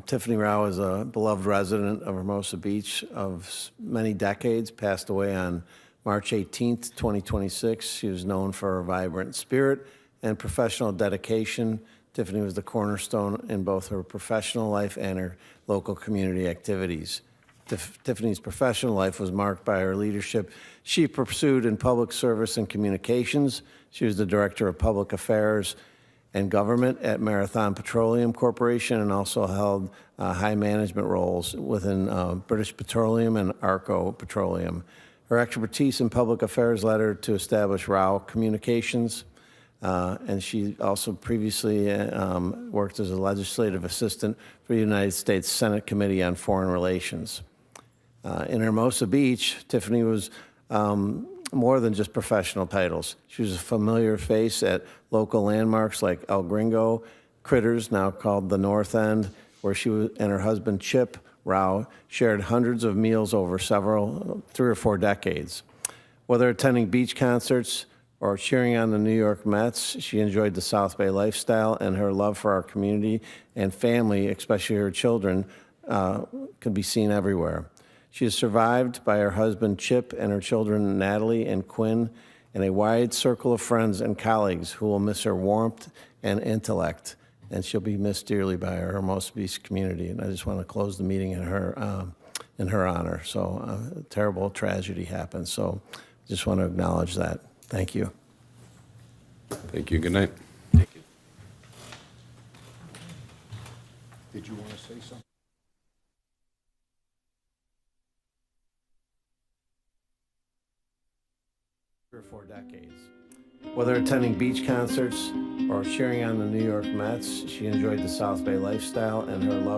Tiffany Rao is a beloved resident of Hermosa Beach of many decades, passed away on March 18th, 2026. She was known for her vibrant spirit and professional dedication. Tiffany was the cornerstone in both her professional life and her local community activities. Tiffany's professional life was marked by her leadership she pursued in public service and communications. She was the Director of Public Affairs and Government at Marathon Petroleum Corporation, and also held high management roles within British Petroleum and Arco Petroleum. Her expertise in public affairs led her to establish Rao Communications, and she also previously worked as a legislative assistant for the United States Senate Committee on Foreign Relations. In Hermosa Beach, Tiffany was more than just professional titles. She was a familiar face at local landmarks like El Gringo, Critters, now called the North End, where she and her husband Chip Rao shared hundreds of meals over 3 or 4 decades. Whether attending beach concerts or cheering on the New York Mets, she enjoyed the South Bay lifestyle, and her love for our community and family, especially her children, could be seen everywhere. She is survived by her husband Chip and her children Natalie and Quinn, and a wide circle of friends and colleagues who will miss her warmth and intellect. And she'll be missed dearly by her Hermosa Beach community. And I just want to close the meeting in her honor. So a terrible tragedy happened. So just want to acknowledge that. Thank you. Thank you. Good night. Thank you. Did you want to say something? 3 or 4 decades. Whether attending beach concerts or cheering on the New York Mets, she enjoyed the South Bay lifestyle, and her love